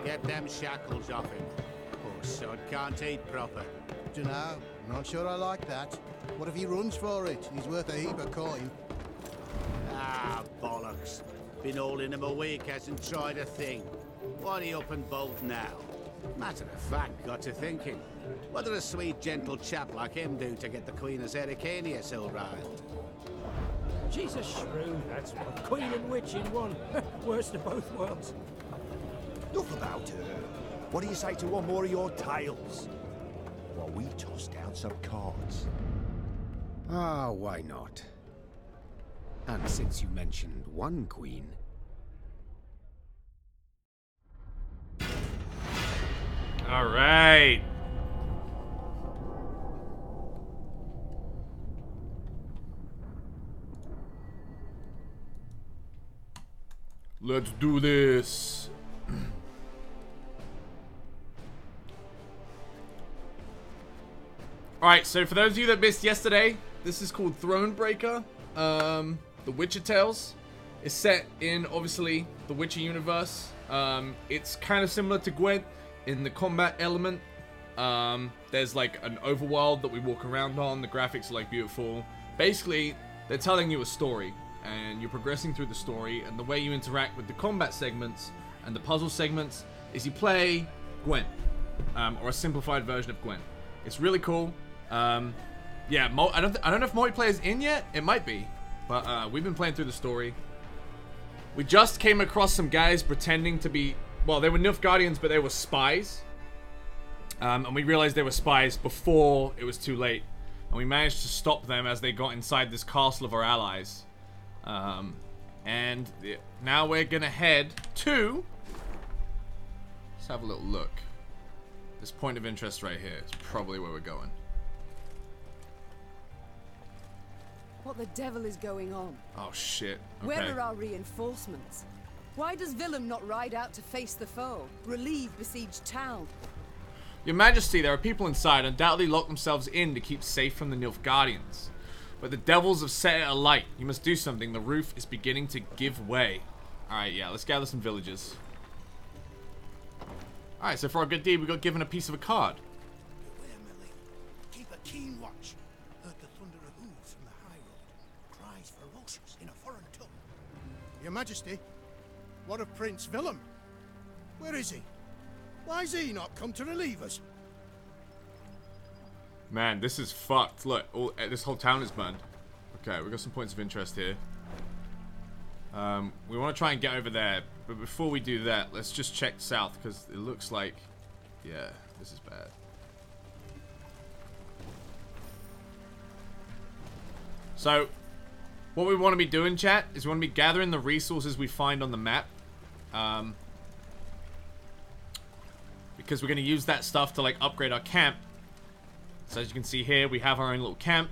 Get them shackles off him. Poor sod can't eat proper. Dunno. Not sure I like that. What if he runs for it? He's worth a heap of coin. Ah, bollocks. Been holding him a week, hasn't tried a thing. Why he up and bolt now? Matter of fact, got to thinking. What did a sweet, gentle chap like him do to get the Queen of Zerrikania so riled? She's a shrew, that's what. Queen and witch in one. Worst of both worlds. Enough about her. What do you say to one more of your tales? While we toss down some cards. Ah, why not? And since you mentioned one queen... All right. Let's do this. Alright, so for those of you that missed yesterday, this is called Thronebreaker. The Witcher Tales. It's set in, obviously, the Witcher universe. It's kind of similar to Gwent in the combat element. There's like an overworld that we walk around on. The graphics are like beautiful. Basically, they're telling you a story. And you're progressing through the story. And the way you interact with the combat segments and the puzzle segments is you play Gwent. Or a simplified version of Gwent. It's really cool. Yeah, I don't know if multiplayer's in yet. It might be, but we've been playing through the story. We just came across some guys pretending to be, well, they were Nilfgaardians, but they were spies. And we realized they were spies before it was too late, and we managed to stop them as they got inside this castle of our allies. And now we're gonna head to. Let's have a little look. This point of interest right here is probably where we're going. What the devil is going on? Oh shit. Okay. Where are our reinforcements? Why does Willem not ride out to face the foe, relieve besieged town? Your Majesty, there are people inside, undoubtedly locked themselves in to keep safe from the Nilfgaardians. But the devils have set it alight. You must do something. The roof is beginning to give way. Alright, yeah, let's gather some villagers. Alright, so for our good deed, we got given a piece of a card. Beware, my lady. Keep a keen watch. Heard the thunder of hooves from the high road. Cries ferocious in a foreign tongue. Your Majesty, what of Prince Willem? Where is he? Why's he not come to relieve us? Man, this is fucked. Look, this whole town is burned. Okay, we got some points of interest here. We want to try and get over there, but before we do that, let's just check south, because it looks like, yeah, this is bad. So, what we want to be doing, chat, is we want to be gathering the resources we find on the map. Because we're going to use that stuff to, like, upgrade our camp. So as you can see here, we have our own little camp.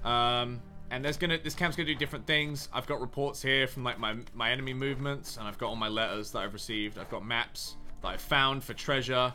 And this camp's gonna do different things. I've got reports here from like my enemy movements, and I've got all my letters that I've received. I've got maps that I've found for treasure.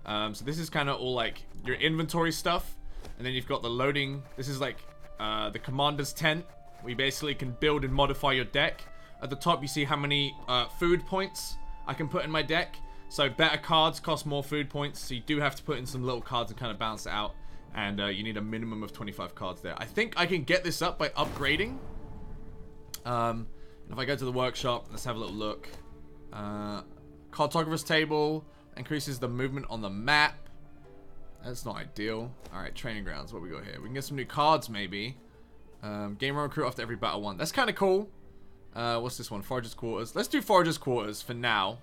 So this is kind of all like your inventory stuff, and then you've got the loading. This is like the commander's tent. We basically can build and modify your deck. At the top, you see how many food points I can put in my deck. So better cards cost more food points, so you do have to put in some little cards and kind of balance it out. And you need a minimum of 25 cards there. I think I can get this up by upgrading. And if I go to the workshop, let's have a little look. Cartographer's table increases the movement on the map. That's not ideal. Alright, training grounds. What we got here? We can get some new cards, maybe. Game recruit after every battle won. That's kind of cool. What's this one? Forager's quarters. Let's do Forager's quarters for now.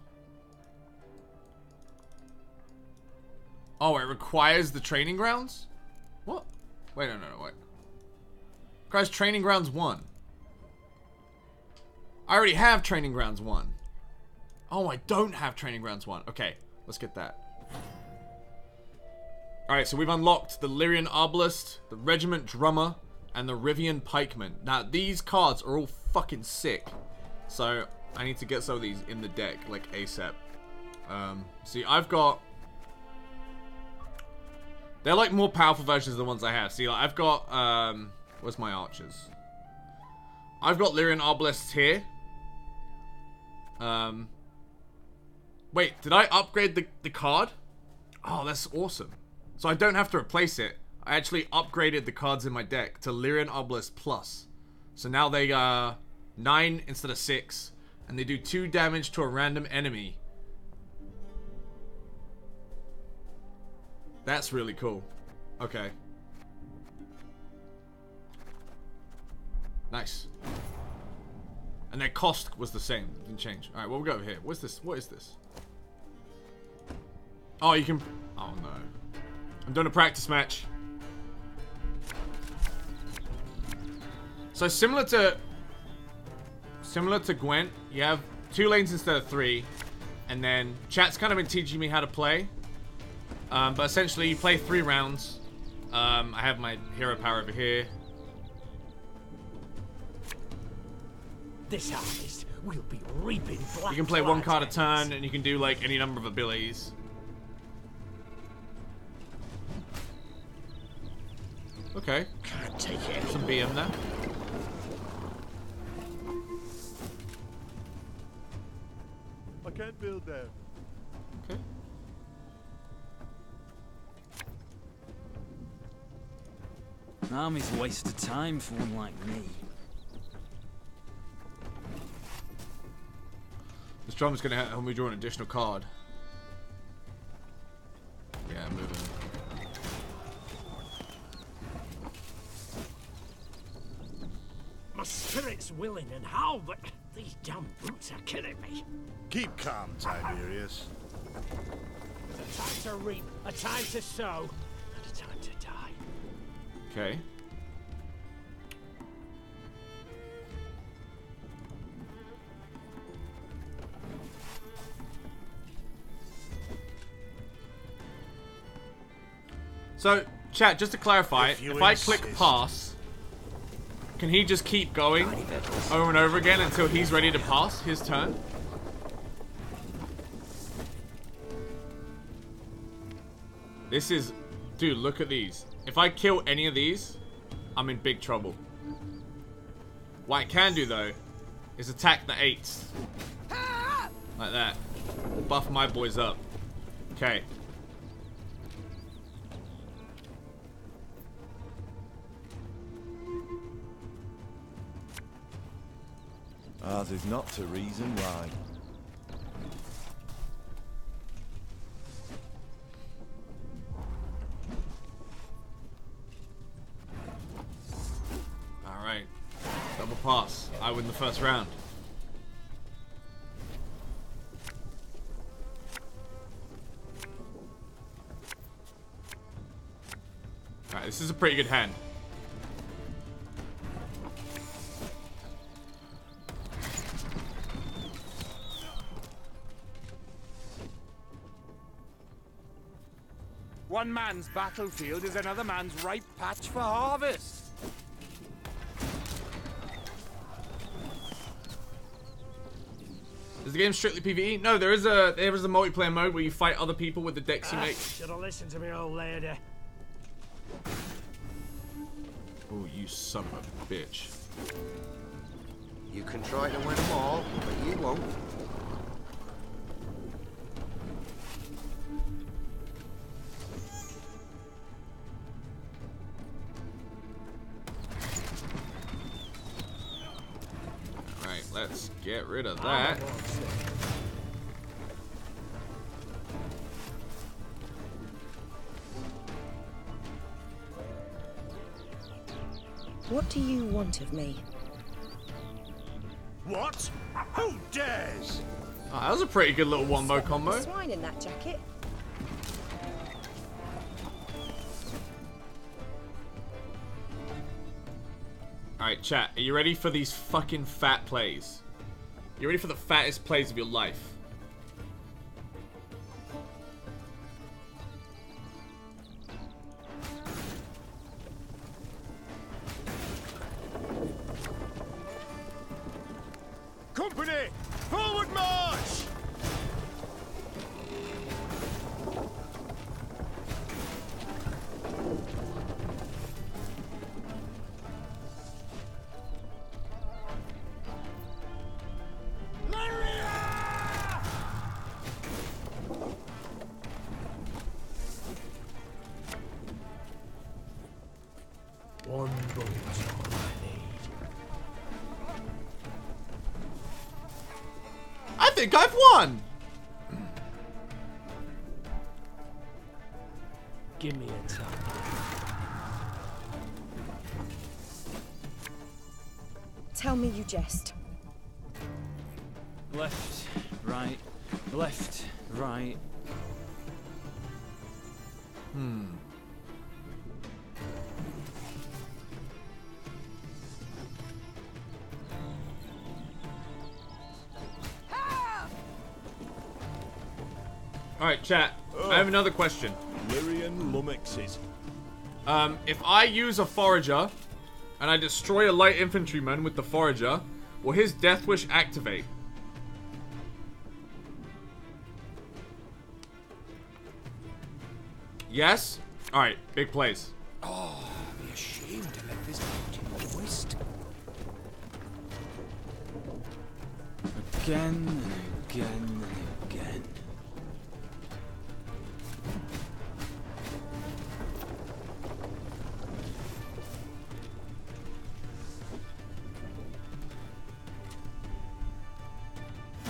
Oh, it requires the training grounds? What? Wait, no, wait. Requires training grounds 1. I already have training grounds 1. Oh, I don't have training grounds 1. Okay, let's get that. Alright, so we've unlocked the Lyrian Arbalist, the Regiment Drummer, and the Rivian Pikeman. Now, these cards are all fucking sick. So, I need to get some of these in the deck, like ASAP. See, I've got... They're like more powerful versions of the ones I have. See, like, I've got, where's my archers? I've got Lyrian Arbalists here. Wait, did I upgrade the card? Oh, that's awesome. So I don't have to replace it. I actually upgraded the cards in my deck to Lyrian Obelisk Plus. So now they are 9 instead of 6. And they do 2 damage to a random enemy. That's really cool. Okay. Nice. And their cost was the same. Didn't change. Alright, well, we'll go over here. What's this? What is this? Oh, you can... Oh, no. I'm doing a practice match. So, similar to Gwent, you have 2 lanes instead of 3. And then, chat's kind of been teaching me how to play. But essentially, you play 3 rounds. I have my hero power over here. This harvest will be reaping black. You can play 1 card a turn, and you can do like any number of abilities. Okay. Can't take it. Some BM there. I can't build there. Okay. An army's a waste of time for one like me. This drum's gonna help me draw an additional card. Yeah, moving. My spirit's willing and how, but these damn boots are killing me. Keep calm, Tiberius. There's a time to reap, a time to sow, and a time to die. Okay. So, chat, just to clarify, if I click pass, can he just keep going over and over again until he's ready to pass his turn? This is... Dude, look at these. If I kill any of these, I'm in big trouble. What I can do, though, is attack the 8s. Like that. Buff my boys up. Okay. Ours is not to reason why. Alright. Double pass. I win the first round. Alright, this is a pretty good hand. One man's battlefield is another man's ripe patch for harvest. Is the game strictly PvE? No, there is a multiplayer mode where you fight other people with the decks you make. Should have listened to me, old lady. Oh, you son of a bitch. You can try to win them all, but you won't. Alright, let's get rid of that. What do you want of me? What? Who dares? Oh, that was a pretty good little wombo combo. Swine in that jacket. Alright, chat, are you ready for these fucking fat plays? You ready for the fattest plays of your life? Company! Forward march! think I've won. Give me a time. Tell me you jest. Left, right, left, right. Alright, chat. I have another question. Lyrian lummoxes. If I use a forager and I destroy a light infantryman with the forager, will his death wish activate? Yes? Alright, big plays. Oh, I'd be ashamed to let this continue to waste. Again and again and again.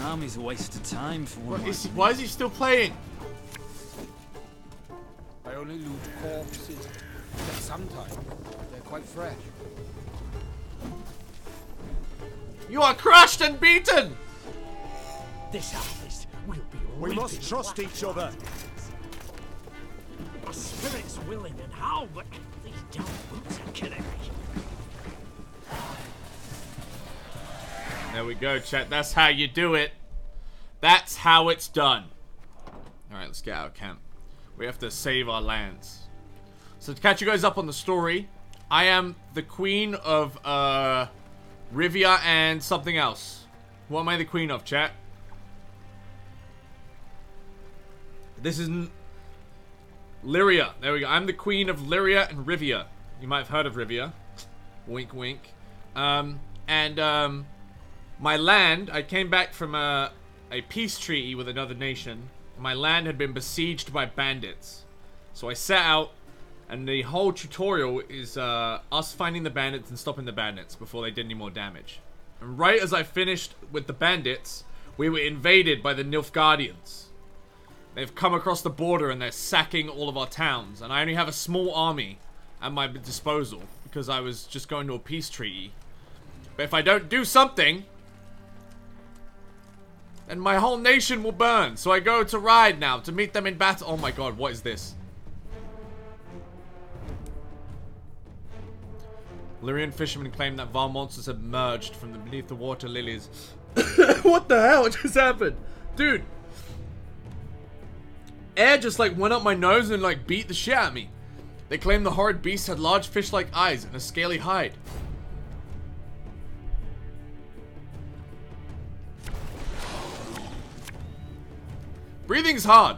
Army's a waste of time for one. Why is he still playing? I only loot corpses, but sometimes they're quite fresh. You are crushed and beaten! This harvest will be We must reaping trust each other. My spirit's willing and how, but these damn boots are killing me. There we go, chat. That's how you do it. That's how it's done. Alright, let's get out of camp. We have to save our lands. So to catch you guys up on the story, I am the queen of Rivia and something else. What am I the queen of, chat? This is Lyria. There we go. I'm the queen of Lyria and Rivia. You might have heard of Rivia. Wink, wink. My land, I came back from a peace treaty with another nation. My land had been besieged by bandits. So I set out, and the whole tutorial is us finding the bandits and stopping the bandits before they did any more damage. And right as I finished with the bandits, we were invaded by the Nilfgaardians. They've come across the border and they're sacking all of our towns. And I only have a small army at my disposal because I was just going to a peace treaty. But if I don't do something, then my whole nation will burn. So I go to Ride now to meet them in battle. Oh my god, what is this? Lyrian fishermen claim that Var monsters have merged from beneath the water lilies. What the hell just happened? Dude. Air just like went up my nose and like beat the shit out of me. They claim the horrid beast had large fish-like eyes and a scaly hide. Breathing's hard.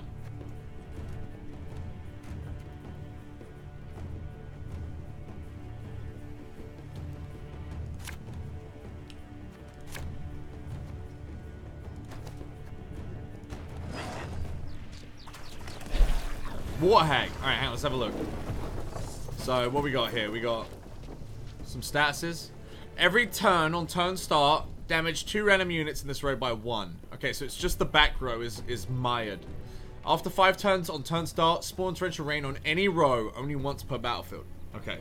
Water hag. Alright, hang on, let's have a look. So, what we got here? We got some statuses. Every turn on turn start, damage 2 random units in this row by 1. Okay, so it's just the back row is mired. After 5 turns on turn start, spawn torrential rain on any row only once per battlefield. Okay.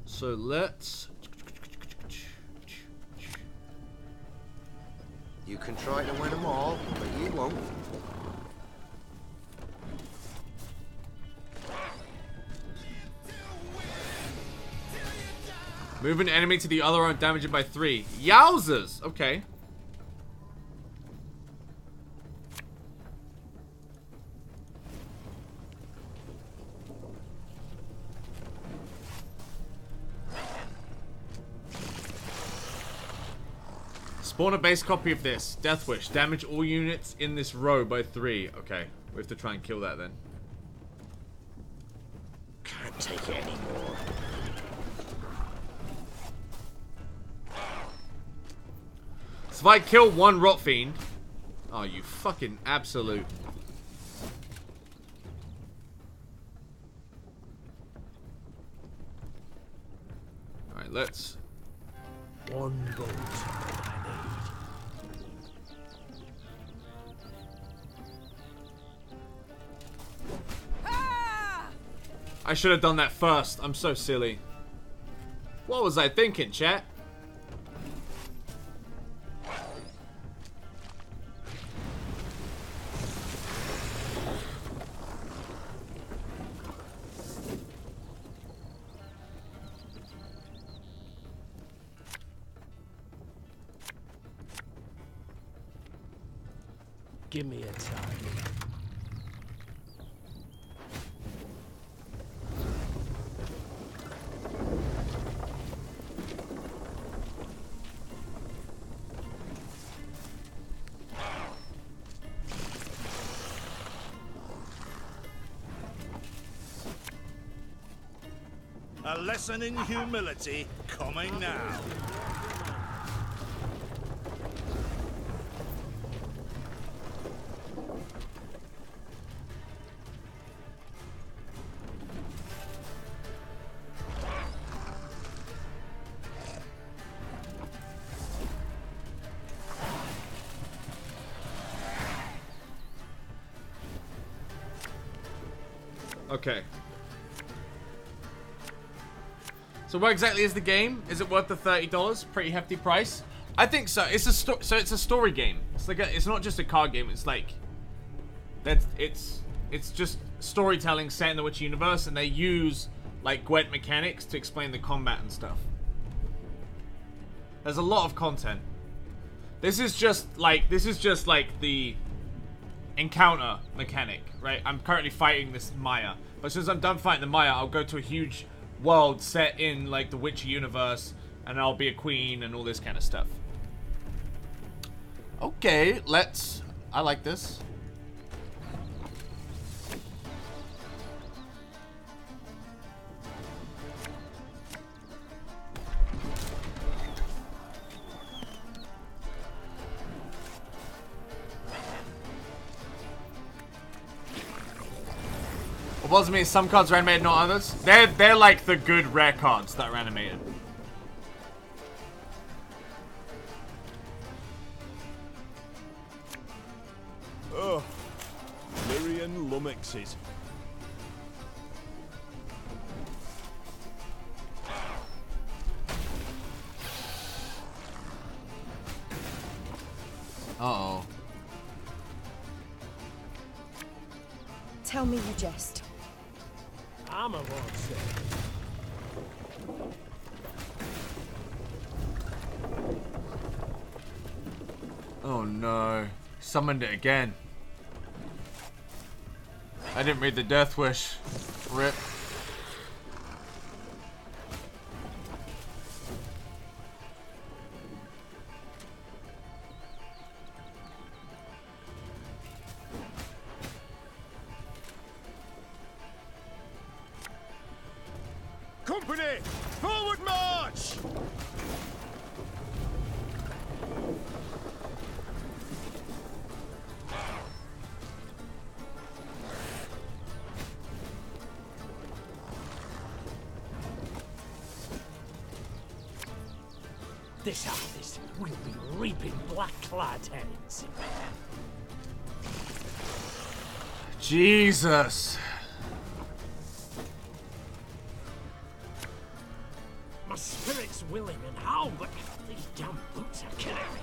So let's... You can try to win them all, but you won't. Move an enemy to the other row and damage it by 3. Yowzers! Okay. Spawn a base copy of this. Death Wish. Damage all units in this row by 3. Okay. We have to try and kill that then. Can't take it anymore. So if I kill one Rot Fiend... Oh, you fucking absolute... let's... One bolt I should have done that first. I'm so silly. What was I thinking, chat? Give me a time. A lesson in humility coming now. Okay. So what exactly is the game? Is it worth the $30? Pretty hefty price. I think so. It's a it's a story game. It's like it's not just a card game. It's like it's just storytelling set in the Witcher universe, and they use like Gwent mechanics to explain the combat and stuff. There's a lot of content. This is just like the encounter mechanic, right? I'm currently fighting this Maya, but as soon as I'm done fighting the Maya, I'll go to a huge world set in like the Witcher universe, and I'll be a queen and all this kind of stuff. Okay, I like this. What bothers me is some cards are animated, not others. They're like the good rare cards that are animated. Oh, Lyrian lummoxes. Uh-oh. Tell me you jest. I'm a monster. Oh no. Summoned it again. I didn't read the Death Wish. Rip. Company, forward march! This harvest will be reaping black-clad heads. Jesus. My spirit's willing and how, but these damn boots are killing me.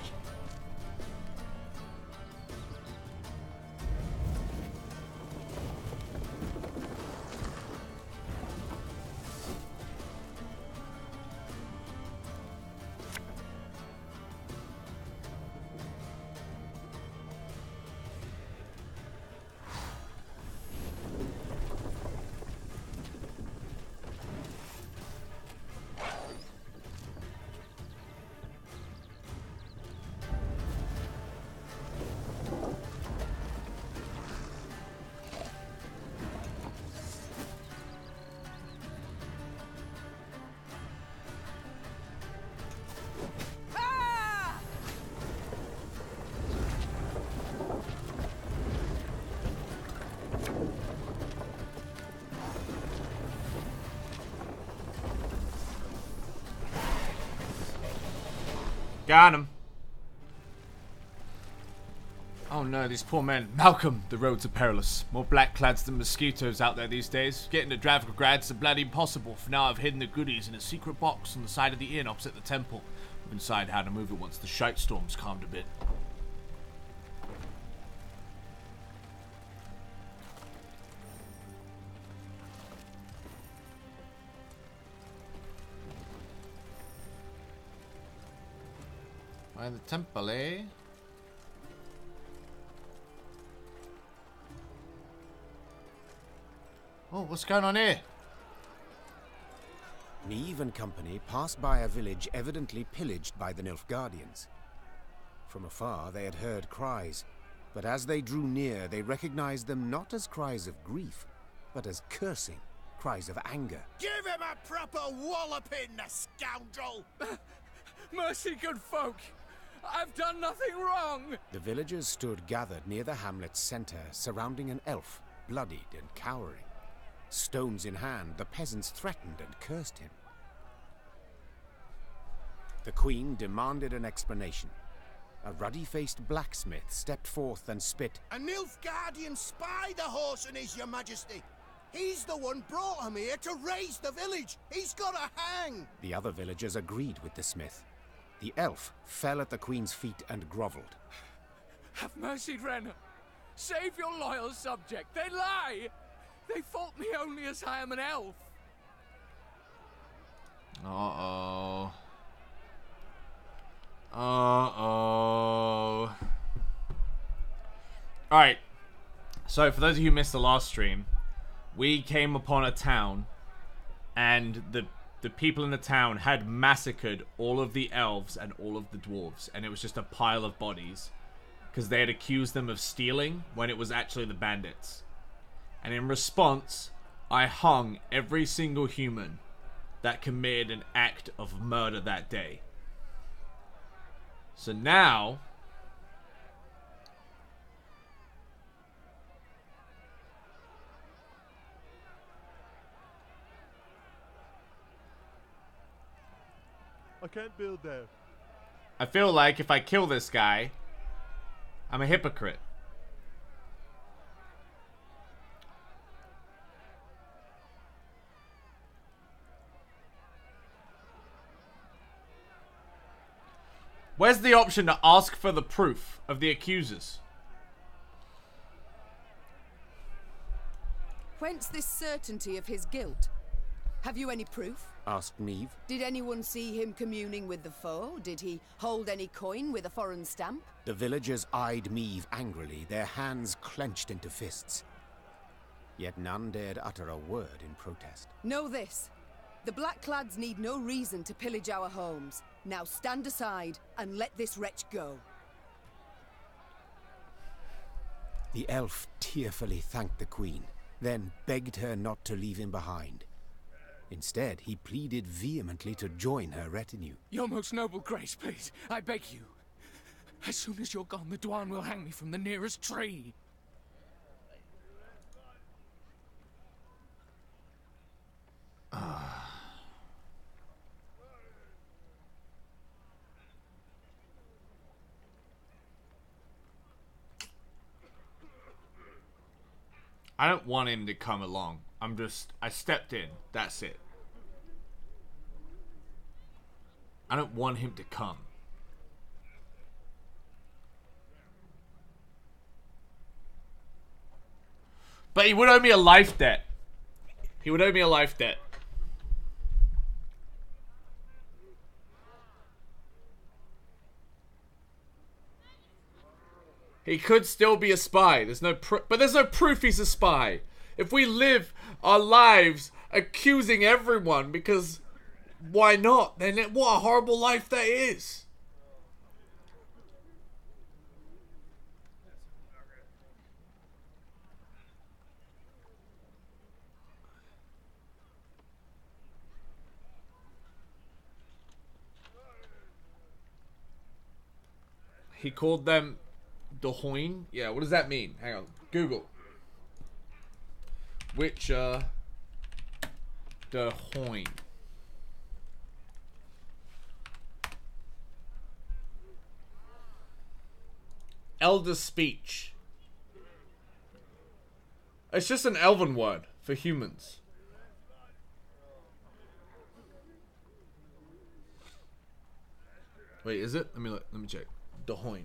Got him. Oh no, these poor men. Malcolm, the roads are perilous. More black-clads than mosquitoes out there these days. Getting to Dravgrad's a bloody impossible. For now I've hidden the goodies in a secret box on the side of the inn opposite the temple. We'll decide how to move it once the shite storm's calmed a bit. By the temple, eh? Oh, what's going on here? Neve and company passed by a village evidently pillaged by the Nilfgaardians. From afar, they had heard cries, but as they drew near, they recognized them not as cries of grief, but as cursing, cries of anger. Give him a proper walloping, the scoundrel! Mercy, good folk! I've done nothing wrong! The villagers stood gathered near the hamlet's center, surrounding an elf, bloodied and cowering. Stones in hand, the peasants threatened and cursed him. The queen demanded an explanation. A ruddy-faced blacksmith stepped forth and spit. A Nilfgaardian spy the horse and is, your majesty. He's the one brought him here to raise the village. He's got to hang. The other villagers agreed with the smith. The elf fell at the queen's feet and groveled. Have mercy, Renner. Save your loyal subject. They lie. They fault me only as I am an elf. Uh-oh. Uh-oh. Alright. So, for those of you who missed the last stream, we came upon a town, and the people in the town had massacred all of the elves and all of the dwarves, and it was just a pile of bodies, because they had accused them of stealing when it was actually the bandits. And in response, I hung every single human that committed an act of murder that day. So now, I can't build there. I feel like if I kill this guy, I'm a hypocrite. Where's the option to ask for the proof of the accusers? Whence this certainty of his guilt? Have you any proof? Asked Neve. Did anyone see him communing with the foe? Did he hold any coin with a foreign stamp? The villagers eyed Neve angrily, their hands clenched into fists. Yet none dared utter a word in protest. Know this. The Blackclads need no reason to pillage our homes. Now stand aside and let this wretch go. The elf tearfully thanked the queen, then begged her not to leave him behind. Instead, he pleaded vehemently to join her retinue. Your most noble grace, please, I beg you. As soon as you're gone, the Dwan will hang me from the nearest tree. I don't want him to come along. I stepped in. That's it. I don't want him to come. But he would owe me a life debt. He would owe me a life debt. He could still be a spy. There's no but there's no proof he's a spy. If we live our lives accusing everyone because why not? Then what a horrible life that is. He called them Dahoin? Yeah, what does that mean? Hang on. Google. Witcher Dahoin. elder speech. It's just an elven word for humans. Wait, is it? Let me check. Dahoin.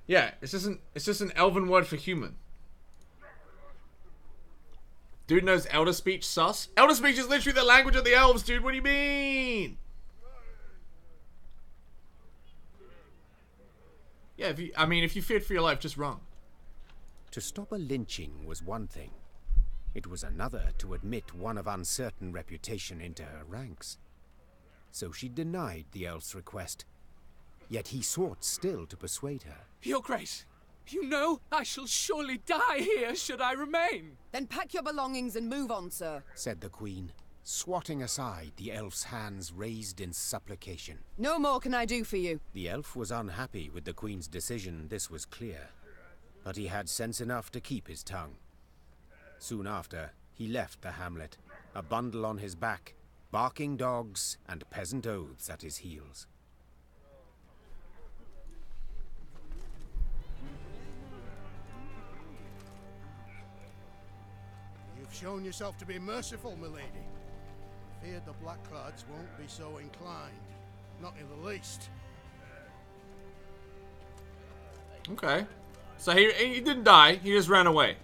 Yeah, it's just an elven word for human. Dude knows elder speech, sus. Elder speech is literally the language of the elves, dude. What do you mean? Yeah, if you feared for your life, just run. To stop a lynching was one thing. It was another to admit one of uncertain reputation into her ranks. So she denied the elf's request. Yet he sought still to persuade her. Your Grace, you know I shall surely die here should I remain. Then pack your belongings and move on, sir, said the Queen, swatting aside the elf's hands raised in supplication. No more can I do for you. The elf was unhappy with the Queen's decision, this was clear. But he had sense enough to keep his tongue. Soon after, he left the hamlet, a bundle on his back, barking dogs and peasant oaths at his heels. You've shown yourself to be merciful, milady. Feared the Blackclads won't be so inclined. Not in the least. Okay. So he didn't die, he just ran away.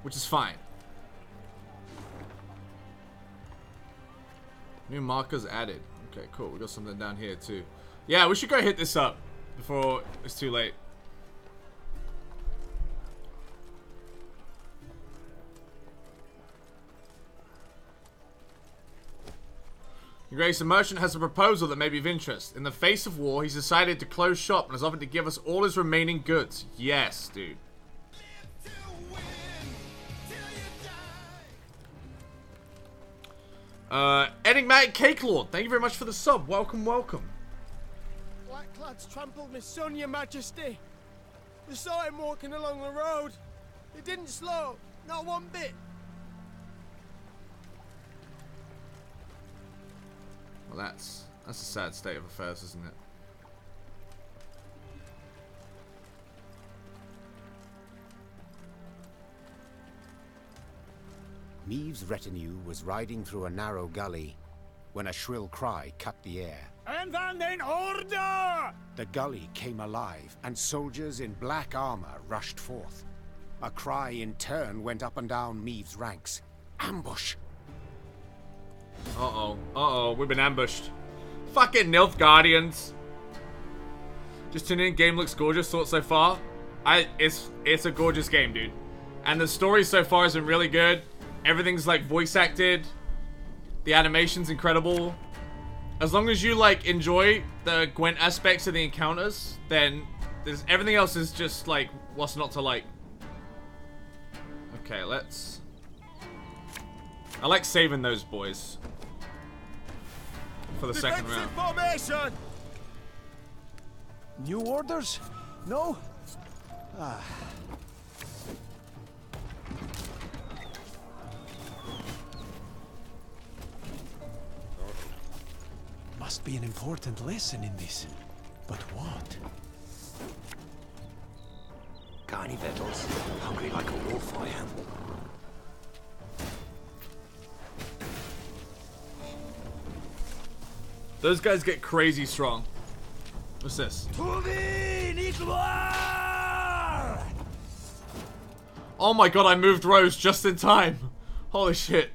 Which is fine. New markers added. Okay, cool. We got something down here too. Yeah, we should go hit this up before it's too late. Your Grace, a merchant has a proposal that may be of interest. In the face of war, he's decided to close shop and has offered to give us all his remaining goods. Yes, dude. Enigmatic Cake Lord, thank you very much for the sub. Welcome, welcome. Blackclads trampled my son, your majesty. We saw him walking along the road. He didn't slow, not one bit. Well, that's a sad state of affairs, isn't it? Meave's retinue was riding through a narrow gully when a shrill cry cut the air. Anvand in order! The gully came alive, and soldiers in black armor rushed forth. A cry in turn went up and down Meave's ranks. Ambush! Uh-oh. Uh-oh. We've been ambushed. Fucking Nilfgaardians. Just tune in. Game looks gorgeous. Thought so far. It's a gorgeous game, dude. And the story so far has been really good. Everything's like voice acted. The animation's incredible. As long as you like enjoy the Gwent aspects of the encounters, then everything else is just like what's not to like. Okay, let's... I like saving those boys for the second round. Formation! New orders? No? Ah. Must be an important lesson in this. But what? Got any victuals? Hungry like a wolf I am. Those guys get crazy strong. What's this? Oh my god, I moved Rose just in time. Holy shit.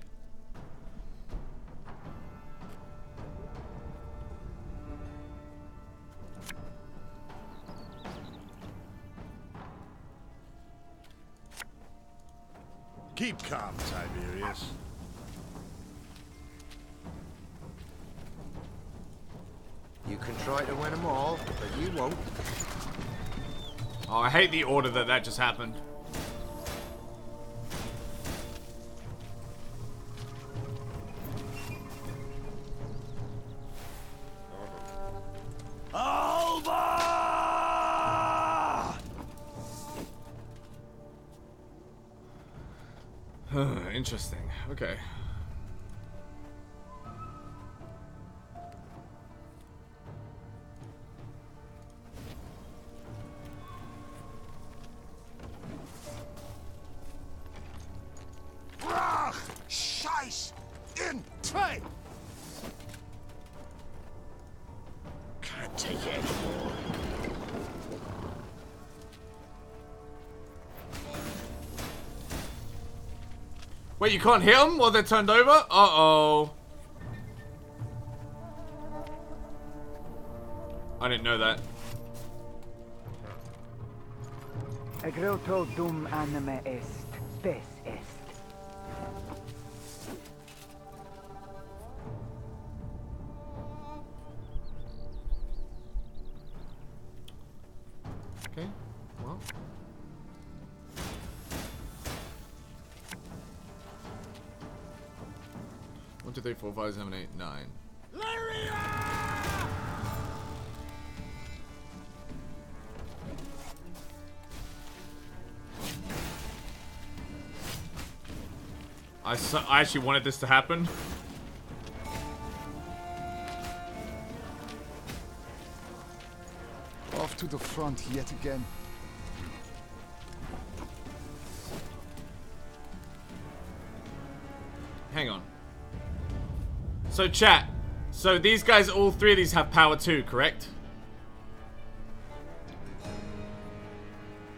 Keep calm, Tiberius. You can try to win them all, but you won't. Oh, I hate the order that just happened. Interesting. Okay. Wait, you can't hit them while they're turned over? Uh-oh. I didn't know that. Egroto dum anime est, spes est. Okay, well. 1, 2, 3, 4, 5, 7, 8, 9. I actually wanted this to happen. Off to the front yet again. Hang on. So chat. So these guys, all three of these have power 2, correct?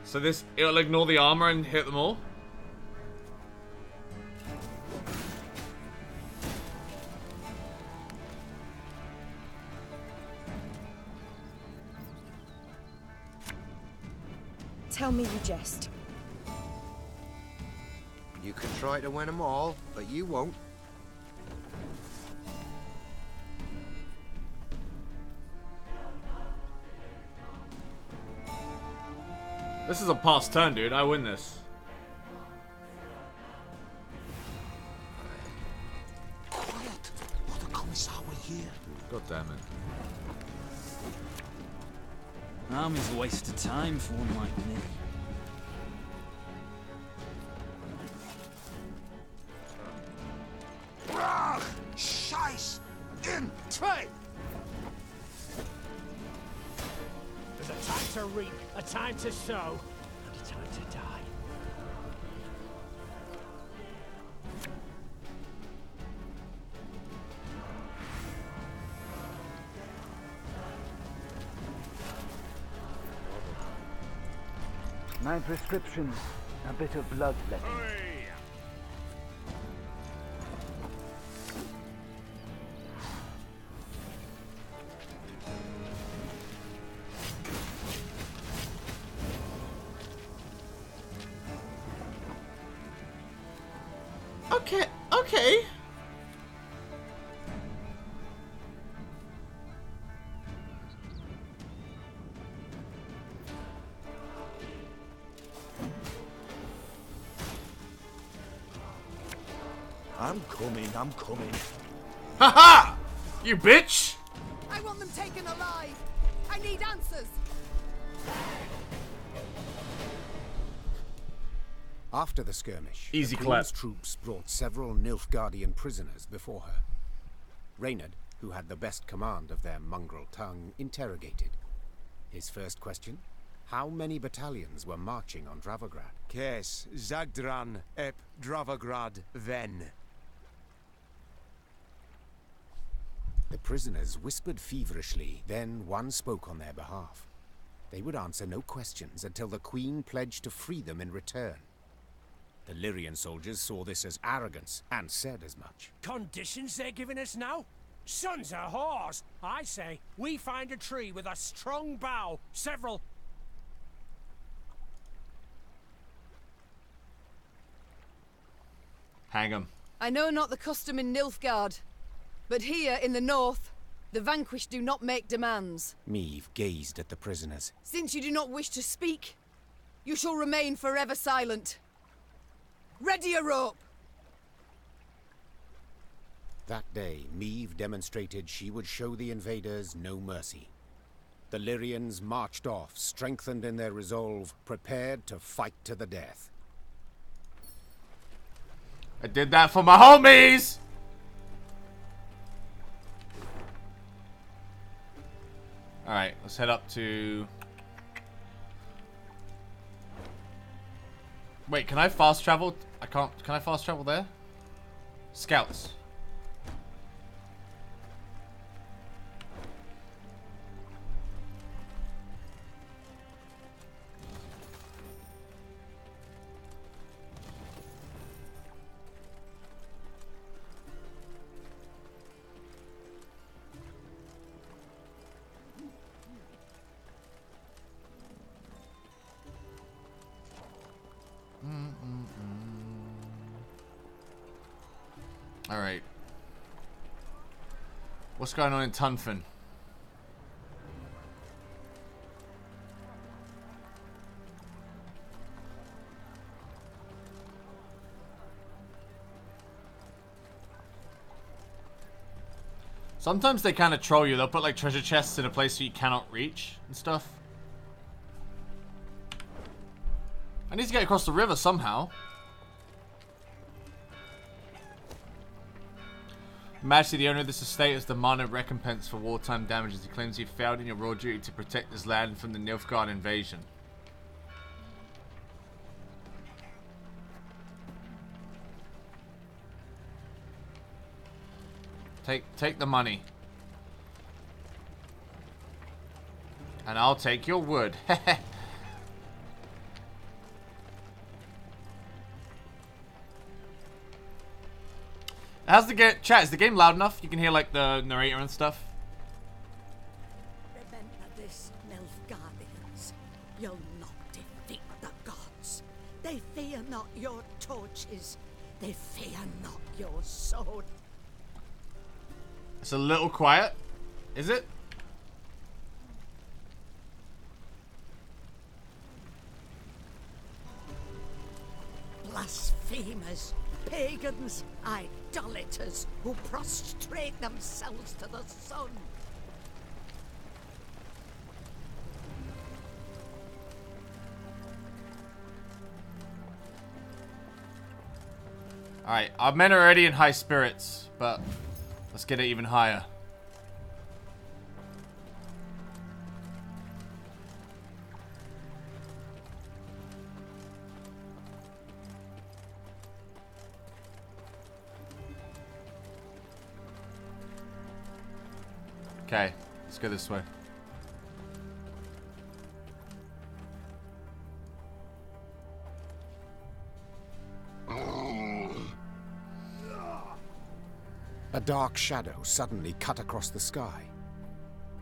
So this, it'll ignore the armor and hit them all? Tell me you jest. You can try to win them all, but you won't. This is a past turn, dude. I win this. Quiet, or the commissar will hear. God damn it. Army's a waste of time for one like me. Brach! Scheiß! In! Trade! There's a time to reap, a time to sow, and a time to die. My prescription, a bit of bloodletting. Okay, okay. I'm coming, I'm coming. Haha! You bitch! I want them taken alive. I need answers. After the skirmish, Easy the clap. Queen's troops brought several Nilfgaardian prisoners before her. Reynard, who had the best command of their mongrel tongue, interrogated. His first question: how many battalions were marching on Dravograd? Kes, Zagdran, Ep, Dravograd, Ven. The prisoners whispered feverishly, then one spoke on their behalf. They would answer no questions until the Queen pledged to free them in return. The Lyrian soldiers saw this as arrogance and said as much. Conditions they're giving us now? Sons of whores! I say, we find a tree with a strong bough, several... Hang 'em. I know not the custom in Nilfgaard, but here in the north, the vanquished do not make demands. Meve gazed at the prisoners. Since you do not wish to speak, you shall remain forever silent. Ready your rope! That day, Meve demonstrated she would show the invaders no mercy. The Lyrians marched off, strengthened in their resolve, prepared to fight to the death. I did that for my homies! Alright, let's head up to... Wait, can I fast travel? I can't. Can I fast travel there? Scouts. What's going on in Tunfin? Sometimes they kind of troll you. They'll put like treasure chests in a place that you cannot reach and stuff. I need to get across the river somehow. Majesty, the owner of this estate, has demanded recompense for wartime damages. He claims you failed in your royal duty to protect this land from the Nilfgaard invasion. Take the money. And I'll take your wood. How's the game? Chat, is the game loud enough? You can hear like the narrator and stuff. Remember this, Nilfgaardians. You'll not defeat the gods. They fear not your torches. They fear not your sword. It's a little quiet. Is it? Blasphemers, pagans, idolaters who prostrate themselves to the sun. Alright, our men are already in high spirits, but let's get it even higher. Okay, let's go this way. A dark shadow suddenly cut across the sky.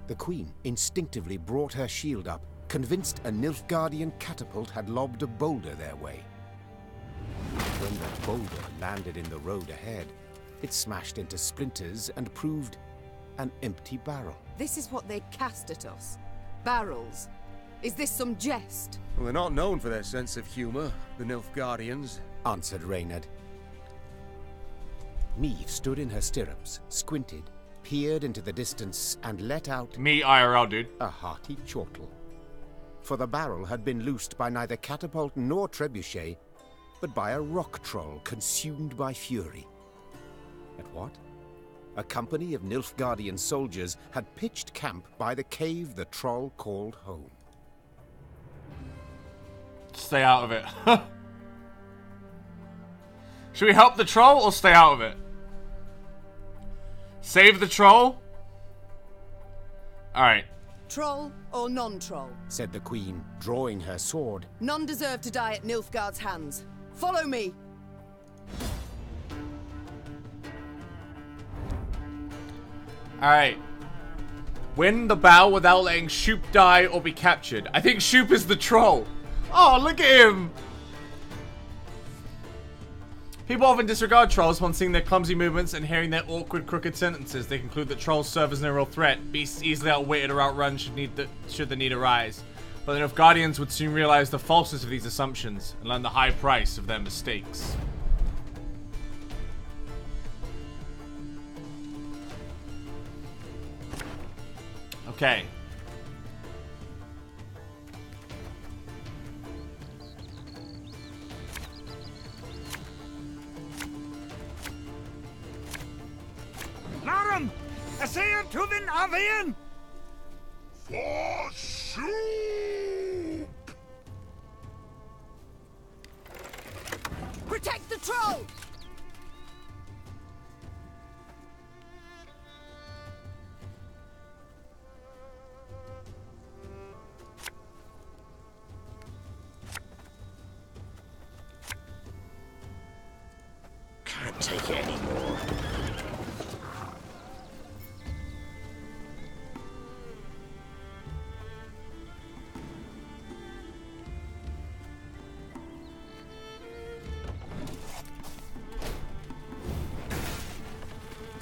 The Queen instinctively brought her shield up, convinced a Nilfgaardian catapult had lobbed a boulder their way. When the boulder landed in the road ahead, it smashed into splinters and proved an empty barrel. This is what they cast at us. Barrels. Is this some jest? Well, they're not known for their sense of humor, the Nilfgaardians, answered Reynard. Meve stood in her stirrups, squinted, peered into the distance, and let out... Me IRL, dude. A hearty chortle. For the barrel had been loosed by neither catapult nor trebuchet, but by a rock troll consumed by fury. At what? A company of Nilfgaardian soldiers had pitched camp by the cave the troll called home. Stay out of it. Should we help the troll or stay out of it? Save the troll? Alright. Troll or non-troll? Said the Queen, drawing her sword. None deserve to die at Nilfgaard's hands. Follow me! Alright. Win the battle without letting Shoop die or be captured. I think Shoop is the troll. Oh, look at him! People often disregard trolls when seeing their clumsy movements and hearing their awkward, crooked sentences. They conclude that trolls serve as no real threat, beasts easily outwitted or outrun should the need arise. But the Nilfgaardians would soon realize the falseness of these assumptions and learn the high price of their mistakes. Okay. Larum! Essayant Tuvin Avian! For Shoop! Protect the troll! Can't take it anymore.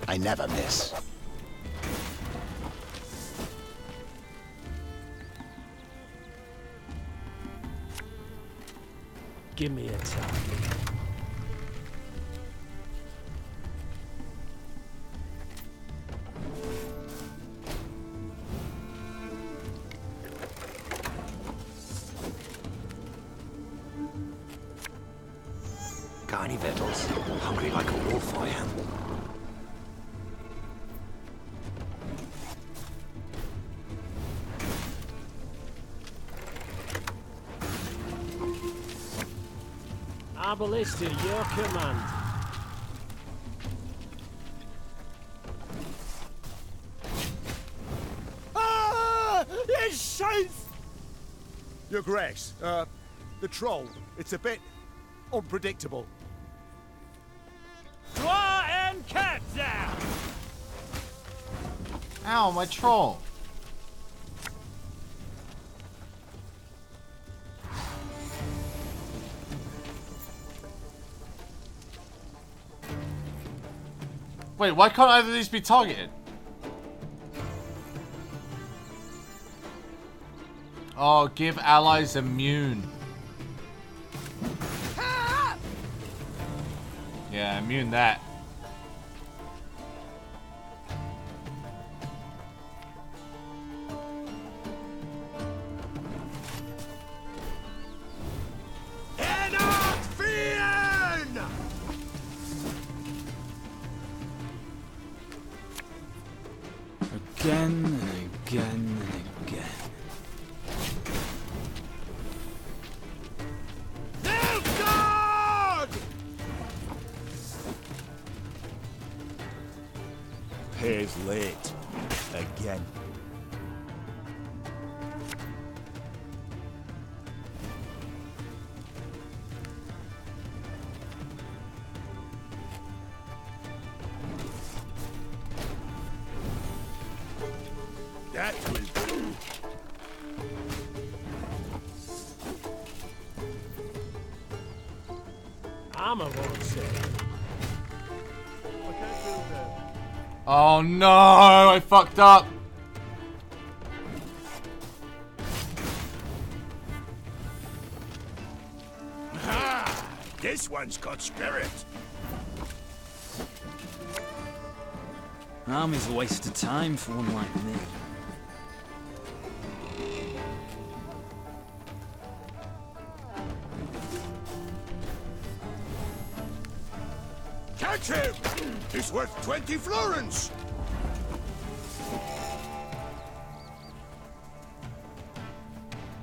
I never miss. Give me a target. Got any victuals? Hungry like a wolf, I am. Arbalist at your command. Ah! It's safe! Your Grace, the troll, it's a bit unpredictable. Draw and cut down! Ow, my troll. Wait, why can't either of these be targeted? Oh, give allies immune. Yeah, immune that. Again and again and again. Nilfgaard! Pays late. Again. That will do. Armor won't save. I can't build there. Oh no, I fucked up. Ah, this one's got spirit. Army's a waste of time for one like me. Catch him! He's worth 20 florins!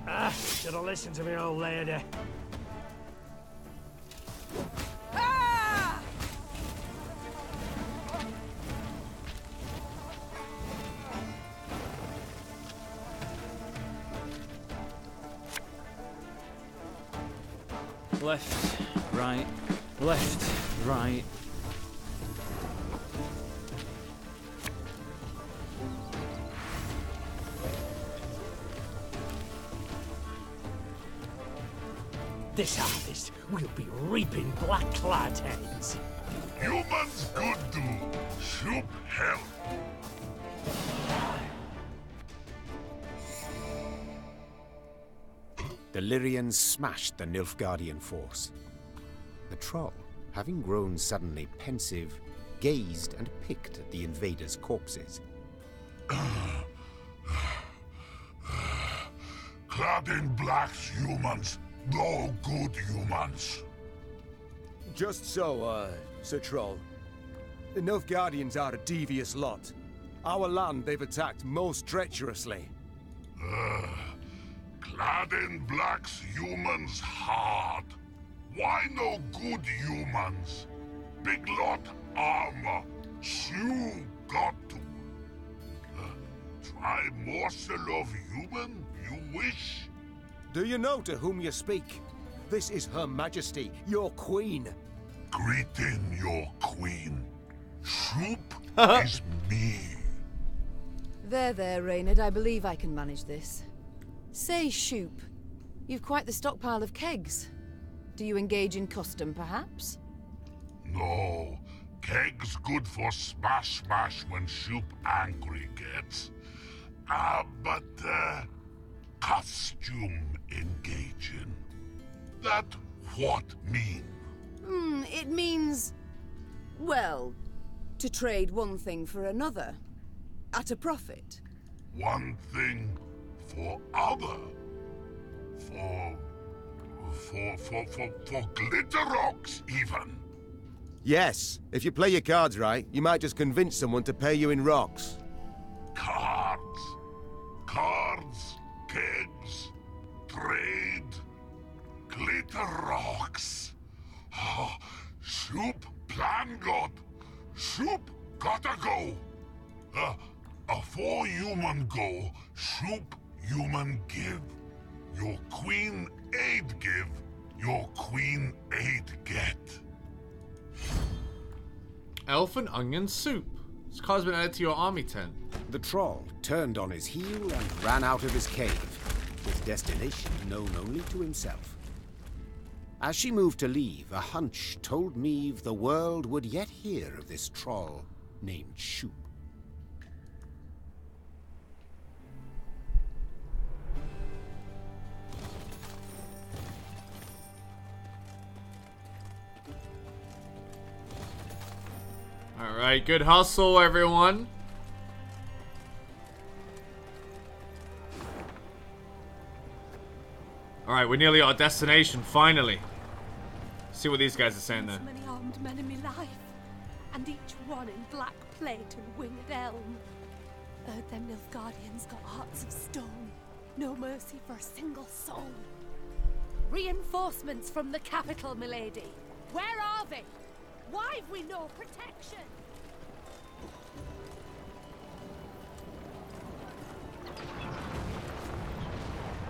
Ah, should have listened to me, old lady. Left, right, left, right. This harvest will be reaping black-clad heads. Humans good do. Soup help. The Lyrians smashed the Nilfgaardian force. The troll, having grown suddenly pensive, gazed and picked at the invaders' corpses. Clad in blacks, humans. No good humans. Just so, Sir Troll. The Nilfgaardians are a devious lot. Our land they've attacked most treacherously. Clad in blacks, humans hard. Why no good humans? Big lot armor. Shoe got to. Try morsel of human, you wish? Do you know to whom you speak? This is Her Majesty, your queen. Greeting your queen. Soup is me. There, Reynard. I believe I can manage this. Say, Shoop, you've quite the stockpile of kegs. Do you engage in custom, perhaps? No. Kegs good for smash when Soup angry gets. But costume engaging. That what mean? It means... well, to trade one thing for another. At a profit. One thing for other. For glitter rocks, even. Yes, if you play your cards right, you might just convince someone to pay you in rocks. Cards, kegs, trade, glitter rocks. Shoop plan god. Shoop gotta go. Afore human go, Shoop human give. Your queen aid give, your queen aid get. Elf and onion soup. This card's been added to your army tent. The troll turned on his heel and ran out of his cave, his destination known only to himself. As she moved to leave, a hunch told Meve the world would yet hear of this troll named Shoop. Alright, good hustle, everyone. Alright, we're nearly at our destination, finally. See what these guys are saying there. Many armed men in my life, and each one in black plate and winged elm. Heard them Nilfgaardians got hearts of stone, no mercy for a single soul. Reinforcements from the capital, milady. Where are they? Why've we no protection?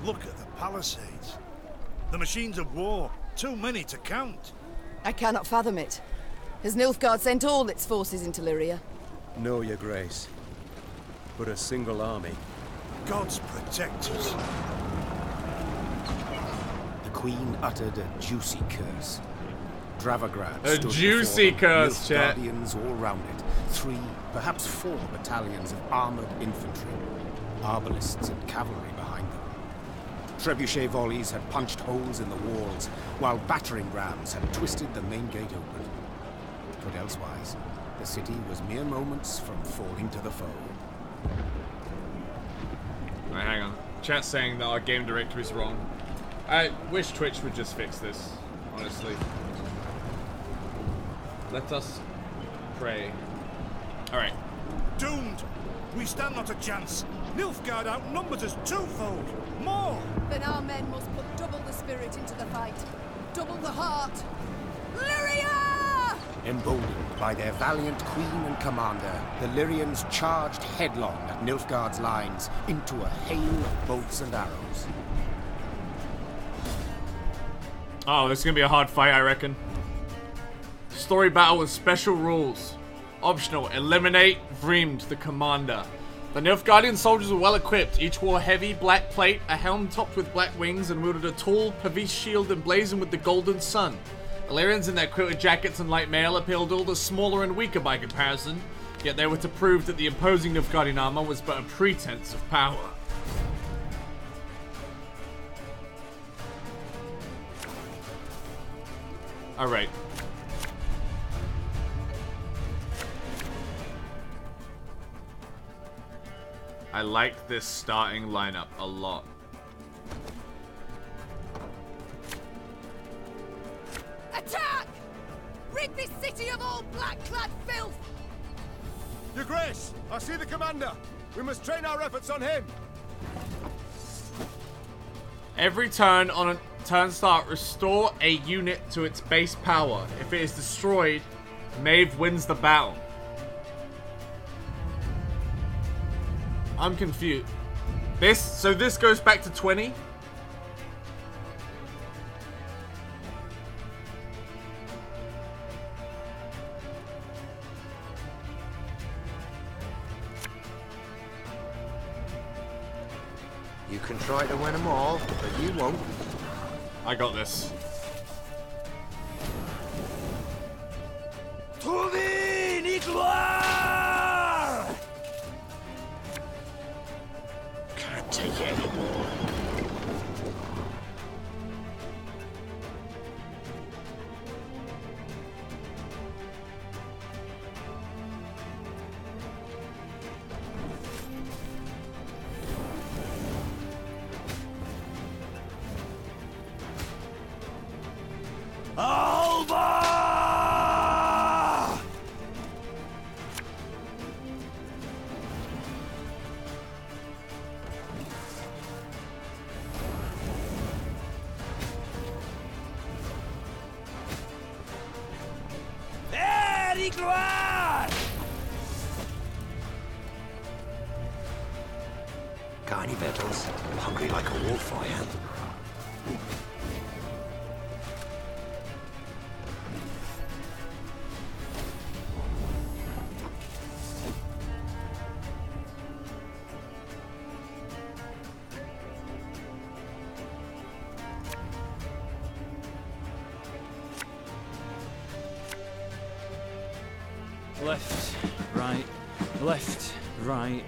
Look at the palisades. The machines of war. Too many to count. I cannot fathom it. Has Nilfgaard sent all its forces into Lyria? No, your grace. But a single army. Gods protect us. The queen uttered a juicy curse. Dravagrad a stood juicy before curse, chat. Guardians all round it. 3, perhaps 4 battalions of armored infantry, arbalists and cavalry behind them. Trebuchet volleys had punched holes in the walls, while battering rams had twisted the main gate open. But elsewise, the city was mere moments from falling to the foe. Alright, hang on. Chat's saying that our game directory is wrong. I wish Twitch would just fix this, honestly. Let us pray. Alright. Doomed! We stand not a chance. Nilfgaard outnumbers us twofold. More! Then our men must put double the spirit into the fight. Double the heart. Lyria! Emboldened by their valiant queen and commander, the Lyrians charged headlong at Nilfgaard's lines into a hail of bolts and arrows. Oh, this is gonna be a hard fight, I reckon. Story battle with special rules. Optional, eliminate Vreemd, the commander. The Nilfgaardian soldiers were well equipped. Each wore heavy black plate, a helm topped with black wings, and wielded a tall, pavise shield emblazoned with the golden sun. Illyrians in their quilted jackets and light mail appealed all the smaller and weaker by comparison, yet they were to prove that the imposing Nilfgaardian armor was but a pretense of power. Alright. I like this starting lineup a lot. Attack! Rid this city of all black-clad filth! Your Grace, I see the commander. We must train our efforts on him. Every turn on a turn start, restore a unit to its base power. If it is destroyed, Maeve wins the battle. I'm confused. So this goes back to 20? You can try to win them all, but you won't. I got this. Can't take it anymore. Got any victuals? Hungry like a wolf, I am. Left, right, left, right.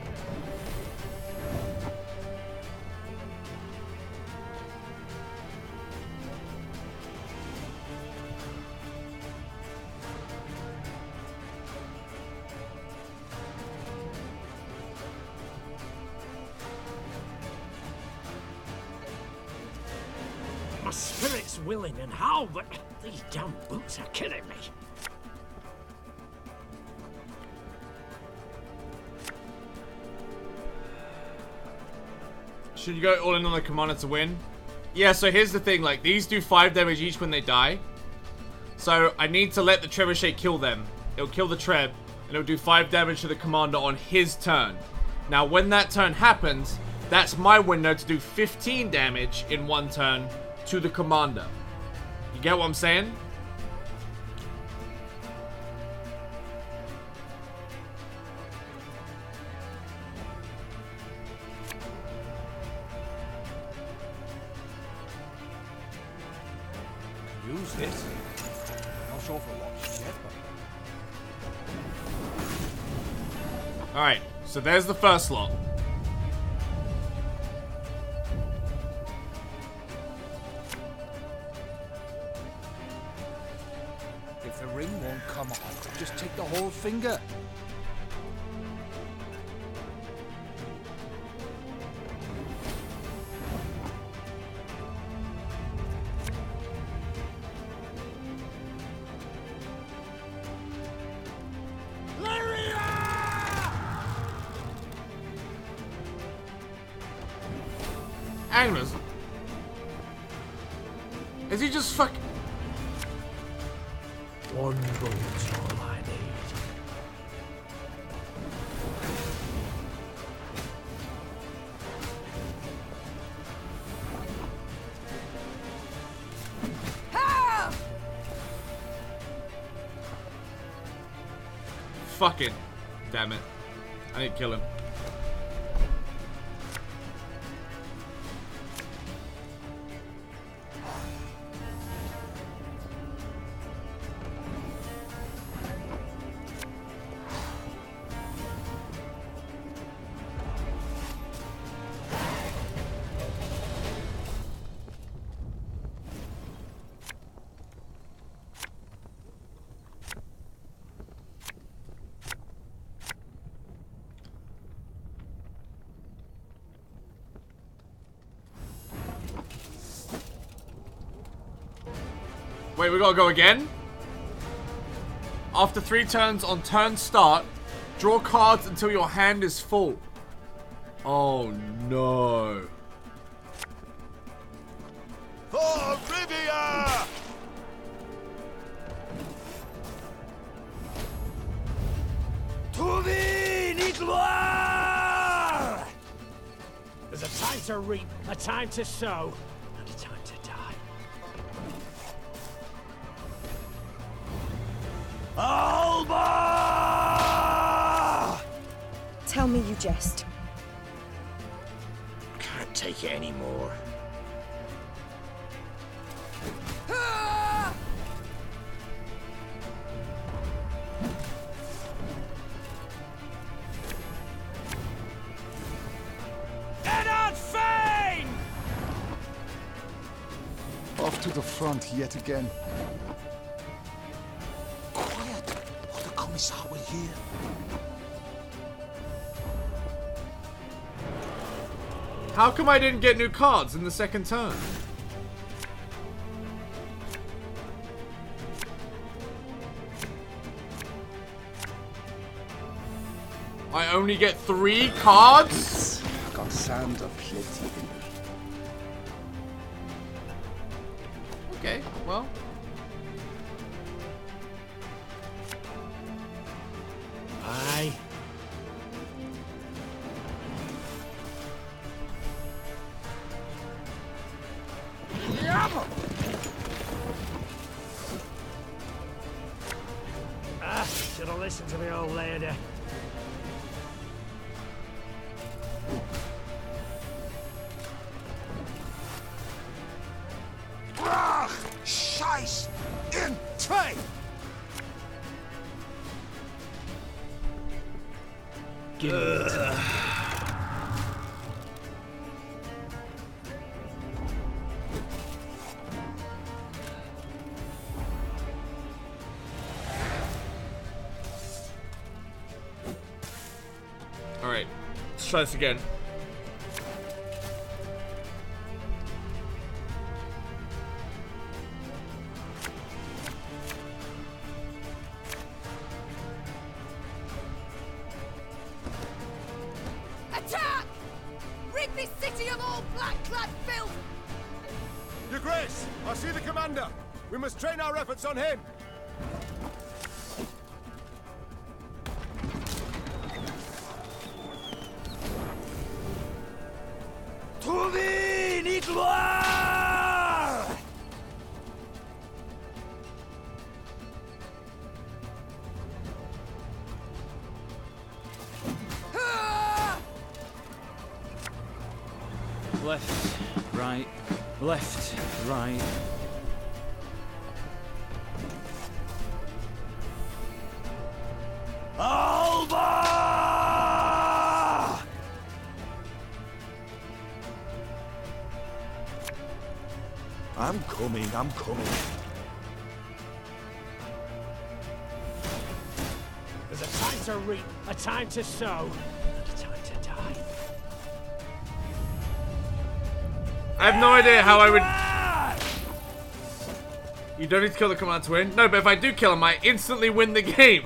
My spirit's willing and how, but these damn boots are killing me. Should you go all in on the commander to win? Yeah, so here's the thing, like, these do 5 damage each when they die. So I need to let the trebuchet kill them. It'll kill the treb, and it'll do 5 damage to the commander on his turn. Now, when that turn happens, that's my window to do 15 damage in 1 turn to the commander. You get what I'm saying? Use this. Not sure for what yet, but... Alright, so there's the first lot. If the ring won't come off, just take the whole finger. Agnes. Is he just fuck? One bullet's all I need. Fucking damn it. I need to kill him. Wait, we gotta go again? After 3 turns on turn start, draw cards until your hand is full. Oh no. For Rivia! To thee, gloire! There's a time to reap, a time to sow, and a time to die. Alba! Tell me you jest. Can't take it anymore. Off to the front yet again. Quiet, or the commissar will hear. How come I didn't get new cards in the second turn? I only get 3 cards? I got sand of plenty in there. Okay, well. to the old lady. Brach! Scheiß! In Trey! Give me time. Alright, let's try this again. Attack! Rid this city of all black-clad filth! Your Grace, I see the commander. We must train our efforts on him. Trouver ni gloire! Left, right, left, right. Alba! I'm coming, I'm coming. There's a time to reap, a time to sow, and a time to die. I have no idea how I would... You don't need to kill the commander to win? No, but if I do kill him, I instantly win the game.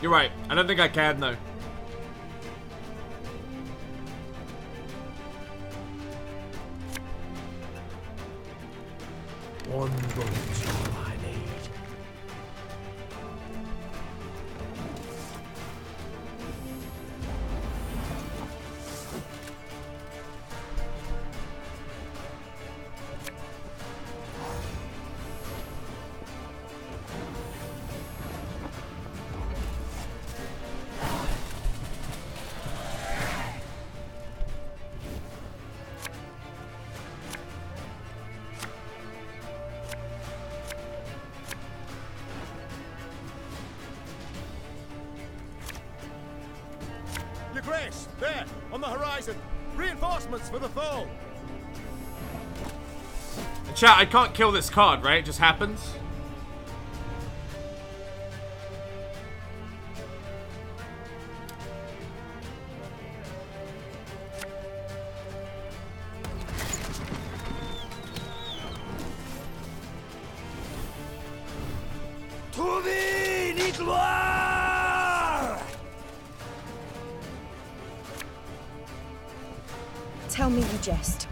You're right. I don't think I can, though. One bullet's all I need. Your Grace, there, on the horizon. Reinforcements for the foe. Chat, I can't kill this card, right? It just happens. Trouver ni gloire! Tell me you jest.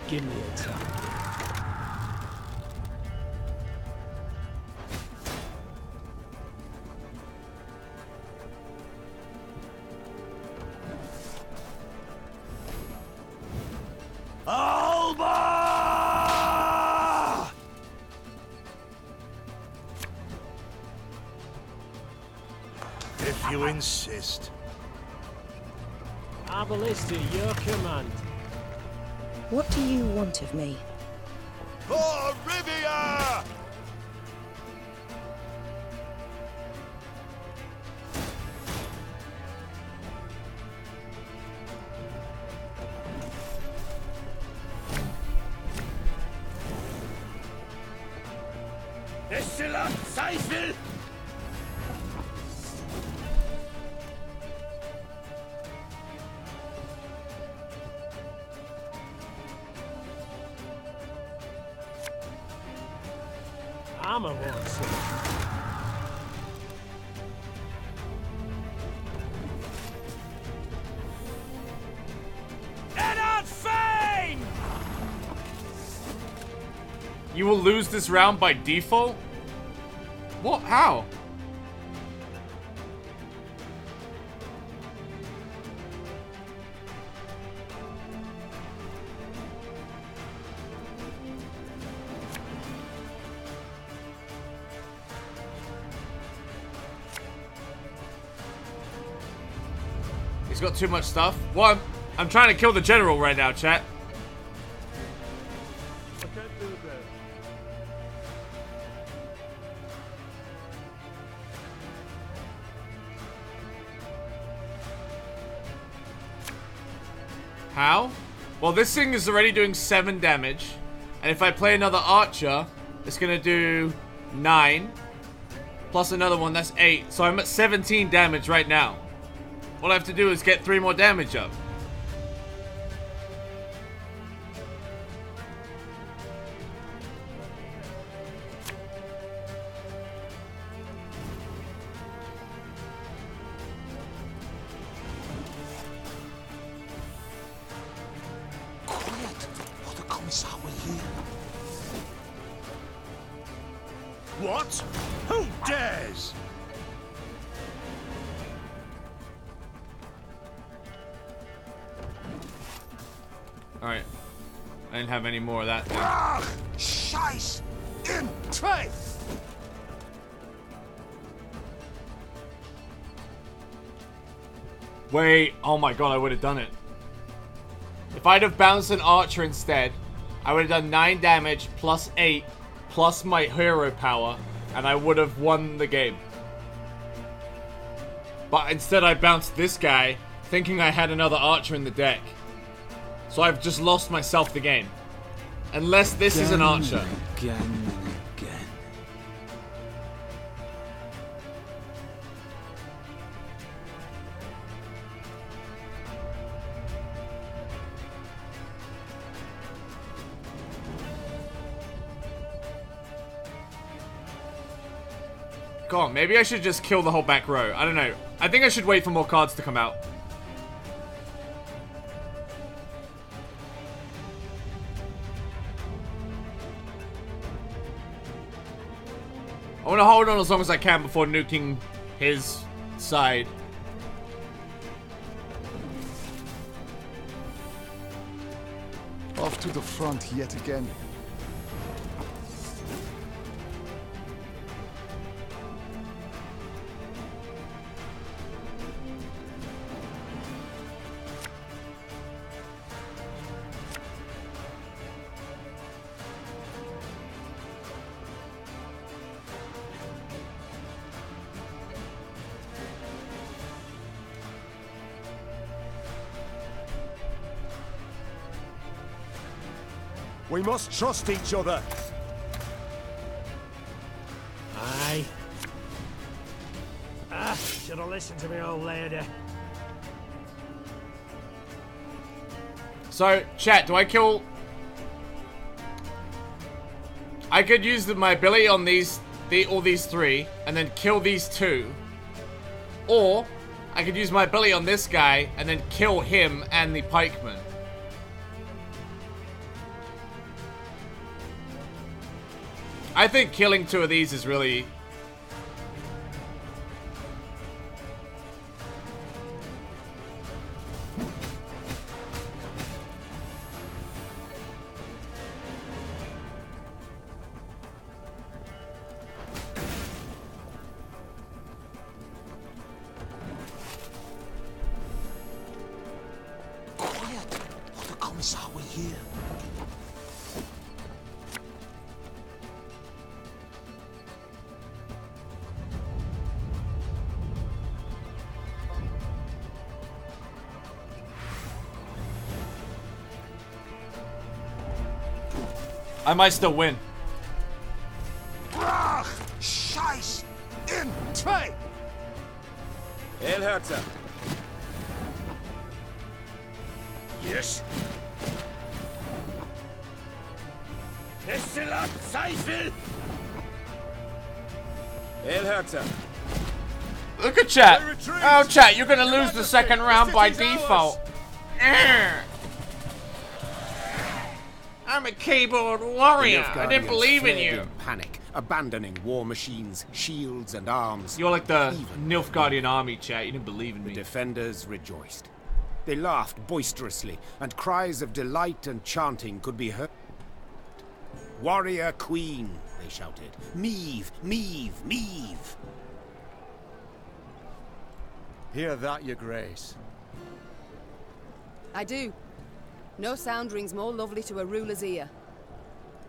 Give me a time. Alba! If you insist. Arbalist to your command. What do you want of me? For Rivia! Destillat Zweifel! I'm a once. You will lose this round by default? What? How? got too much stuff. Well, I'm trying to kill the general right now, chat. I can't build there. How? Well, this thing is already doing 7 damage. And if I play another archer, it's going to do 9. Plus another one, that's 8. So I'm at 17 damage right now. All I have to do is get 3 more damage up. What? Who dares? Alright. I didn't have any more of that thing. Scheiß in Tray! Wait, oh my god, I would have done it. If I'd have bounced an archer instead, I would have done 9 damage plus 8 plus my hero power, and I would have won the game. But instead I bounced this guy, thinking I had another archer in the deck. So I've just lost myself the game. Unless this is an archer. Again and again. God, maybe I should just kill the whole back row. I don't know. I think I should wait for more cards to come out. I want to hold on as long as I can before nuking his side. Off to the front yet again. We must trust each other. Aye. Should have listened to me old lady. So, chat, do I kill... I could use my ability on all these 3, and then kill these 2. Or, I could use my ability on this guy, and then kill him and the pikeman. I think killing 2 of these is really... Quiet, or the Commissar will hear. I might still win. Brach! Scheiß in Tray! Elherzer. Yes. Kesseler Zweifel! Elherzer. Look at chat. Oh, chat, you're gonna lose the second round by default. I'm a keyboard warrior. I didn't believe in you. Panic, abandoning war machines, shields, and arms. You're like the Nilfgaardian army, chat. You didn't believe in me. The defenders rejoiced. They laughed boisterously, and cries of delight and chanting could be heard. Warrior Queen, they shouted. Meave, Meave, Meave. Hear that, your grace. I do. No sound rings more lovely to a ruler's ear.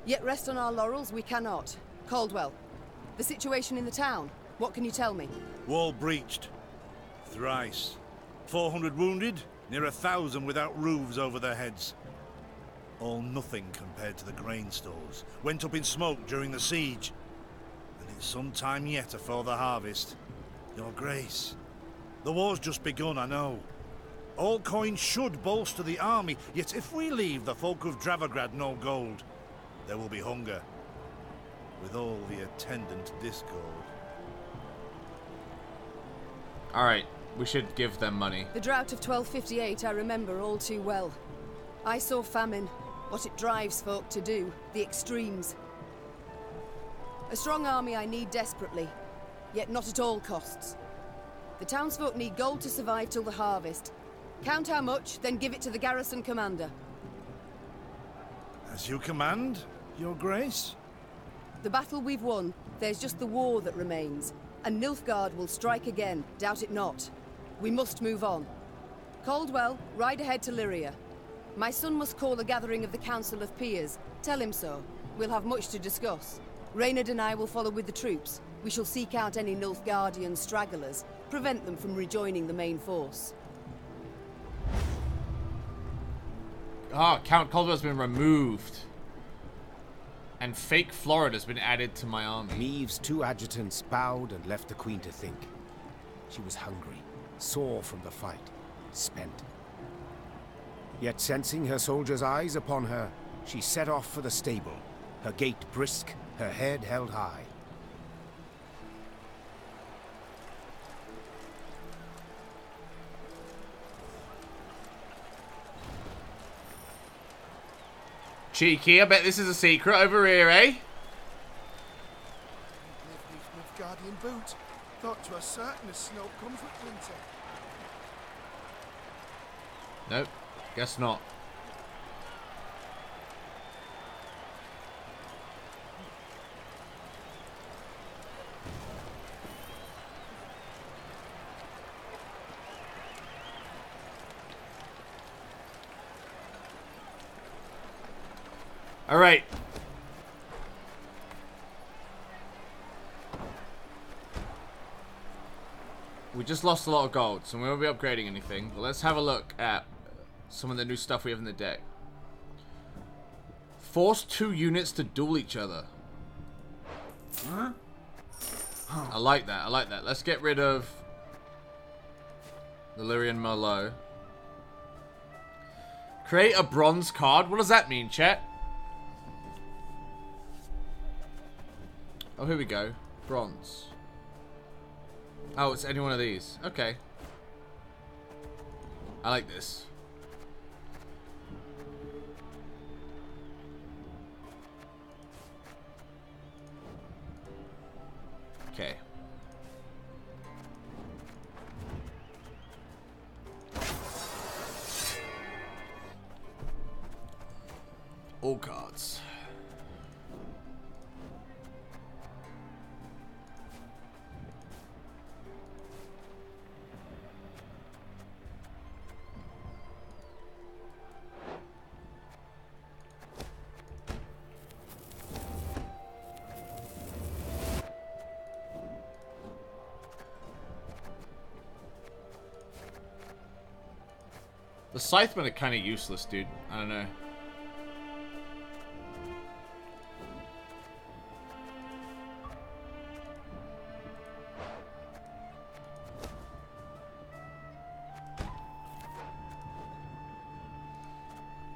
Yet rest on our laurels we cannot. Caldwell, the situation in the town, what can you tell me? Wall breached. Thrice. 400 wounded, near 1,000 without roofs over their heads. All nothing compared to the grain stores. Went up in smoke during the siege. And it's some time yet afore the harvest. Your Grace, the war's just begun, I know. All coin should bolster the army, yet if we leave the folk of Dravograd no gold, there will be hunger, with all the attendant discord. Alright, we should give them money. The drought of 1258 I remember all too well. I saw famine, what it drives folk to do, the extremes. A strong army I need desperately, yet not at all costs. The townsfolk need gold to survive till the harvest. Count how much, then give it to the garrison commander. As you command, Your Grace? The battle we've won, there's just the war that remains. And Nilfgaard will strike again, doubt it not. We must move on. Caldwell, ride ahead to Lyria. My son must call a gathering of the Council of Peers. Tell him so. We'll have much to discuss. Reynard and I will follow with the troops. We shall seek out any Nilfgaardian stragglers, prevent them from rejoining the main force. Ah, Count Caldwell's been removed. And fake Florida's been added to my army. Meave's two adjutants bowed and left the Queen to think. She was hungry, sore from the fight, spent. Yet sensing her soldiers' eyes upon her, she set off for the stable, her gait brisk, her head held high. Cheeky, I bet this is a secret over here, eh? Nilfgaardian boot. Thought 'twas certain as snow comfort winter. Nope, guess not. All right. We just lost a lot of gold, so we won't be upgrading anything. But let's have a look at some of the new stuff we have in the deck. Force 2 units to duel each other. Huh? I like that. I like that. Let's get rid of the Lyrian Merlot. Create a bronze card. What does that mean, chat? Oh, here we go. Bronze. Oh, it's any one of these. Okay. I like this. Okay. All cards. The Scythmen are kind of useless, dude. I don't know.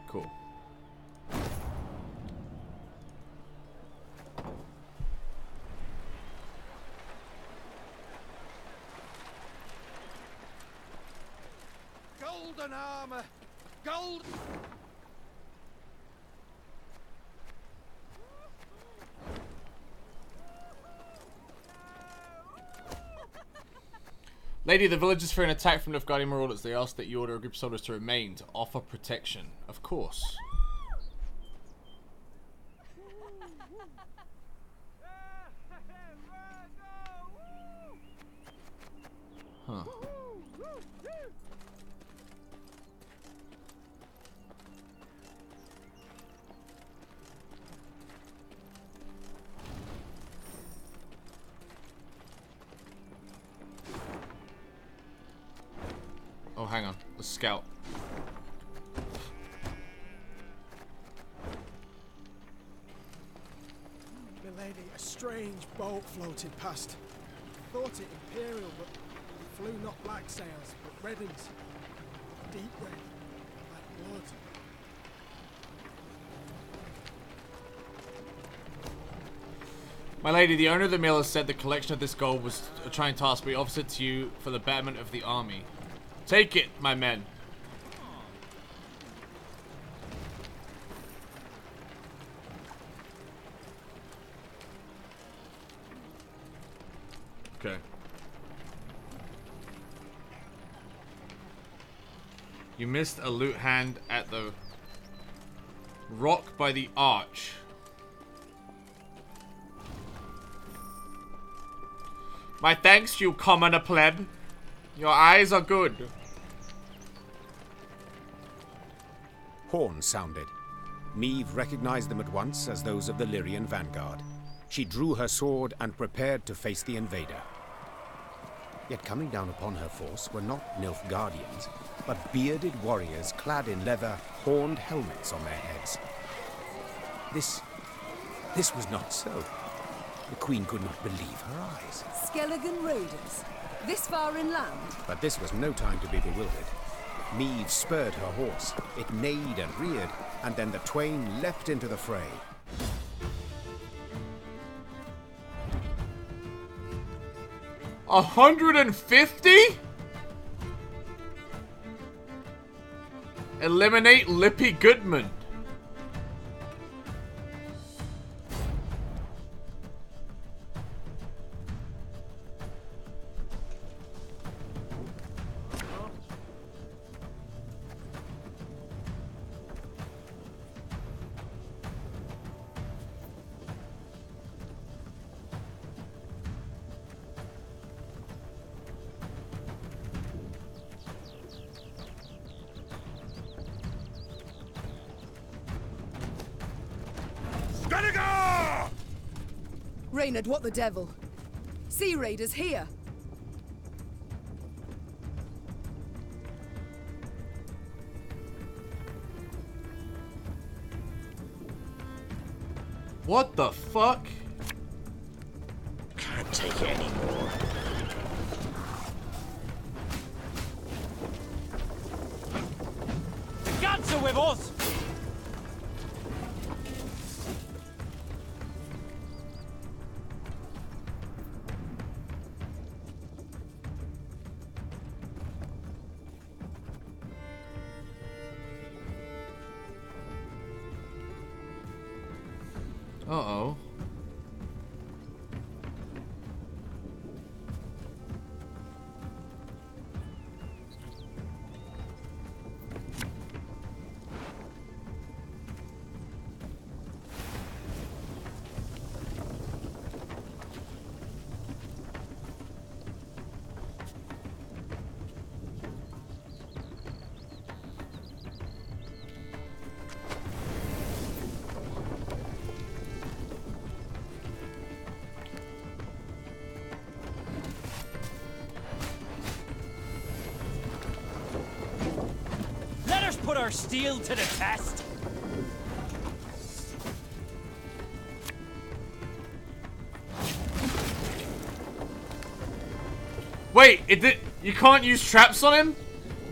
Cool. Golden armor! Gold! Lady, the village is fearing an attack from Nilfgaardian marauders. They ask that you order a group of soldiers to remain to offer protection. Of course. Huh. A scout. Milady, a strange boat floated past. Thought it imperial, but flew not black sails, but red uns. Deep red, like blood. My lady, the owner of the mill has said the collection of this gold was a trying task, but he offers it to you for the betterment of the army. Take it, my men. Okay. You missed a loot hand at the rock by the arch. My thanks, you commoner pleb. Your eyes are good. Horns sounded. Meve recognized them at once as those of the Lyrian vanguard. She drew her sword and prepared to face the invader. Yet coming down upon her force were not Nilfgaardians, but bearded warriors clad in leather, horned helmets on their heads. This was not so. The Queen could not believe her eyes. Skellige raiders? This far inland? But this was no time to be bewildered. Meve spurred her horse. It neighed and reared, and then the twain leapt into the fray. $150? Eliminate Lippy Goodman. Reynard, what the devil? Sea raiders here! What the fuck? Can't take it anymore. The gods are with us! Uh-oh. Put our steel to the test. Wait, you can't use traps on him?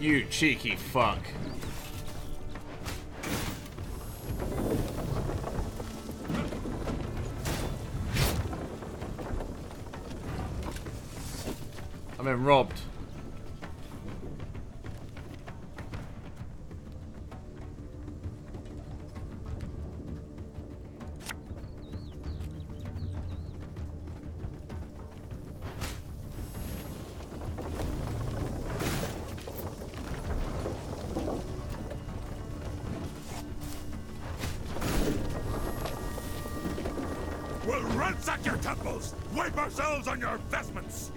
You cheeky fuck. I've been robbed. We'll ransack your temples! Wipe ourselves on your vestments!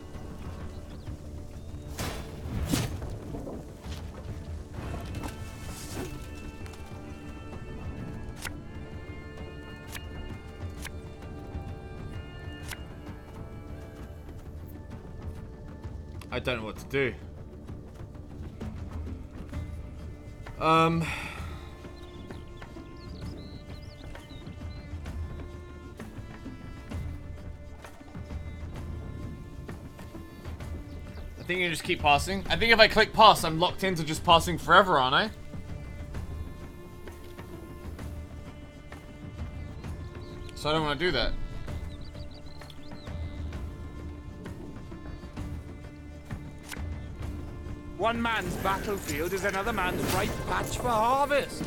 I don't know what to do. I think you just keep passing. I think if I click pass, I'm locked into just passing forever, aren't I? So I don't want to do that. One man's battlefield is another man's ripe patch for harvest.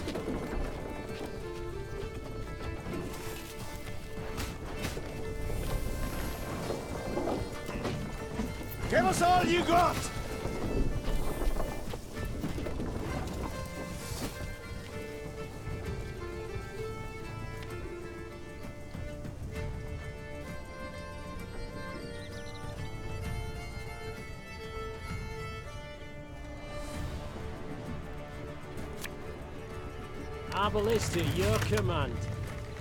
Give us all you got! Our ballista, your command.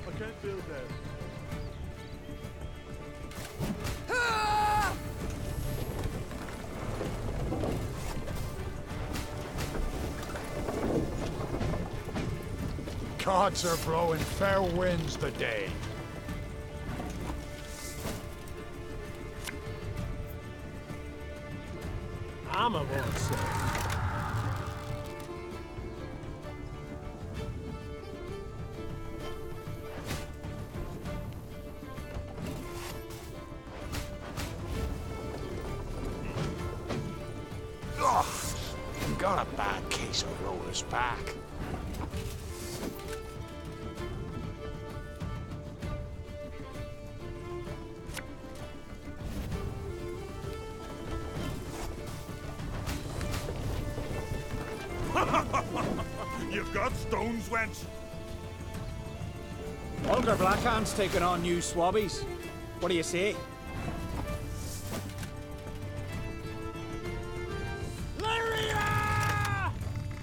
I can't build there. Gods are blowing fair winds today. Armor won't serve. Got a bad case of roller's back. You've got stones, wench. Older Blackhand's taking on new swabbies. What do you say?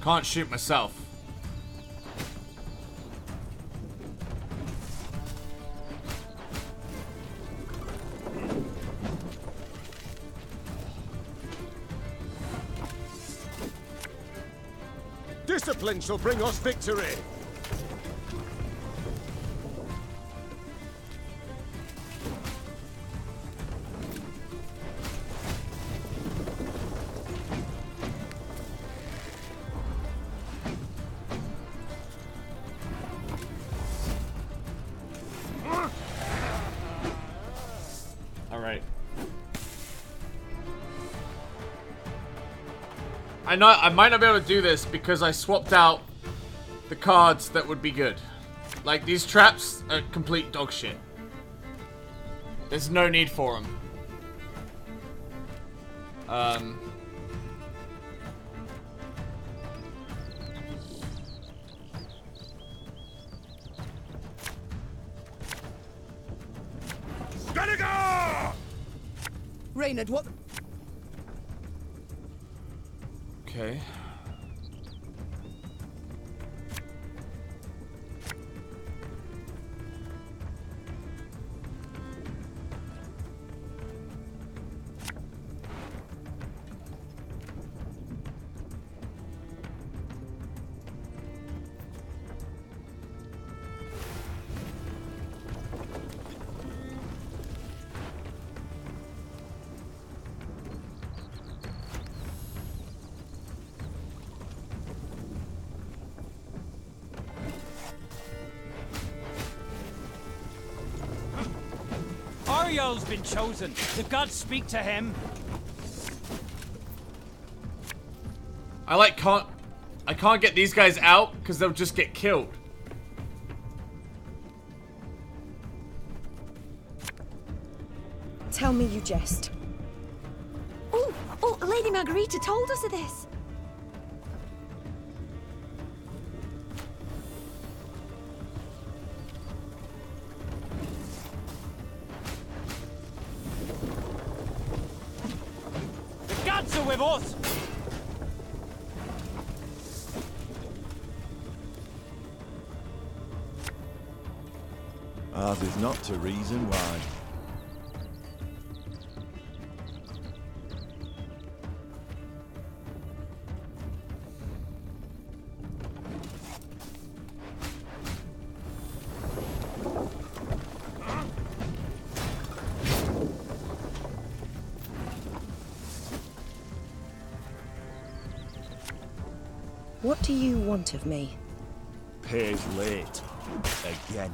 Can't shoot myself. Discipline shall bring us victory. I might not be able to do this because I swapped out the cards that would be good. Like, these traps are complete dog shit. There's no need for them. Skellige! Reynard, what? Okay. Ariel's been chosen. The gods speak to him. I can't get these guys out because they'll just get killed. Tell me you jest. Oh, Lady Margarita told us of this. The gods are with us. Ours is not to reason why. What do you want of me? Pays late. Again.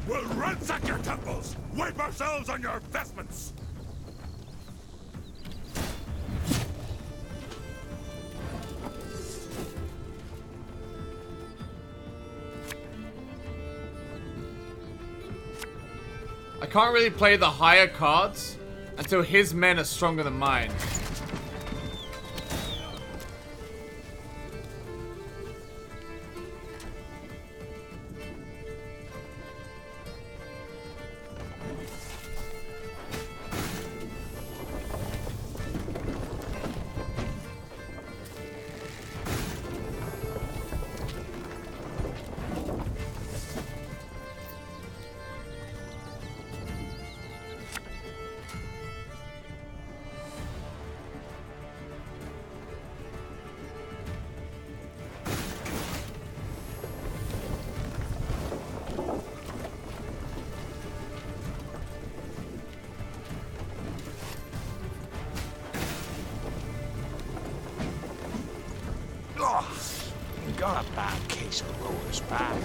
We'll ransack your temples! Wipe ourselves on your vestments! I can't really play the higher cards until his men are stronger than mine. We got a bad case of rollers back.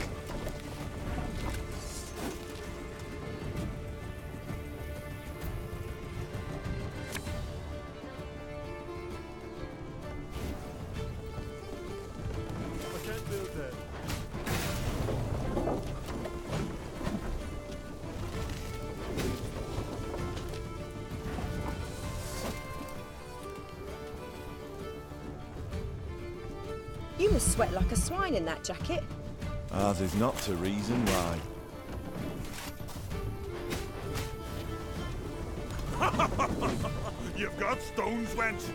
I can't build that. You must sweat like a swine in that jacket. Ours is not to reason why. You've got stones, wench!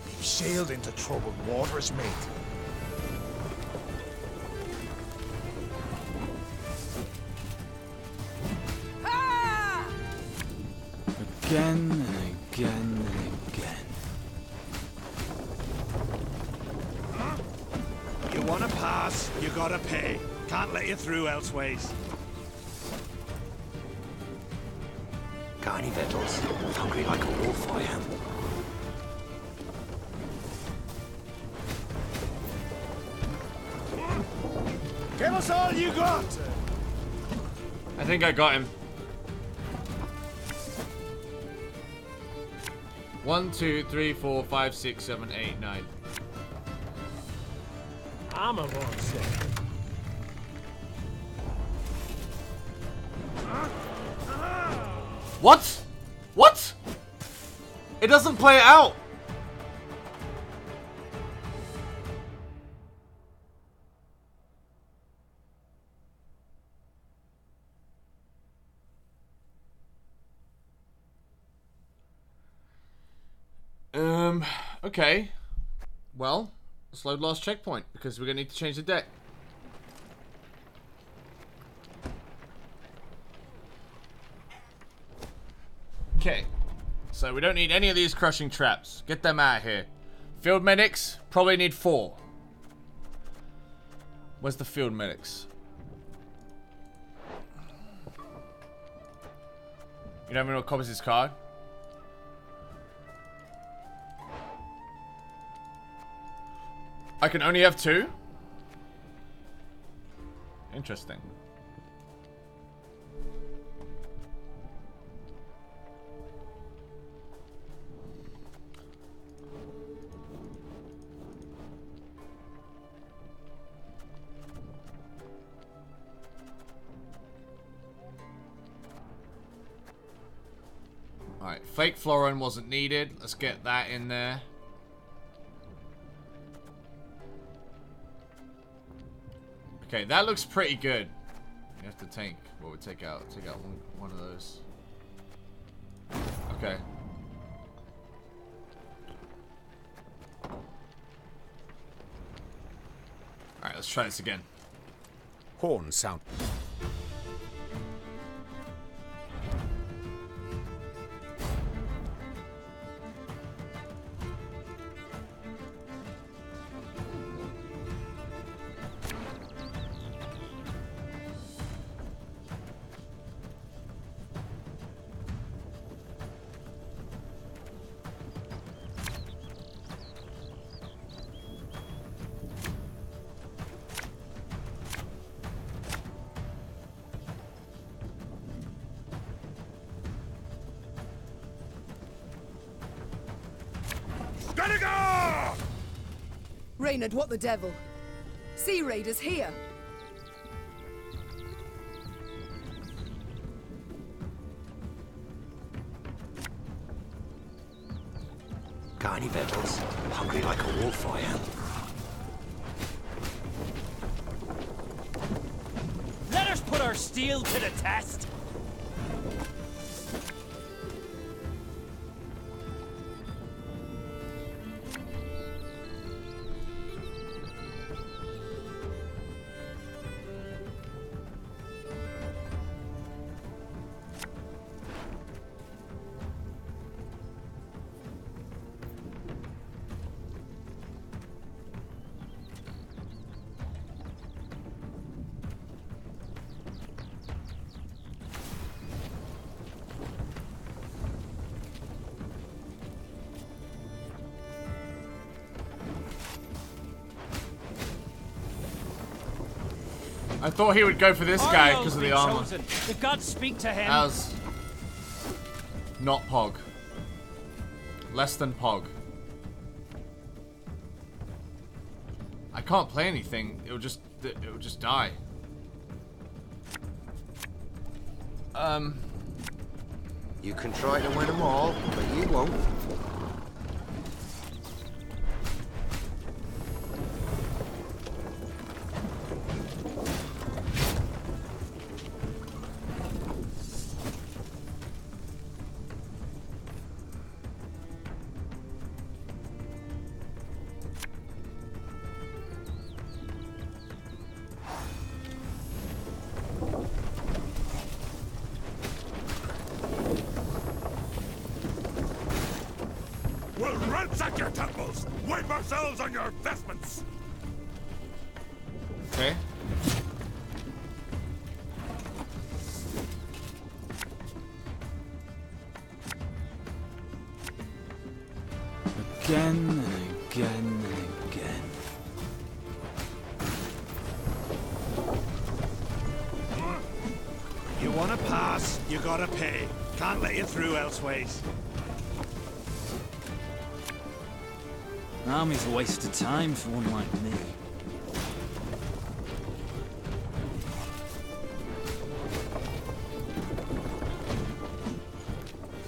We've sailed into troubled waters, mate. Again and again and again. You wanna pass, you gotta pay. Can't let you through elseways. Got any victuals? Hungry like a wolf, I am. Give us all you got! I think I got him. 1, 2, 3, 4, 5, 6, 7, 8, 9. I'm a one second. What? What? It doesn't play it out. Okay. Well, let's load last checkpoint because we're gonna need to change the deck. Okay. So we don't need any of these crushing traps. Get them out of here. Field medics, probably need 4. Where's the field medics? You don't even know what copies his card? I can only have 2? Interesting. Alright, fake Florin wasn't needed. Let's get that in there. Okay, that looks pretty good. You have to tank. What would take out? Take out one of those. Okay. Alright, let's try this again. Horn sound. Reynard, what the devil? Sea raiders here! Got any victuals? Hungry like a wolf, I am. Let us put our steel to the test. I thought he would go for this guy because of the armor. Chosen. The gods speak to him. As not Pog. Less than Pog. I can't play anything. It would just die. You can try to win them all, but you won't. We'll ransack your temples! Wipe ourselves on your vestments! Okay. Again and again and again. You wanna pass, you gotta pay. Can't let you through elseways. Army's a waste of time for one like me.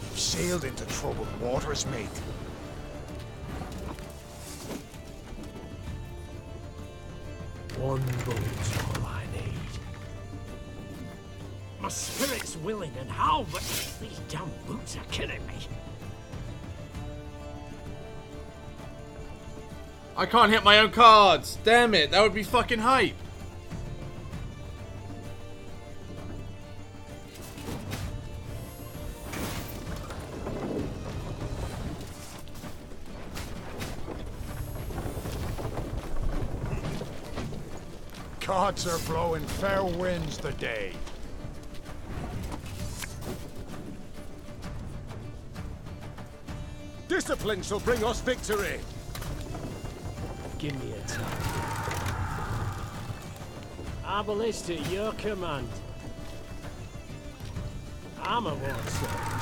You've sailed into troubled waters, mate. One boat's all I need. My spirit's willing and how, but these damn boots are killing me. I can't hit my own cards. Damn it, that would be fucking hype. Gods are blowing fair winds the day. Discipline shall bring us victory. Give me a time. Our ballista at your command. Armor won't serve.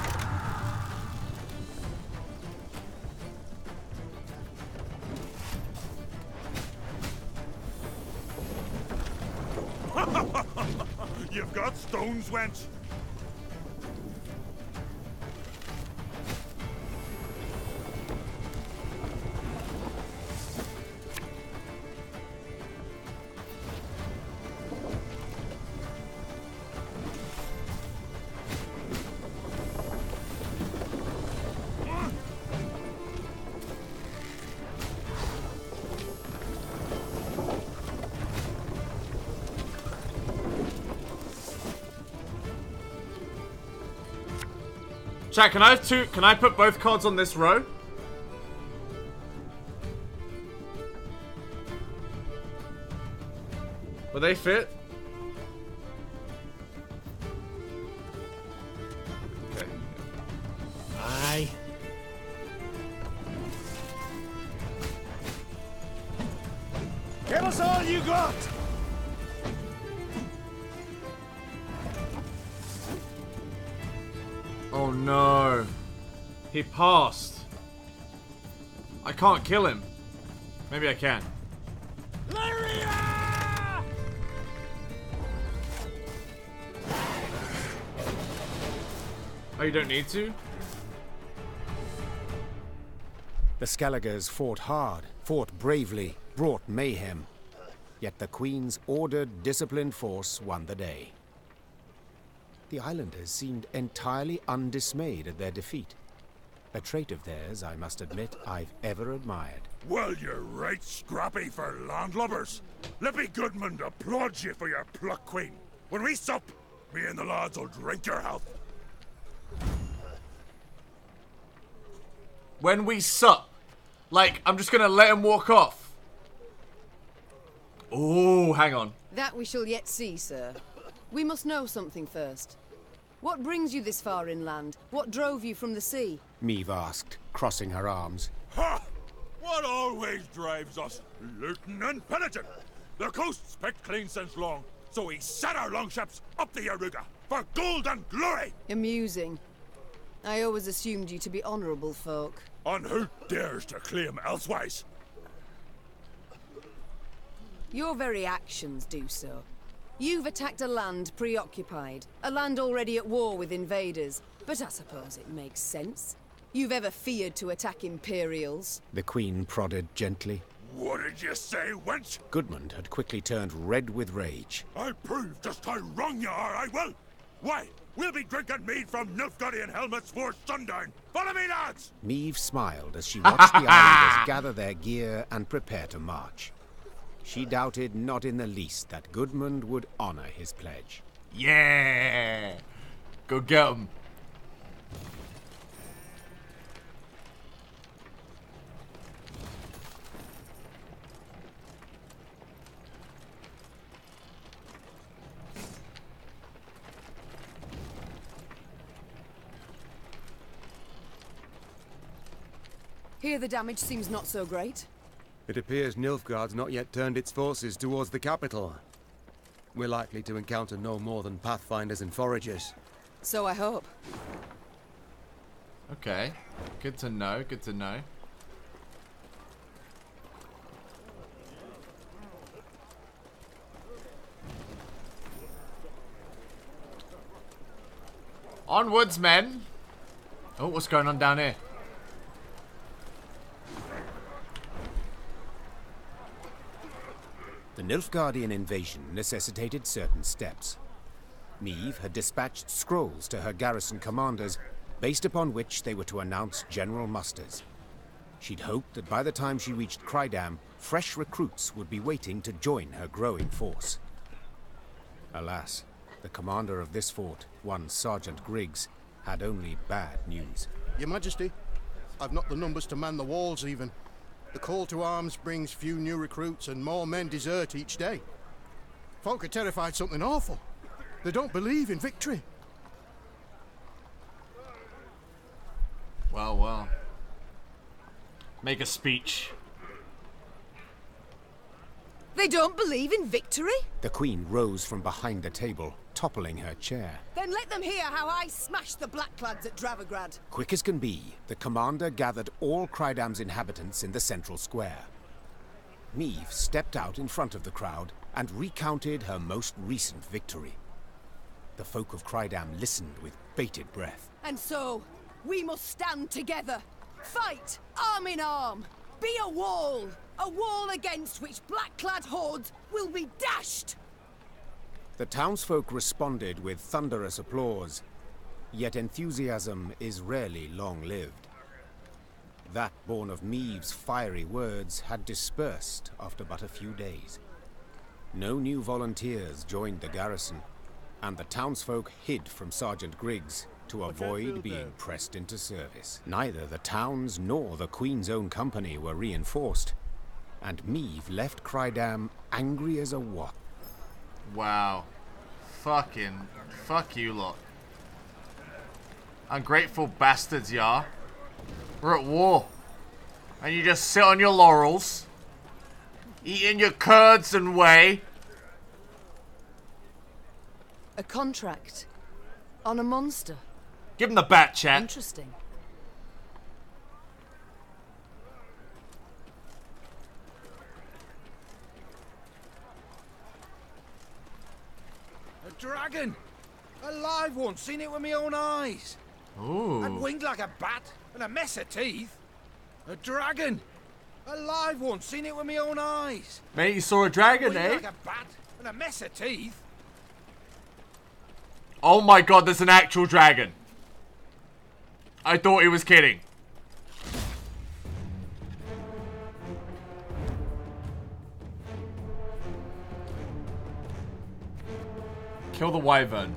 You've got stones, wench. Chat, can I have two? Can I put both cards on this row? Will they fit? Okay. Aye. Give us all you got! Oh no. He passed. I can't kill him. Maybe I can. Oh, you don't need to? The Skelligers fought hard, fought bravely, brought mayhem. Yet the Queen's ordered, disciplined force won the day. The islanders seemed entirely undismayed at their defeat. A trait of theirs, I must admit, I've ever admired. Well, you're right scrappy for landlubbers. Let me Goodman applaud you for your pluck, Queen. When we sup, me and the lads will drink your health. When we sup. Like, I'm just gonna let him walk off. Oh, hang on. That we shall yet see, sir. We must know something first. What brings you this far inland? What drove you from the sea? Meve asked, crossing her arms. Ha! What always drives us? Looting and pillaging. The coast's picked clean since long, so we set our longships up the Yaruga for gold and glory! Amusing. I always assumed you to be honourable folk. And who dares to claim elsewise? Your very actions do so. You've attacked a land preoccupied, a land already at war with invaders, but I suppose it makes sense. You've ever feared to attack Imperials? The Queen prodded gently. What did you say, wench? Goodmund had quickly turned red with rage. I'll prove just how wrong you are, I will! Why, we'll be drinking mead from Nilfgaardian helmets for sundown! Follow me, lads! Meve smiled as she watched the islanders gather their gear and prepare to march. She doubted not in the least that Goodmund would honor his pledge. Yeah! Go get him. Here the damage seems not so great. It appears Nilfgaard's not yet turned its forces towards the capital. We're likely to encounter no more than pathfinders and foragers. So I hope. Okay. Good to know, good to know. Onwards, men! Oh, what's going on down here? The Nilfgaardian invasion necessitated certain steps. Meve had dispatched scrolls to her garrison commanders, based upon which they were to announce general musters. She'd hoped that by the time she reached Crydam, fresh recruits would be waiting to join her growing force. Alas, the commander of this fort, one Sergeant Griggs, had only bad news. Your Majesty, I've not the numbers to man the walls even. The call to arms brings few new recruits and more men desert each day. Folk are terrified something awful. They don't believe in victory. Well, well. Make a speech. They don't believe in victory? The Queen rose from behind the table, toppling her chair. Then let them hear how I smashed the Blackclads at Dravigrad. Quick as can be, the commander gathered all Crydam's inhabitants in the central square. Meve stepped out in front of the crowd and recounted her most recent victory. The folk of Crydam listened with bated breath. And so, we must stand together. Fight, arm in arm. Be a wall against which black-clad hordes will be dashed. The townsfolk responded with thunderous applause, yet enthusiasm is rarely long-lived. That born of Meve's fiery words had dispersed after but a few days. No new volunteers joined the garrison, and the townsfolk hid from Sergeant Griggs to avoid being pressed into service. Neither the town's nor the Queen's own company were reinforced, and Meve left Crydam angry as a wasp. Wow. Fuck you lot. Ungrateful bastards, you are. We're at war. And you just sit on your laurels, eating your curds and whey. A contract on a monster. Give him the bat, chat. Interesting. dragon! A live one, seen it with my own eyes. Ooh. And winged like a bat, and a mess of teeth. A dragon! A live one, seen it with my own eyes. Mate, you saw a dragon, Winged eh? like a bat, and a mess of teeth. Oh my god, there's an actual dragon. I thought he was kidding. Kill the wyvern.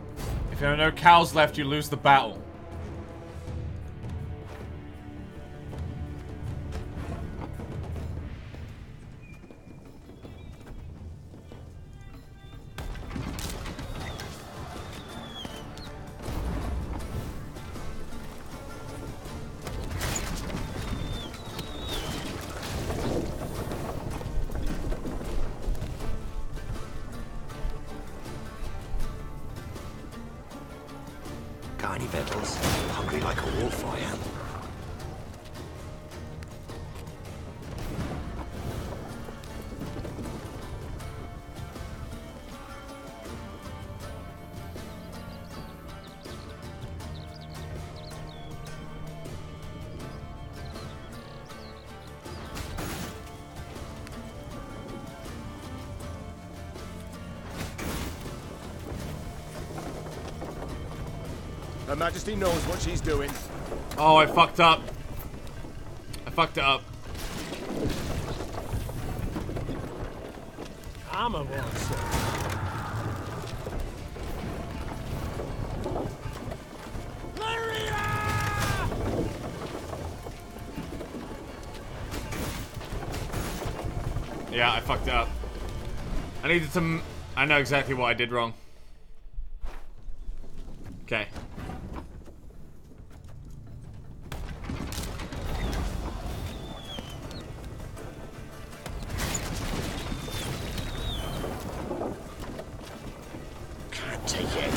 If there are no cows left, you lose the battle. Got any victuals? Hungry like a wolf, I am. Her Majesty knows what she's doing. Oh, I fucked up. I fucked it up. I'm a monster. Yeah, I fucked it up. I needed some... I know exactly what I did wrong. Okay. Can't take it.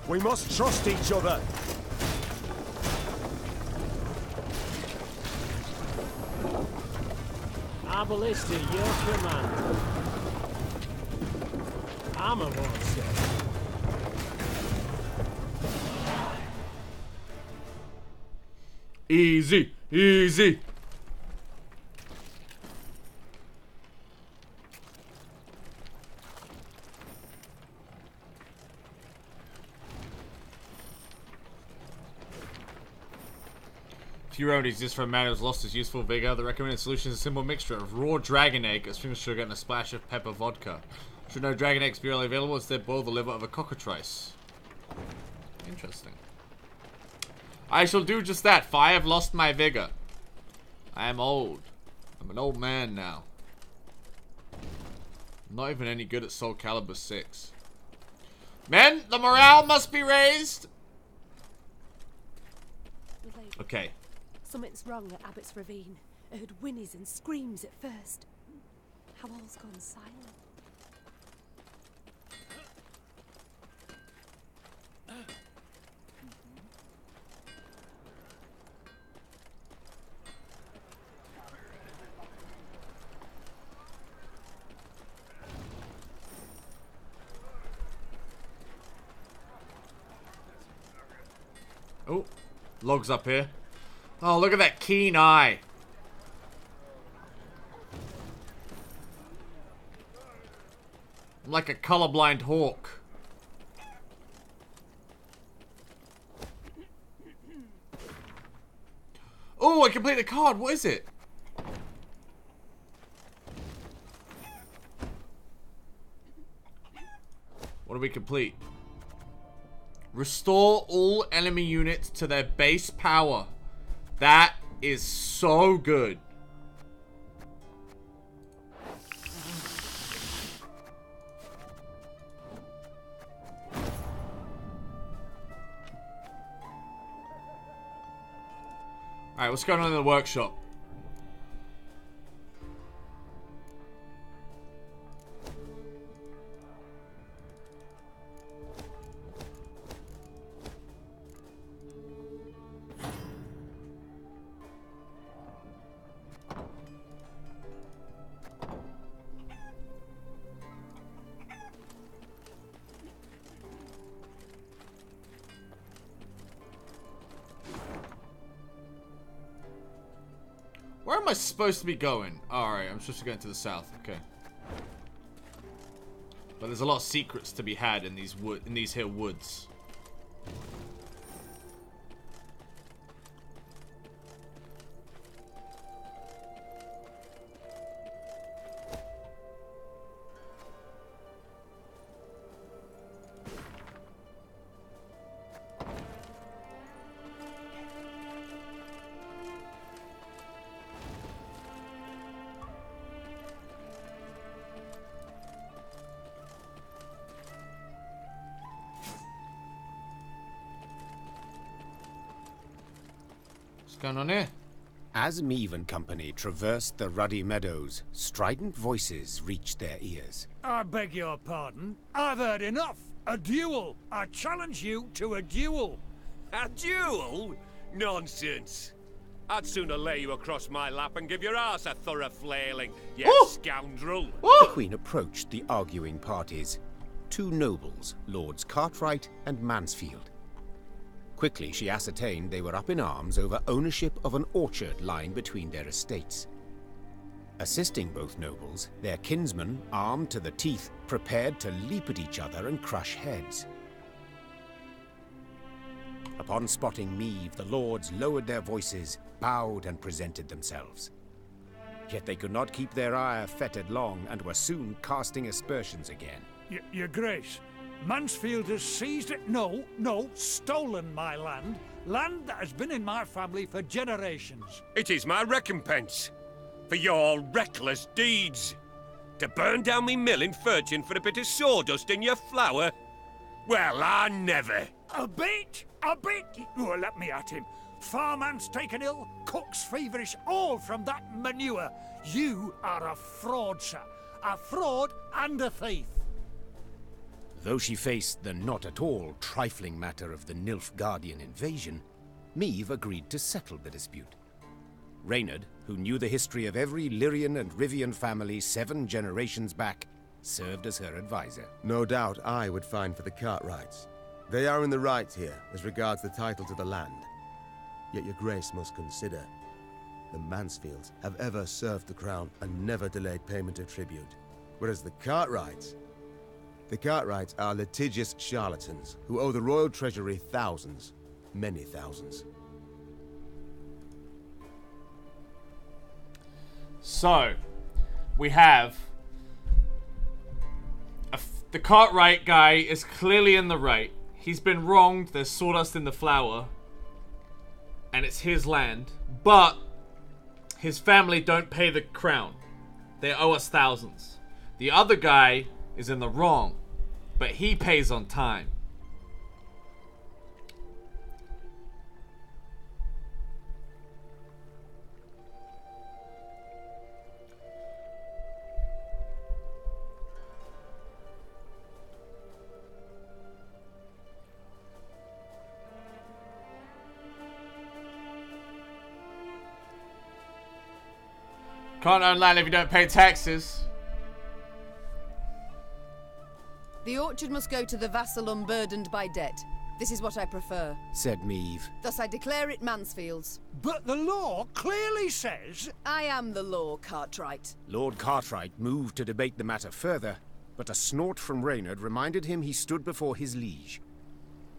We must trust each other. I ballista, your command. I'm a monster. Easy, easy. Few remedies just for a man who's lost his useful vigor. The recommended solution is a simple mixture of raw dragon egg, a spoon of sugar, and a splash of pepper vodka. Should no dragon eggs be readily available, instead boil the liver of a cockatrice. Interesting. I shall do just that, for I have lost my vigor. I am old. I'm an old man now. I'm not even any good at Soul Calibur 6. Men, the morale must be raised! Okay. Something's wrong at Abbott's Ravine. I heard whinnies and screams at first. How all's gone silent. Oh, logs up here. Oh, look at that keen eye. I'm like a colorblind hawk. Oh, I completed a card. What is it? What do we complete? Restore all enemy units to their base power. That is so good. Alright, what's going on in the workshop? I supposed to be going? Alright, I'm supposed to go to the south. Okay. But there's a lot of secrets to be had in these here woods. What's going on here? As Meave and company traversed the ruddy meadows, strident voices reached their ears. I beg your pardon. I've heard enough. A duel. I challenge you to a duel. A duel? Nonsense. I'd sooner lay you across my lap and give your ass a thorough flailing, you scoundrel. The Queen approached the arguing parties. Two nobles, Lords Cartwright and Mansfield. Quickly she ascertained they were up in arms over ownership of an orchard lying between their estates. Assisting both nobles, their kinsmen, armed to the teeth, prepared to leap at each other and crush heads. Upon spotting Meave, the lords lowered their voices, bowed and presented themselves. Yet they could not keep their ire fettered long, and were soon casting aspersions again. Your Grace, Mansfield has seized it. No, stolen my land. Land that has been in my family for generations. It is my recompense for your reckless deeds. To burn down me mill in Furchin for a bit of sawdust in your flour? Well, I never. A bit? Oh, let me at him. Farmhands taken ill, cooks feverish, all from that manure. You are a fraud, sir. A fraud and a thief. Though she faced the not at all trifling matter of the Nilfgaardian invasion, Meave agreed to settle the dispute. Reynard, who knew the history of every Lyrian and Rivian family 7 generations back, served as her advisor. No doubt I would find for the Cartwrights. They are in the right here as regards the title to the land. Yet your grace must consider, the Mansfields have ever served the crown and never delayed payment of tribute, whereas the Cartwrights are litigious charlatans who owe the royal treasury thousands, many thousands. So, we have the Cartwright guy is clearly in the right. He's been wronged. There's sawdust in the flour, and it's his land. But his family don't pay the crown. They owe us thousands. The other guy is in the wrong, but he pays on time. Can't own land if you don't pay taxes. The orchard must go to the vassal unburdened by debt. This is what I prefer, said Meave. Thus I declare it Mansfield's. But the law clearly says... I am the law, Cartwright. Lord Cartwright moved to debate the matter further, but a snort from Reynard reminded him he stood before his liege.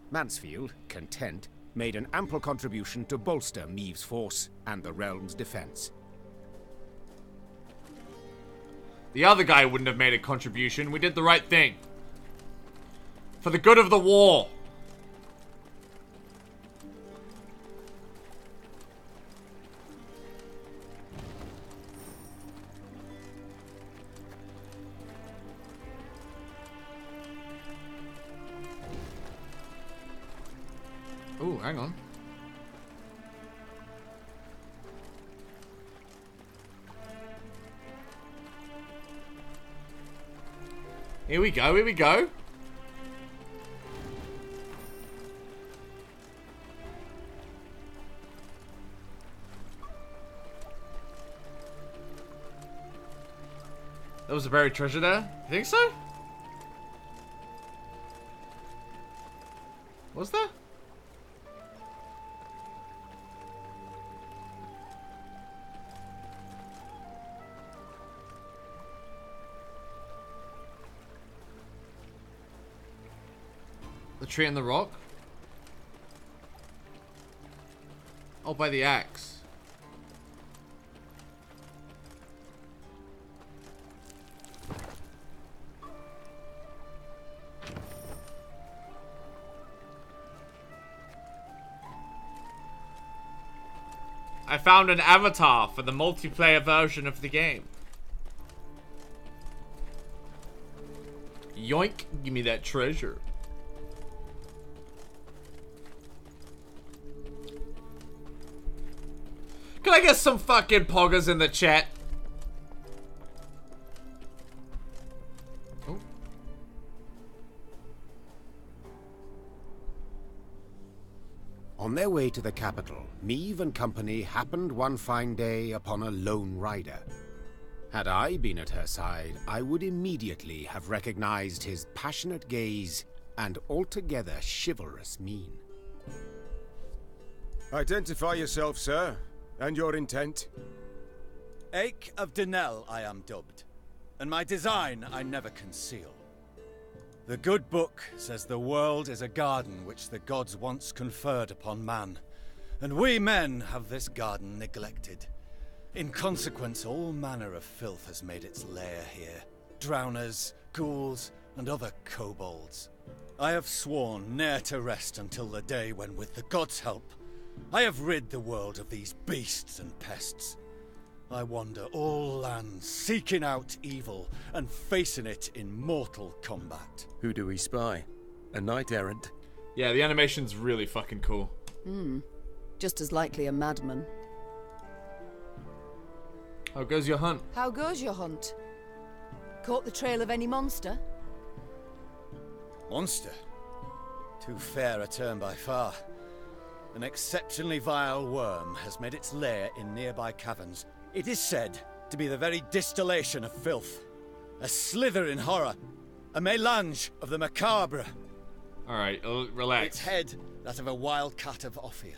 Mansfield, content, made an ample contribution to bolster Meave's force and the realm's defense. The other guy wouldn't have made a contribution. We did the right thing. For the good of the war. Ooh, hang on. Here we go, here we go. There was a buried treasure there? You think so? Was there? The tree and the rock? Oh, by the axe. I found an avatar for the multiplayer version of the game. Yoink, give me that treasure. Can I get some fucking poggers in the chat? Oh. On their way to the capital, Meve and company happened one fine day upon a lone rider. Had I been at her side, I would immediately have recognized his passionate gaze and altogether chivalrous mien. Identify yourself, sir, and your intent. Ache of Denel I am dubbed, and my design I never conceal. The good book says the world is a garden which the gods once conferred upon man, and we men have this garden neglected. In consequence, all manner of filth has made its lair here. Drowners, ghouls, and other kobolds. I have sworn ne'er to rest until the day when, with the gods' help, I have rid the world of these beasts and pests. I wander all lands, seeking out evil and facing it in mortal combat. Who do we spy? A knight-errant? Yeah, the animation's really fucking cool. Just as likely a madman. How goes your hunt? How goes your hunt? Caught the trail of any monster? Monster? Too fair a term by far. An exceptionally vile worm has made its lair in nearby caverns. It is said to be the very distillation of filth. A slithering horror. A mélange of the macabre. Alright, relax. Its head, that of a wild cat of Ophir.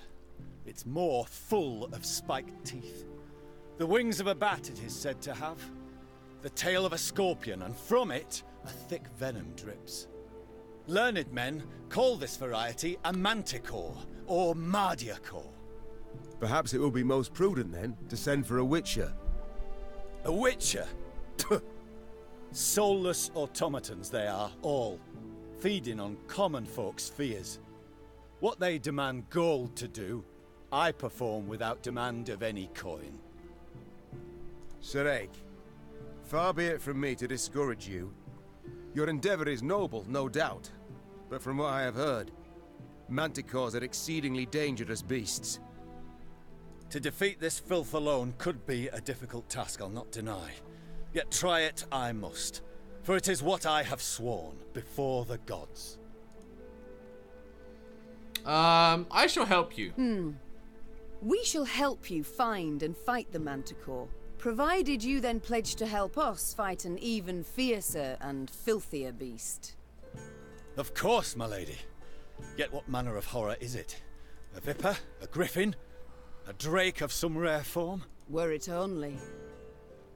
Its maw full of spiked teeth. The wings of a bat it is said to have. The tail of a scorpion, and from it a thick venom drips. Learned men call this variety a Manticore, or Manticore. Perhaps it will be most prudent, then, to send for a witcher. A witcher? Soulless automatons they are, all. Feeding on common folks' fears. What they demand gold to do, I perform without demand of any coin. Sir Ake, far be it from me to discourage you. Your endeavor is noble, no doubt. But from what I have heard, Manticores are exceedingly dangerous beasts. To defeat this filth alone could be a difficult task, I'll not deny. Yet try it I must, for it is what I have sworn before the gods. I shall help you. We shall help you find and fight the Manticore, provided you then pledge to help us fight an even fiercer and filthier beast. Of course, my lady. Yet what manner of horror is it? A viper? A griffin? A drake of some rare form? Were it only.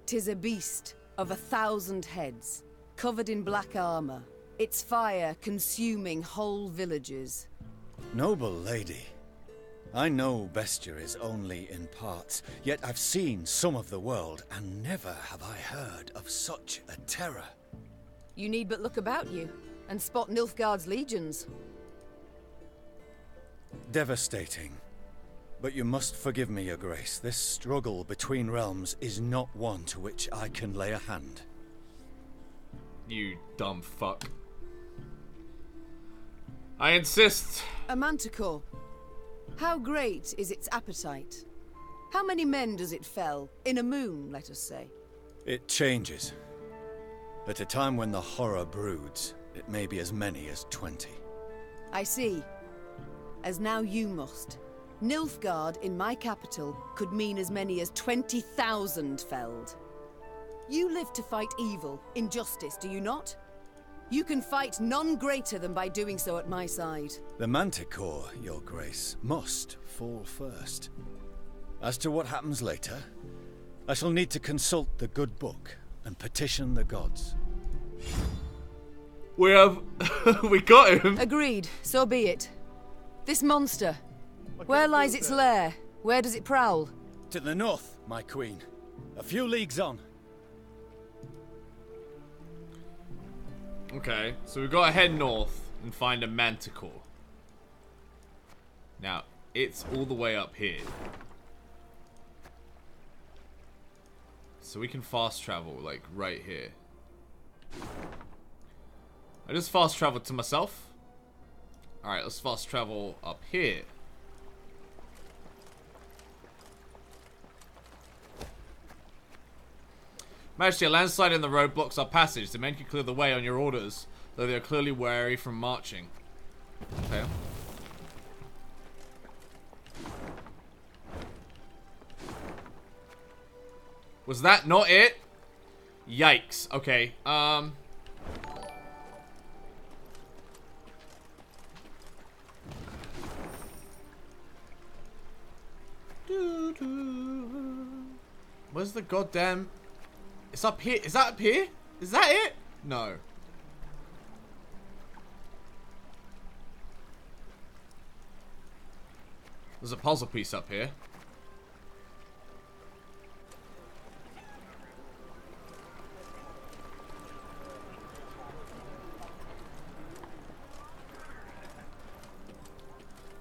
'Tis a beast of 1,000 heads, covered in black armor, its fire consuming whole villages. Noble lady, I know bestiaries only in parts, yet I've seen some of the world, and never have I heard of such a terror. You need but look about you, and spot Nilfgaard's legions. Devastating. But you must forgive me, your grace. This struggle between realms is not one to which I can lay a hand. You dumb fuck. I insist. A Manticore. How great is its appetite? How many men does it fell? In a moon, let us say. It changes. At a time when the horror broods, it may be as many as 20. I see. As now you must. Nilfgaard in my capital could mean as many as 20,000 felled. You live to fight evil, injustice, do you not? You can fight none greater than by doing so at my side. The Manticore, your grace, must fall first. As to what happens later, I shall need to consult the good book and petition the gods. We have... we got him. Agreed. So be it. This monster. Where lies its lair? Where does it prowl? To the north, my queen. A few leagues on. Okay, so we've got to head north and find a Manticore. Now, it's all the way up here. So we can fast travel, like, right here. I just fast traveled to myself. Alright, let's fast travel up here. Majesty, a landslide in the road blocks our passage. The men can clear the way on your orders, though they are clearly wary from marching. Okay. Was that not it? Yikes. Okay. Where's the goddamn... It's up here. Is that up here? Is that it? No. There's a puzzle piece up here.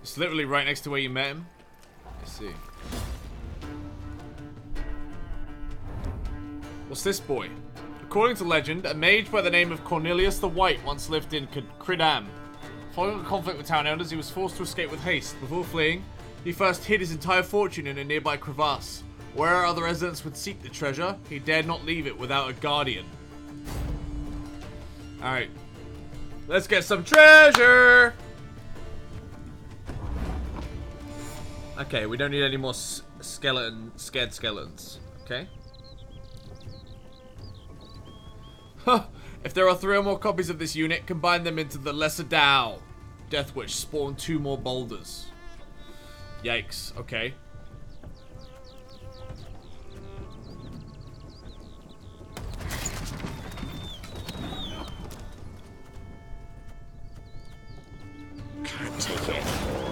It's literally right next to where you met him. I see. What's this boy? According to legend, a mage by the name of Cornelius the White once lived in Cridam. Following a conflict with town elders, he was forced to escape with haste. Before fleeing, he first hid his entire fortune in a nearby crevasse. Where other residents would seek the treasure, he dared not leave it without a guardian. Alright. Let's get some treasure! Okay, we don't need any more scared skeletons. Okay. Huh. If there are 3 or more copies of this unit, combine them into the Lesser Dow. Death Wish spawned 2 more boulders. Yikes. Okay. Can't take it anymore.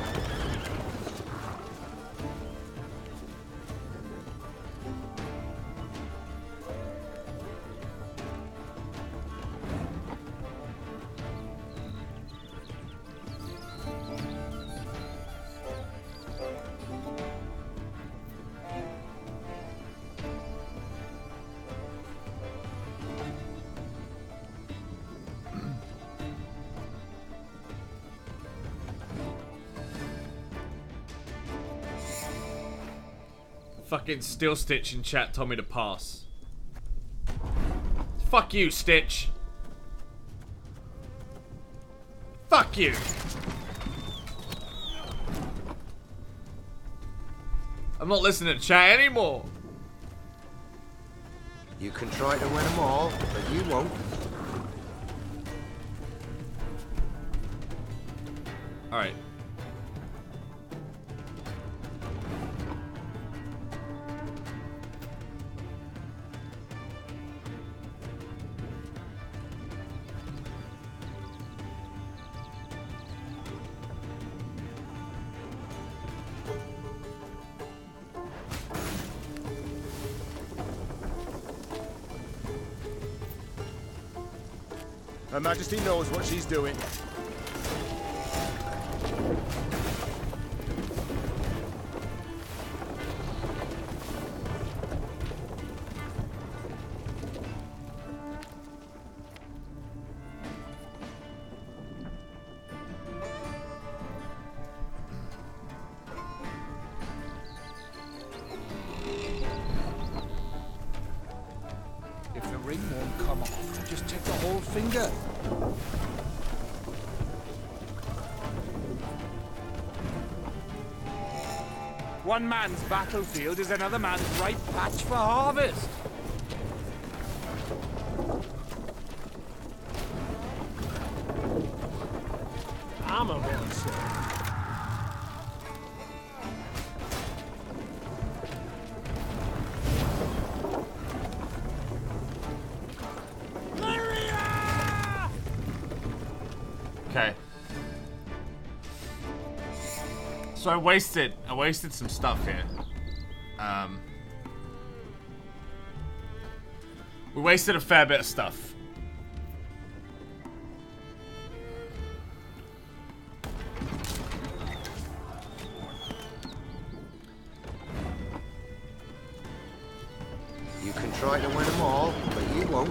Fucking Still Stitch in chat told me to pass. Fuck you, Stitch. Fuck you. I'm not listening to chat anymore. You can try to win them all, but you won't. Alright. Her Majesty knows what she's doing. If the ring won't come off, just take the whole finger. One man's battlefield is another man's ripe patch for harvest. I'm a monster. Okay. So I wasted some stuff here. We wasted a fair bit of stuff. You can try to win them all, but you won't.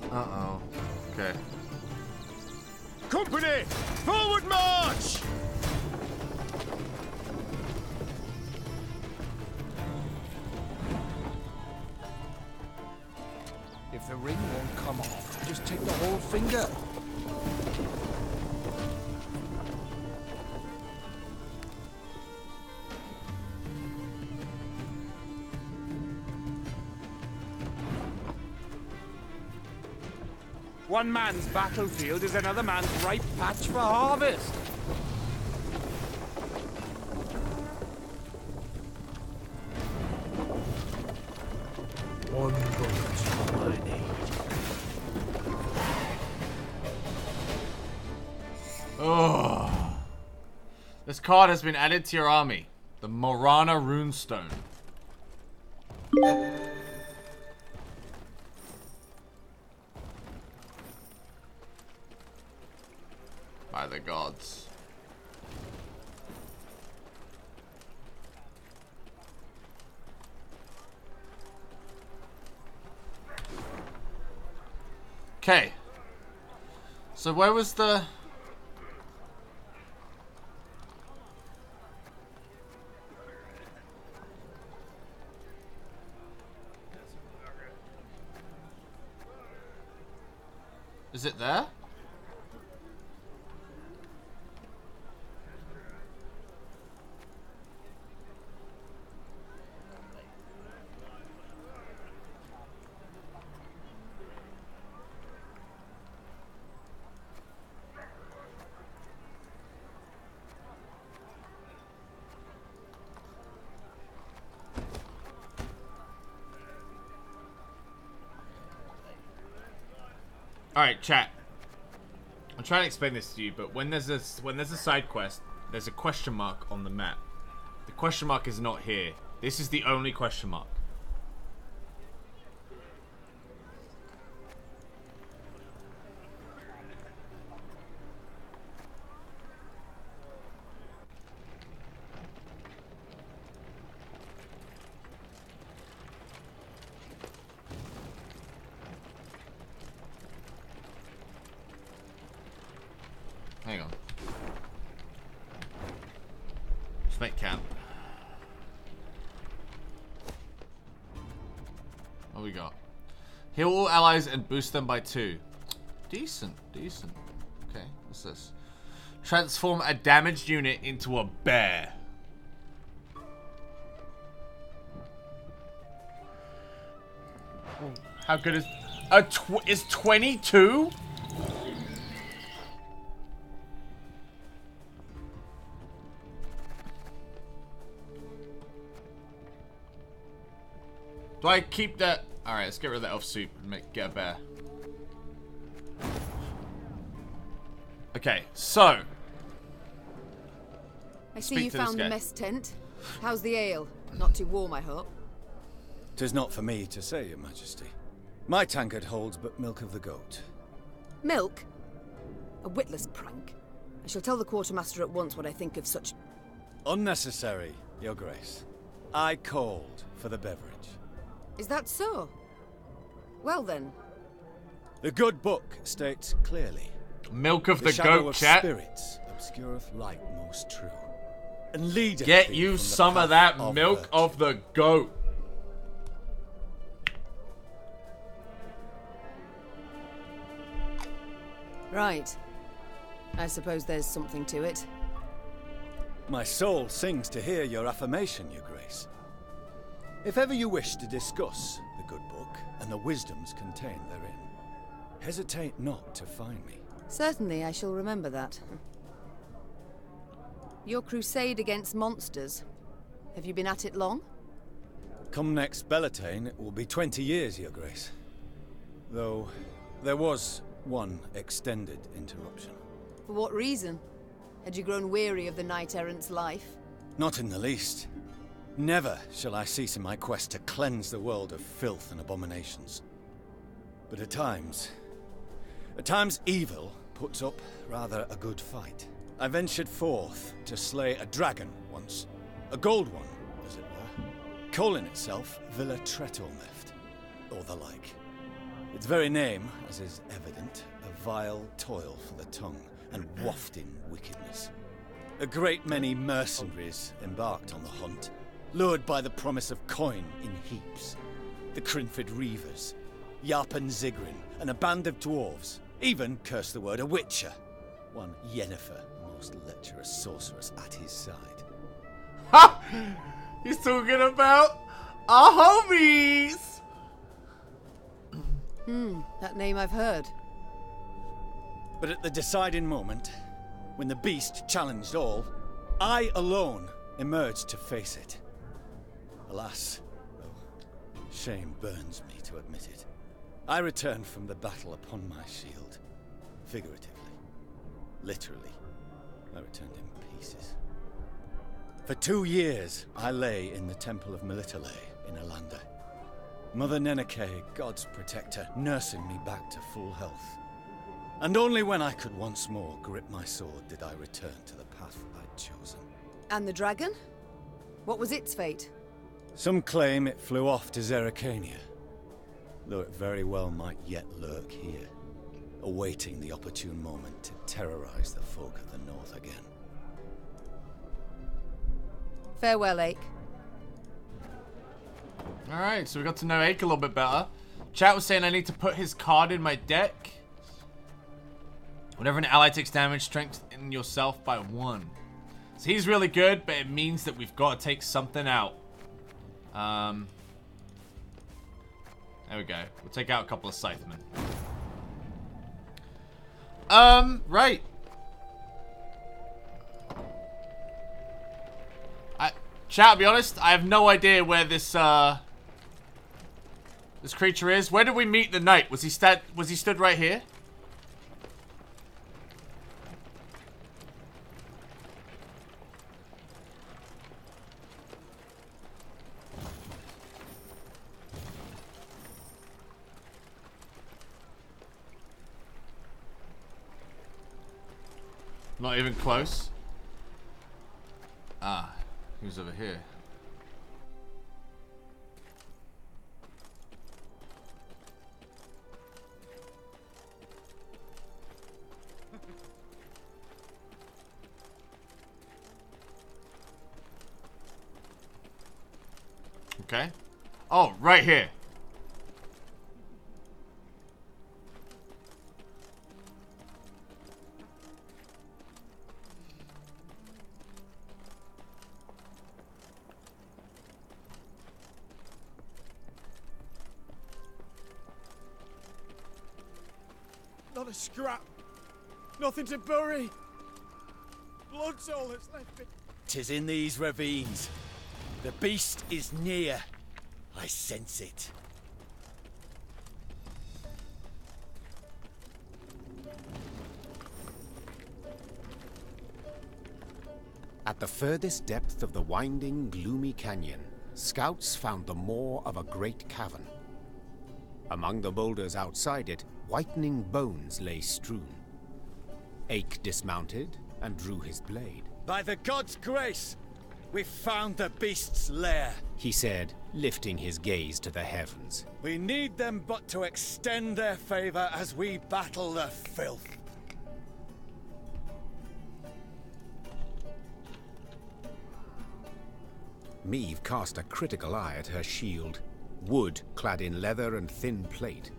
Uh-oh. Okay. Company! Forward march! If the ring won't come off, just take the whole finger. One man's battlefield is another man's ripe patch for harvest. One bullet I need. Oh. This card has been added to your army. The Morana Runestone. By the gods. Okay. So where was the... Is it there? Alright, chat. I'm trying to explain this to you, but when there's a side quest, there's a question mark on the map. The question mark is not here. This is the only question mark. Hang on. Let's make camp. What we got? Heal all allies and boost them by 2. Decent, decent. Okay, what's this? Transform a damaged unit into a bear. How good is 22? Do I keep that? Alright, let's get rid of that elf soup and get a bear. Okay, so. I see you found the mess tent. How's the ale? Not too warm, I hope. 'Tis not for me to say, Your Majesty. My tankard holds but milk of the goat. Milk? A witless prank. I shall tell the quartermaster at once what I think of such... Unnecessary, Your Grace. I called for the beverage. Is that so? Well then. The good book states clearly. Milk of the shadow goat, of chat. spirits obscureth light most true. And leadeth Get thee you from the some of path that of milk virtue. of the goat. Right. I suppose there's something to it. My soul sings to hear your affirmation, your grace. If ever you wish to discuss the good book and the wisdoms contained therein, hesitate not to find me. Certainly, I shall remember that. Your crusade against monsters. Have you been at it long? Come next Bellatane, it will be 20 years, your grace. Though, there was one extended interruption. For what reason? Had you grown weary of the knight-errant's life? Not in the least. Never shall I cease in my quest to cleanse the world of filth and abominations. But at times evil puts up rather a good fight. I ventured forth to slay a dragon once. A gold one, as it were. Calling itself Villa Tretormeft, or the like. Its very name, as is evident, a vile toil for the tongue and wafting wickedness. A great many mercenaries embarked on the hunt, lured by the promise of coin in heaps. The Crinford Reavers, Yarpen Zigrin, and a band of dwarves. Even, curse the word, a witcher. One Yennefer, most lecherous sorceress, at his side. Ha! He's talking about our homies! That name I've heard. But at the deciding moment, when the beast challenged all, I alone emerged to face it. Alas, though shame burns me to admit it, I returned from the battle upon my shield. Figuratively. Literally, I returned in pieces. For 2 years, I lay in the Temple of Melitele in Alanda. Mother Neneke, God's protector, nursing me back to full health. And only when I could once more grip my sword did I return to the path I'd chosen. And the dragon? What was its fate? Some claim it flew off to Zerrikania, though it very well might yet lurk here, awaiting the opportune moment to terrorize the folk of the north again. Farewell, Ake. Alright, so we got to know Ake a little bit better. Chat was saying I need to put his card in my deck. Whenever an ally takes damage, strengthen yourself by 1. So he's really good, but it means that we've got to take something out. There we go. We'll take out a couple of Scythemen. Right. Chat, I'll be honest, I have no idea where this this creature is. Where did we meet the knight? Was he stood right here? Not even close. Ah, he was over here. Okay. Oh, right here. Not a scrap. Nothing to bury. Blood's all that's left. 'Tis in these ravines. The beast is near. I sense it. At the furthest depth of the winding, gloomy canyon, scouts found the maw of a great cavern. Among the boulders outside it, whitening bones lay strewn. Ake dismounted and drew his blade. By the god's grace, we've found the beast's lair, he said, lifting his gaze to the heavens. We need them but to extend their favor as we battle the filth. Meve cast a critical eye at her shield. Wood clad in leather and thin plate.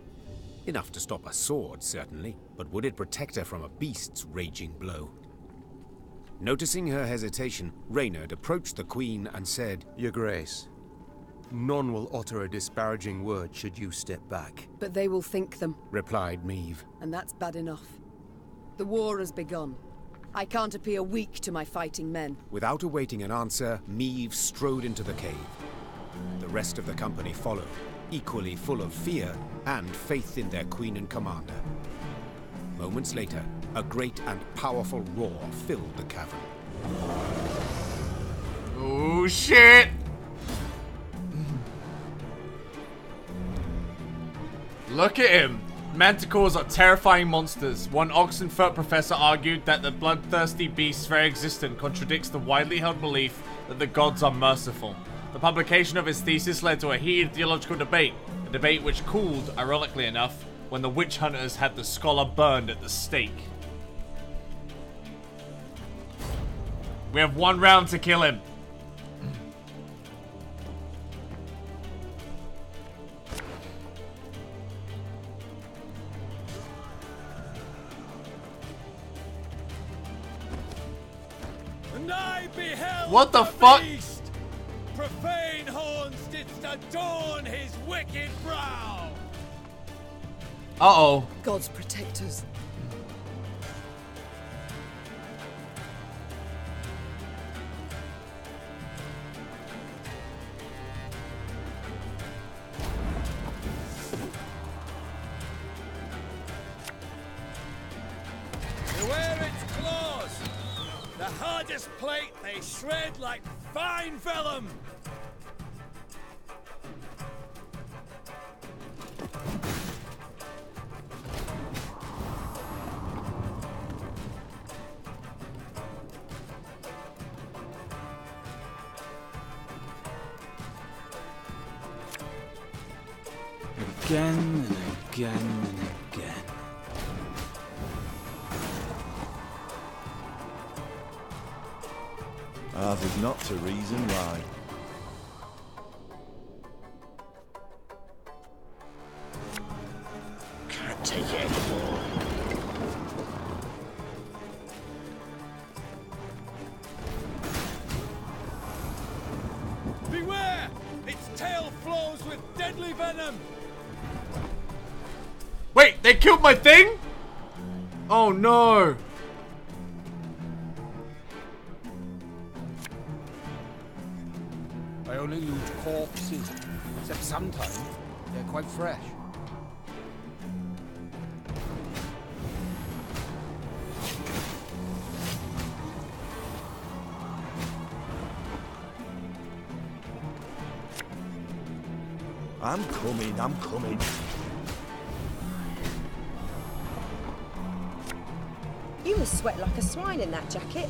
Enough to stop a sword, certainly, but would it protect her from a beast's raging blow? Noticing her hesitation, Reynard approached the Queen and said, Your Grace, none will utter a disparaging word should you step back. But they will think them, replied Meve. And that's bad enough. The war has begun. I can't appear weak to my fighting men. Without awaiting an answer, Meve strode into the cave. The rest of the company followed, equally full of fear and faith in their queen and commander. Moments later, a great and powerful roar filled the cavern. Oh shit! Look at him! Manticores are terrifying monsters. One Oxenfurt professor argued that the bloodthirsty beast's very existence contradicts the widely held belief that the gods are merciful. The publication of his thesis led to a heated theological debate, a debate which cooled, ironically enough, when the witch hunters had the scholar burned at the stake. We have 1 round to kill him. And I beheld what the fuck? Beast. Profane horns didst adorn his wicked brow. Uh-oh. God's protectors. Beware its claws. The hardest plate they shred like fine vellum. Again and again and again. Ours is not to reason why. Can't take it anymore. Beware! Its tail flows with deadly venom. Wait, they killed my thing? Oh no. I only loot corpses, except sometimes they're quite fresh. I'm coming, I'm coming. You must sweat like a swine in that jacket.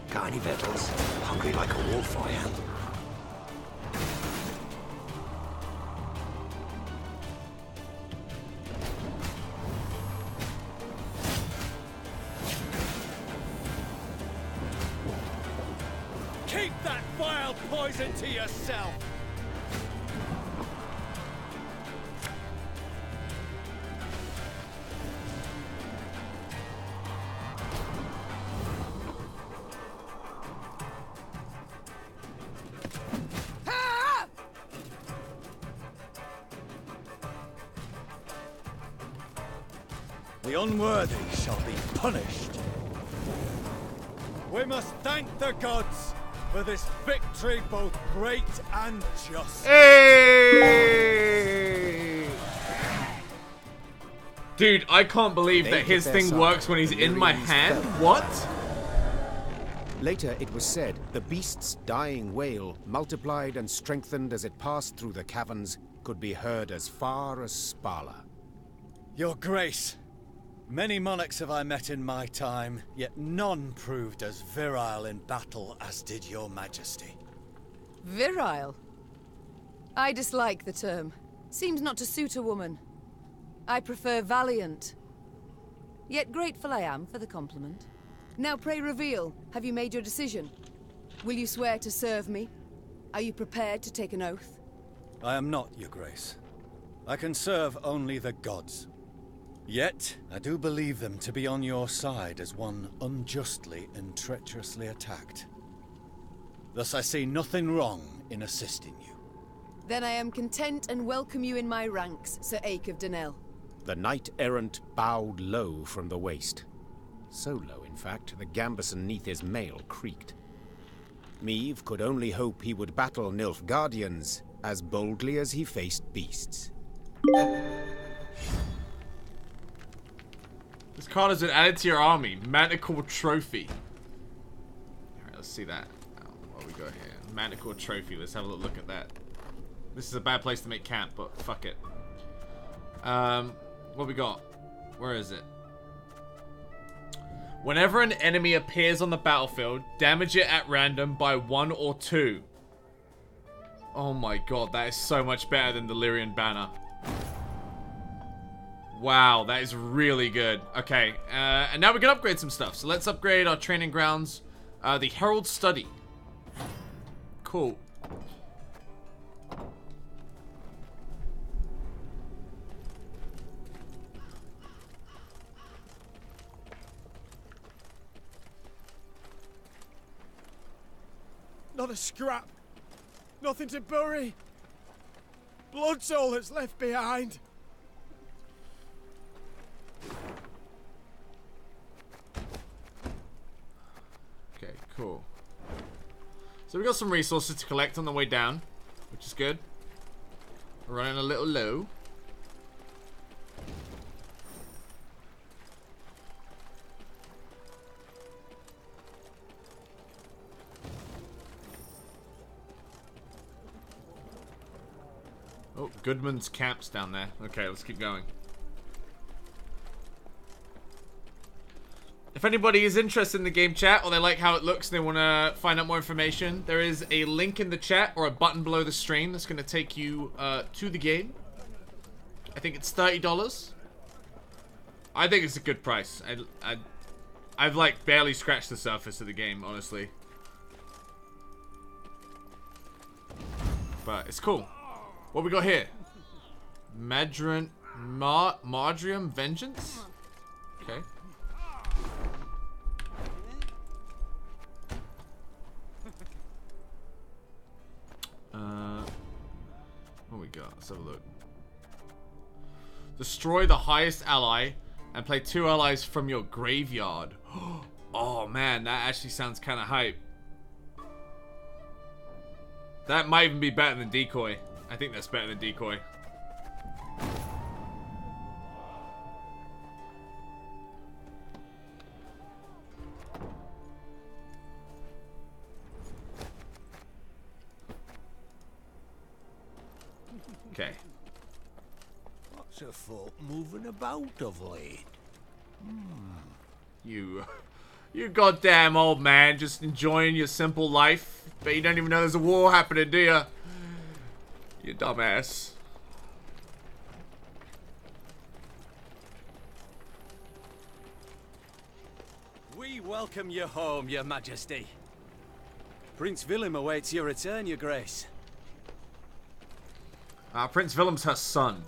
Got any victuals? Hungry like a wolf, I am. Keep that vile poison to yourself. The unworthy shall be punished. We must thank the gods for this victory both great and just. Hey! Dude, I can't believe that his thing works when he's in my hand. What? Later, it was said the beast's dying wail, multiplied and strengthened as it passed through the caverns, could be heard as far as Spala. Your Grace, many monarchs have I met in my time, yet none proved as virile in battle as did your Majesty. Virile? I dislike the term. Seems not to suit a woman. I prefer valiant. Yet grateful I am for the compliment. Now pray reveal, have you made your decision? Will you swear to serve me? Are you prepared to take an oath? I am not, Your Grace. I can serve only the gods. Yet, I do believe them to be on your side as one unjustly and treacherously attacked. Thus I see nothing wrong in assisting you. Then I am content and welcome you in my ranks, Sir Ake of Dunel. The knight-errant bowed low from the waist. So low, in fact, the gambeson neath his mail creaked. Meve could only hope he would battle Nilfgaardians as boldly as he faced beasts. This card has been added to your army. Manticore trophy. Alright, let's see that. What we got here? Manticore trophy. Let's have a look at that. This is a bad place to make camp, but fuck it. What we got? Where is it? Whenever an enemy appears on the battlefield, damage it at random by 1 or 2. Oh my god, that is so much better than the Lyrian banner. Wow, that is really good. Okay, and now we can upgrade some stuff. So let's upgrade our training grounds. The Herald Study. Cool. Not a scrap. Nothing to bury. Blood's all that's left behind. Okay, cool. So we got some resources to collect on the way down, which is good. We're running a little low. Oh, Goodman's camp's down there. Okay, let's keep going. If anybody is interested in the game chat, or they like how it looks and they want to find out more information, there is a link in the chat or a button below the stream that's going to take you to the game. I think it's $30. I think it's a good price. I've like barely scratched the surface of the game, honestly. But it's cool. What we got here? Madrium Vengeance? Okay. What we got? Let's have a look. Destroy the highest ally and play 2 allies from your graveyard. Oh man, that actually sounds kind of hype. That might even be better than Decoy. I think that's better than Decoy. Okay. What's a folk moving about of late? You goddamn old man, just enjoying your simple life. But you don't even know there's a war happening, do you? You dumbass. We welcome you home, Your Majesty. Prince Willem awaits your return, Your Grace. Prince Willem's her son,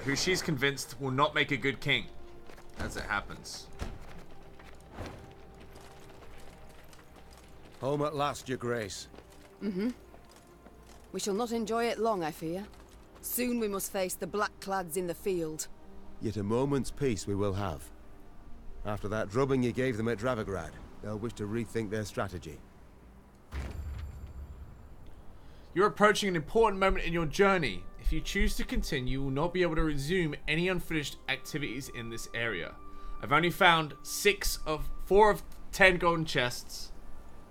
who she's convinced will not make a good king, as it happens. Home at last, Your Grace. Mm-hmm. We shall not enjoy it long, I fear. Soon we must face the black-clads in the field. Yet a moment's peace we will have. After that drubbing you gave them at Dravograd, they'll wish to rethink their strategy. You're approaching an important moment in your journey. If you choose to continue, you will not be able to resume any unfinished activities in this area. I've only found 4 of 10 golden chests.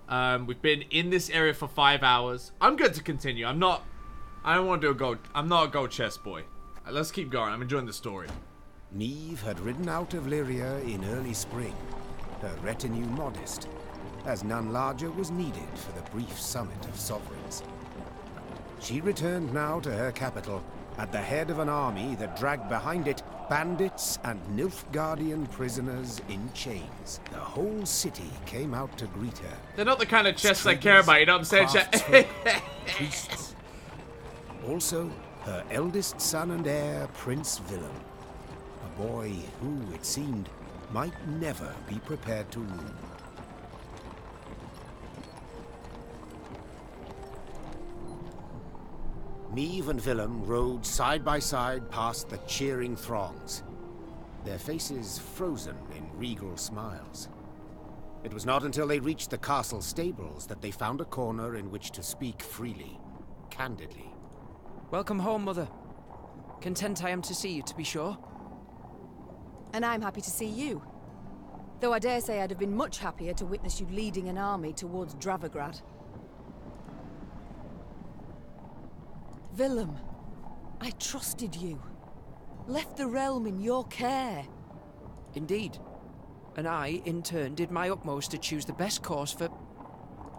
We've been in this area for 5 hours. I'm good to continue. I don't want to do a gold. I'm not a gold chest boy. Let's keep going. I'm enjoying the story. Niamh had ridden out of Lyria in early spring, her retinue modest, as none larger was needed for the brief summit of sovereigns. She returned now to her capital, at the head of an army that dragged behind it bandits and Nilfgaardian prisoners in chains. The whole city came out to greet her. They're not the kind of chests I care about, you know what I'm saying? Priests. Also, her eldest son and heir, Prince Willem. A boy who, it seemed, might never be prepared to rule. Niamh and Willem rode side by side past the cheering throngs, their faces frozen in regal smiles. It was not until they reached the castle stables that they found a corner in which to speak freely, candidly. Welcome home, Mother. Content I am to see you, to be sure. And I'm happy to see you. Though I dare say I'd have been much happier to witness you leading an army towards Dravigrad. Willem, I trusted you. Left the realm in your care. Indeed. And I, in turn, did my utmost to choose the best course for...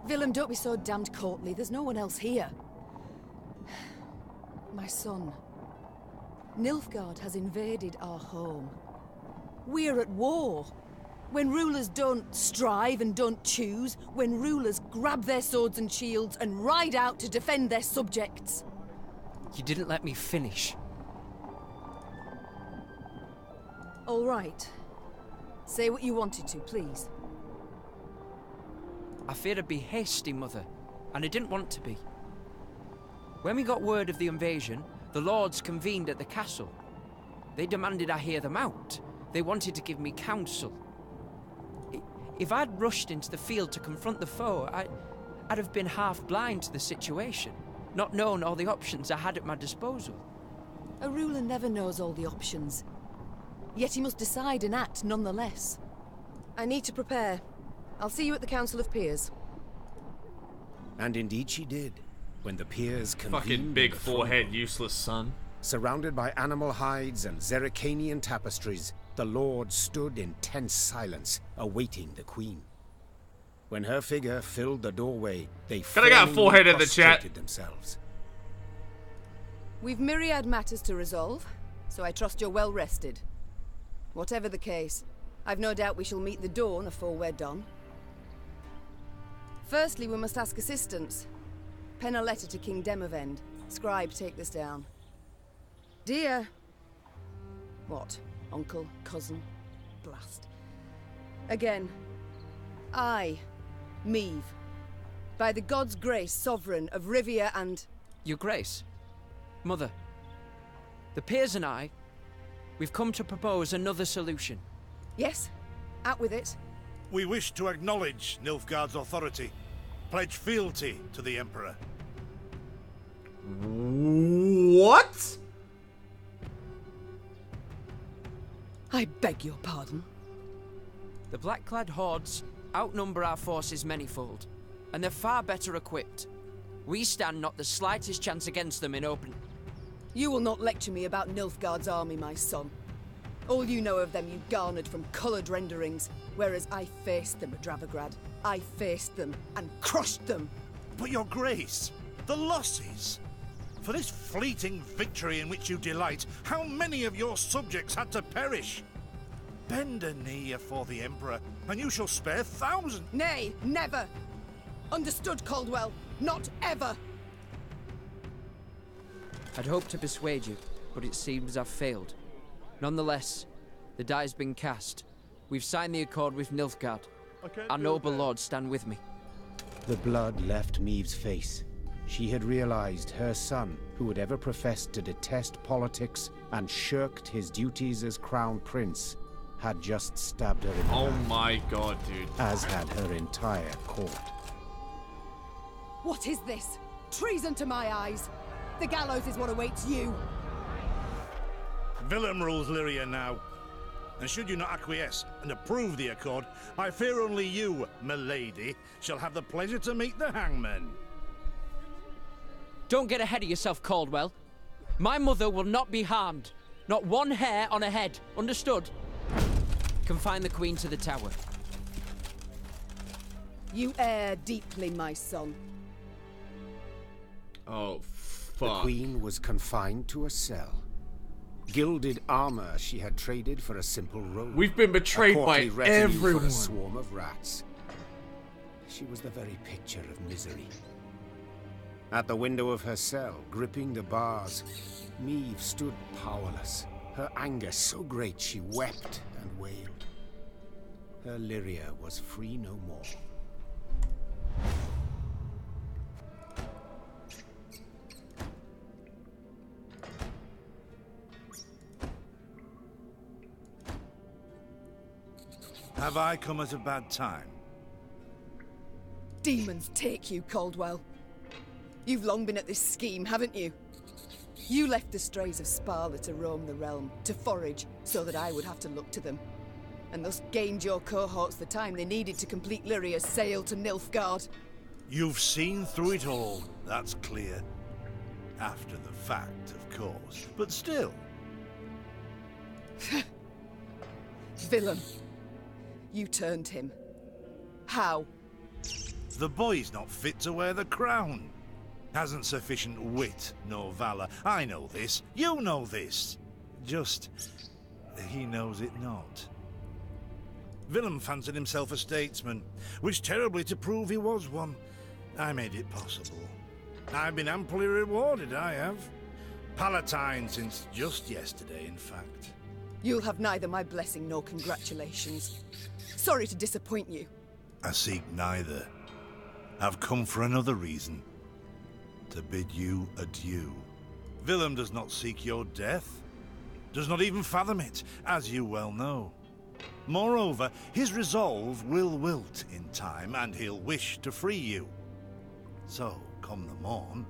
Willem, don't be so damned courtly. There's no one else here. My son. Nilfgaard has invaded our home. We're at war. When rulers don't strive and don't choose, when rulers grab their swords and shields and ride out to defend their subjects. You didn't let me finish. All right. Say what you wanted to, please. I feared I'd be hasty, Mother, and I didn't want to be. When we got word of the invasion, the lords convened at the castle. They demanded I hear them out. They wanted to give me counsel. If I'd rushed into the field to confront the foe, I'd have been half blind to the situation, not known all the options I had at my disposal. A ruler never knows all the options. Yet he must decide and act nonetheless. I need to prepare. I'll see you at the Council of Peers. And indeed she did, when the peers convened. Fucking big forehead, useless son. Surrounded by animal hides and Zerrikanian tapestries, the lords stood in tense silence, awaiting the queen. When her figure filled the doorway, they prostrated themselves. We've myriad matters to resolve, so I trust you're well rested. Whatever the case, I've no doubt we shall meet the dawn afore we're done. Firstly, we must ask assistance. Pen a letter to King Demavend. Scribe, take this down. Dear... What? Uncle? Cousin? Blast. Again. I, Niamh, by the gods' grace, sovereign of Rivia and... Your Grace. Mother. The peers and I, we've come to propose another solution. Yes, out with it. We wish to acknowledge Nilfgaard's authority, pledge fealty to the Emperor. What? I beg your pardon. The black-clad hordes outnumber our forces manyfold, and they're far better equipped. We stand not the slightest chance against them in open... You will not lecture me about Nilfgaard's army, my son. All you know of them you garnered from coloured renderings, whereas I faced them at Dravigrad. I faced them and crushed them. But your grace, the losses. For this fleeting victory in which you delight, how many of your subjects had to perish? Bend a knee afore the Emperor, and you shall spare thousands. Nay, never. Understood, Caldwell. Not ever. I'd hoped to persuade you, but it seems I've failed. Nonetheless, the die's been cast. We've signed the accord with Nilfgaard. Our noble lords stand with me. The blood left Niamh's face. She had realized her son, who had ever professed to detest politics and shirked his duties as crown prince, had just stabbed her in the back. Oh my god, dude. As had her entire court. What is this? Treason to my eyes. The gallows is what awaits you. Willem rules Lyria now. And should you not acquiesce and approve the accord, I fear only you, milady, shall have the pleasure to meet the hangman. Don't get ahead of yourself, Caldwell. My mother will not be harmed. Not one hair on her head. Understood? Confine the Queen to the tower. You err deeply, my son. Oh, fuck. The Queen was confined to a cell. Gilded armor she had traded for a simple robe. We've been betrayed by everyone. For a swarm of rats. She was the very picture of misery. At the window of her cell, gripping the bars, Meve stood powerless, her anger so great she wept and wailed. Her Lyria was free no more. Have I come at a bad time? Demons take you, Caldwell. You've long been at this scheme, haven't you? You left the strays of Sparla to roam the realm, to forage, so that I would have to look to them. And thus gained your cohorts the time they needed to complete Lyria's sail to Nilfgaard. You've seen through it all, that's clear. After the fact, of course. But still. Villain. You turned him. How? The boy's not fit to wear the crown. Hasn't sufficient wit nor valor. I know this. You know this. Just, he knows it not. Willem fancied himself a statesman. Wished terribly to prove he was one. I made it possible. I've been amply rewarded, I have. Palatine since just yesterday, in fact. You'll have neither my blessing nor congratulations. Sorry to disappoint you. I seek neither. I've come for another reason. To bid you adieu. Willem does not seek your death. Does not even fathom it, as you well know. Moreover, his resolve will wilt in time, and he'll wish to free you. So, come the morn,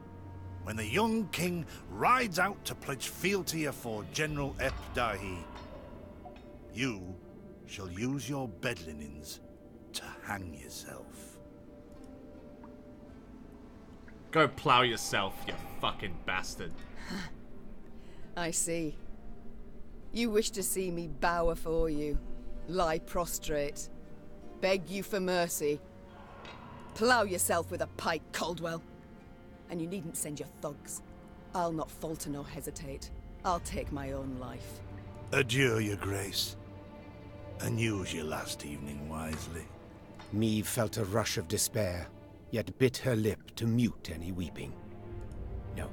when the young king rides out to pledge fealty afore General Ep Dahi, you shall use your bed linens to hang yourself. Go plow yourself, you fucking bastard. I see. You wish to see me bow afore you, lie prostrate, beg you for mercy. Plough yourself with a pike, Caldwell. And you needn't send your thugs. I'll not falter nor hesitate. I'll take my own life. Adieu, your grace. And use your last evening wisely. Meve felt a rush of despair, yet bit her lip to mute any weeping. No,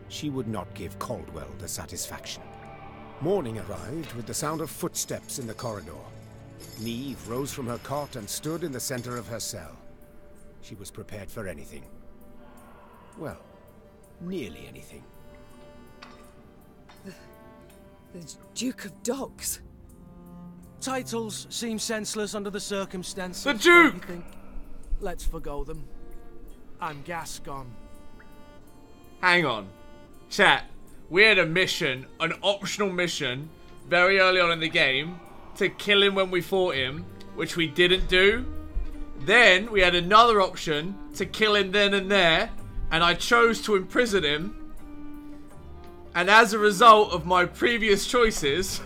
she would not give Caldwell the satisfaction. Morning arrived with the sound of footsteps in the corridor. Meve rose from her cot and stood in the center of her cell. She was prepared for anything. Well, nearly anything. The Duke of Dogs. Titles seem senseless under the circumstances. The Duke! Don't you think? Let's forgo them. I'm Gascon. Hang on. Chat. We had a mission, an optional mission, very early on in the game, to kill him when we fought him, which we didn't do. Then we had another option to kill him then and there, and I chose to imprison him. And as a result of my previous choices,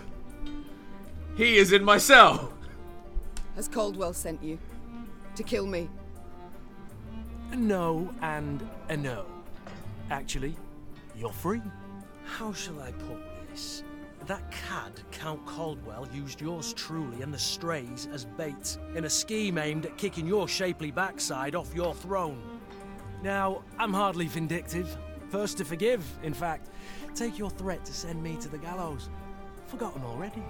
he is in my cell. Has Caldwell sent you? To kill me? No and a no. Actually, you're free. How shall I put this? That cad, Count Caldwell, used yours truly and the strays as bait in a scheme aimed at kicking your shapely backside off your throne. Now, I'm hardly vindictive. First to forgive, in fact. Take your threat to send me to the gallows. Forgotten already.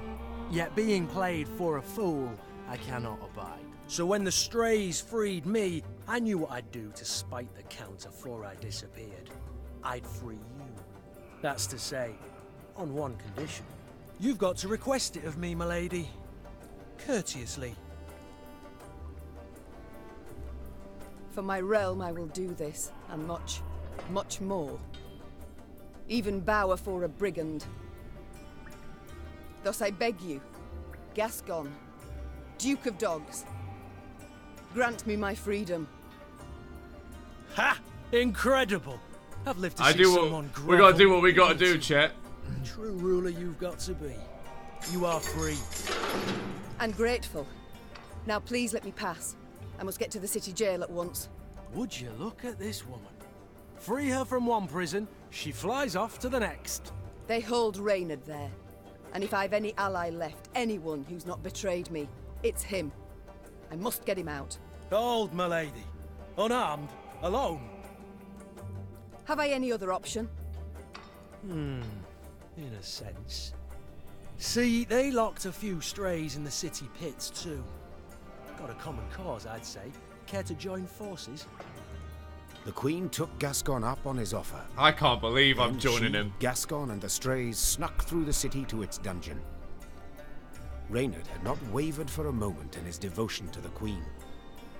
Yet being played for a fool, I cannot abide. So when the strays freed me, I knew what I'd do to spite the Count afore I disappeared. I'd free you. That's to say, on one condition. You've got to request it of me, my lady. Courteously. For my realm I will do this, and much. much more. Even bow for a brigand. Thus I beg you, Gascon, Duke of Dogs, grant me my freedom. Ha! Incredible! I've lived to I see do someone what we gotta do. What we gotta do, chat. True ruler you've got to be. You are free. And grateful. Now please let me pass. I must get to the city jail at once. Would you look at this woman? Free her from one prison, she flies off to the next. They hold Reynard there. And if I've any ally left, anyone who's not betrayed me, it's him. I must get him out. Hold, my lady. Unarmed, alone. Have I any other option? In a sense. See, they locked a few strays in the city pits too. Got a common cause, I'd say. Care to join forces? The Queen took Gascon up on his offer. I can't believe I'm Then joining she, him. Gascon and the strays snuck through the city to its dungeon. Reynard had not wavered for a moment in his devotion to the Queen.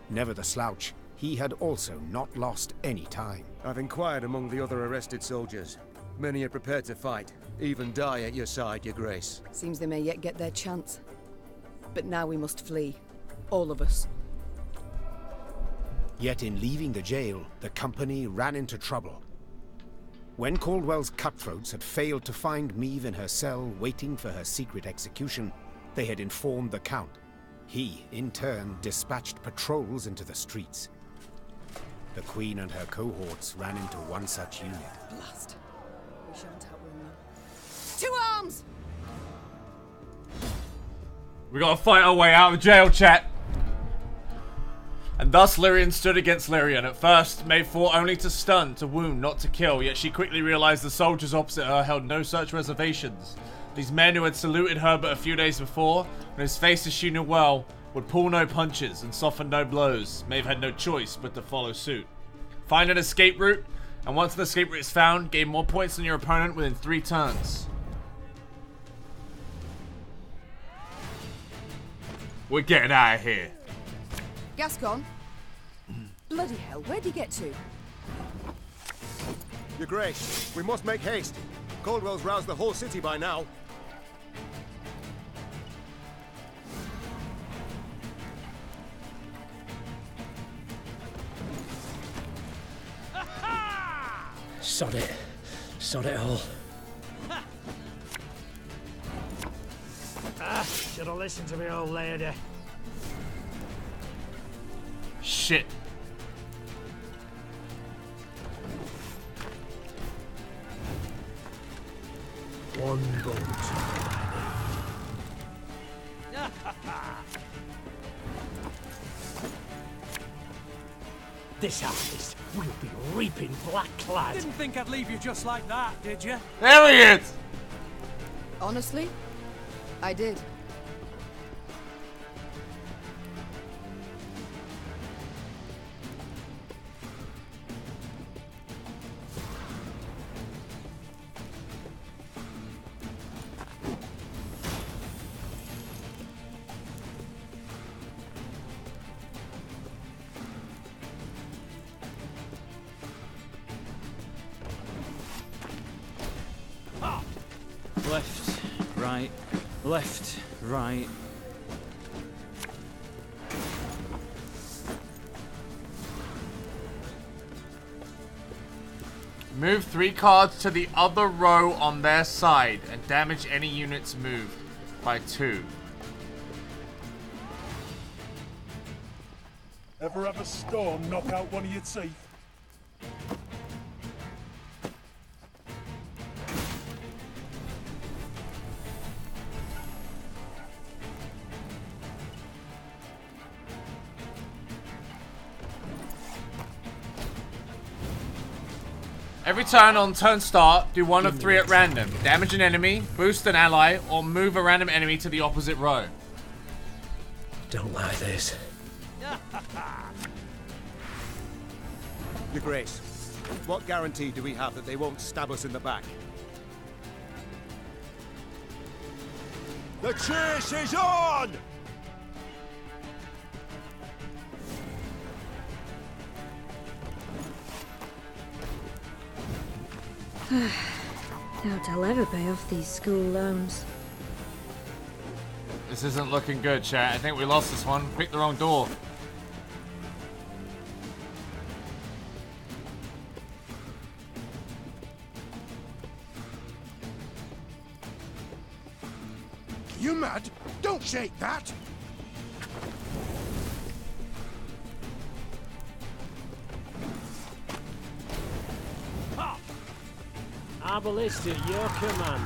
Never the slouch, he had also not lost any time. I've inquired among the other arrested soldiers. Many are prepared to fight, even die at your side, your grace. Seems they may yet get their chance. But now we must flee. All of us. Yet in leaving the jail, the company ran into trouble. When Caldwell's cutthroats had failed to find Meve in her cell waiting for her secret execution, they had informed the Count. He, in turn, dispatched patrols into the streets. The Queen and her cohorts ran into one such unit. Blast. We shan't outrun them. To arms! We gotta fight our way out of the jail, chat. And thus Lyrian stood against Lyrian. At first, Maeve fought only to stun, to wound, not to kill, yet she quickly realized the soldiers opposite her held no such reservations. These men who had saluted her but a few days before, and whose faces she knew well, would pull no punches and soften no blows. Maeve had no choice but to follow suit. Find an escape route, and once an escape route is found, gain more points than your opponent within 3 turns. We're getting out of here. Gascon? Bloody hell, where'd he get to? Your grace, we must make haste. Caldwell's roused the whole city by now. Sod it. Sod it all. Should have listened to me old lady. Shit. One boat. This harvest will be reaping black clad. Didn't think I'd leave you just like that, did you? There he is! Honestly, I did. Left, right, left, right. Move 3 cards to the other row on their side and damage any units moved by 2. Ever have a storm knock out one of your teeth? Every turn on turn start, do 1 of 3 at random. Damage an enemy, boost an ally, or move a random enemy to the opposite row. Don't like this. Your grace, what guarantee do we have that they won't stab us in the back? The chase is on! Doubt I'll ever pay off these school loans. This isn't looking good, chat. I think we lost this one. Picked the wrong door. You mad? Don't shake that! Our ballista, your command.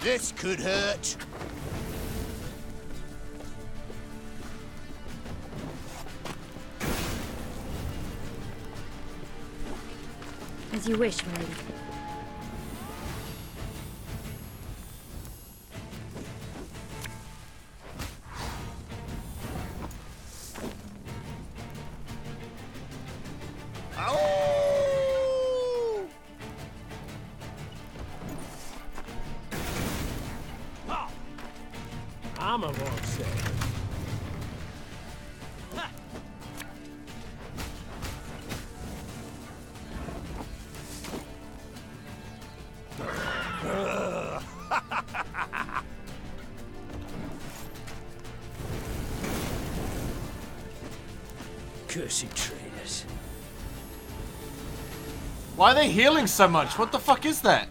This could hurt. As you wish, my lady. Armor won't save. Cursed traitors. Why are they healing so much? What the fuck is that?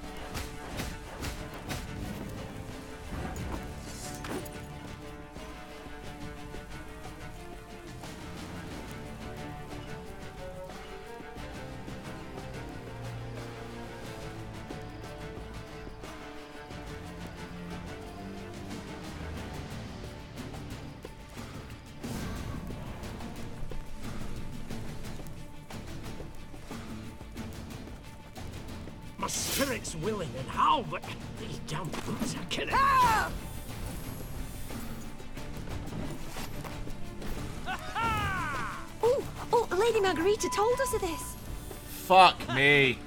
My spirit's willing and how, but these damn boots are killing me. Oh, Lady Margarita told us of this. Fuck me.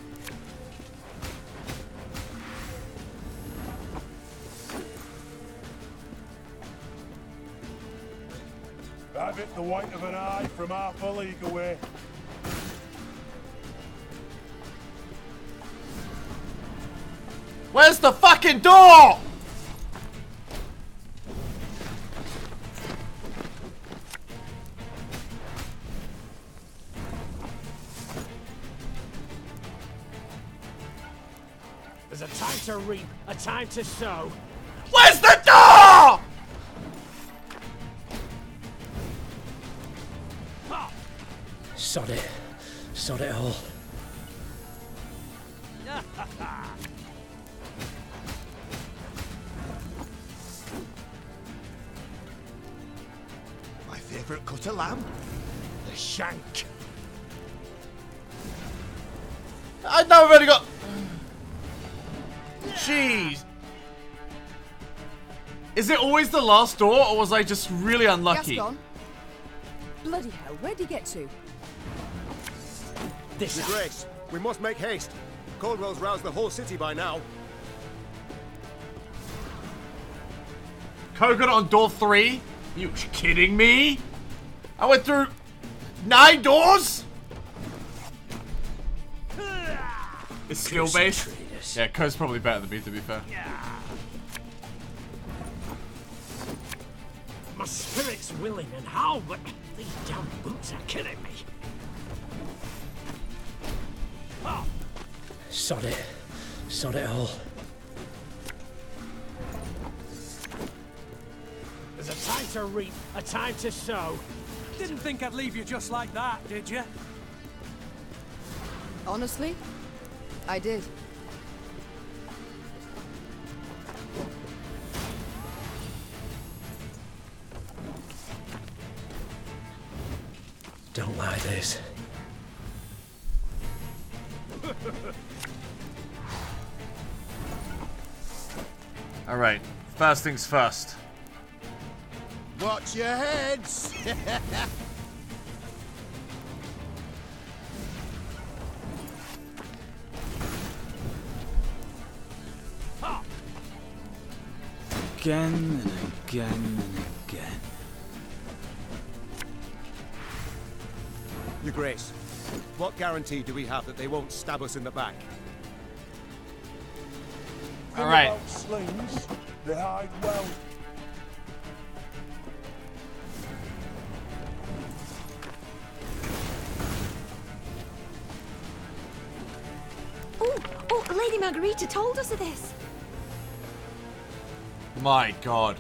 Have it the white of an eye from half a league away. Where's the fucking door? There's a time to reap, a time to sow. Where's the door? Sod it. Sod it all. My favourite cut of lamb? The shank. I know I've already got... Jeez. Is it always the last door, or was I just really unlucky? Gascon. Bloody hell, where'd he get to? Your Grace, we must make haste. Caldwell's roused the whole city by now. Kogan on door 3? You kidding me? I went through 9 doors? It's skill based. Yeah, Ko's probably better than me, to be fair. My spirit's willing and how, but these damn boots are killing me. Sod it. Sod it all. There's a time to reap, a time to sow. Didn't think I'd leave you just like that, did you? Honestly, I did. Don't like this. Alright, first things first. Watch your heads! Again and again and again. Your Grace, what guarantee do we have that they won't stab us in the back? All right. Slings, they hide well. Oh, Lady Margarita told us of this. My God.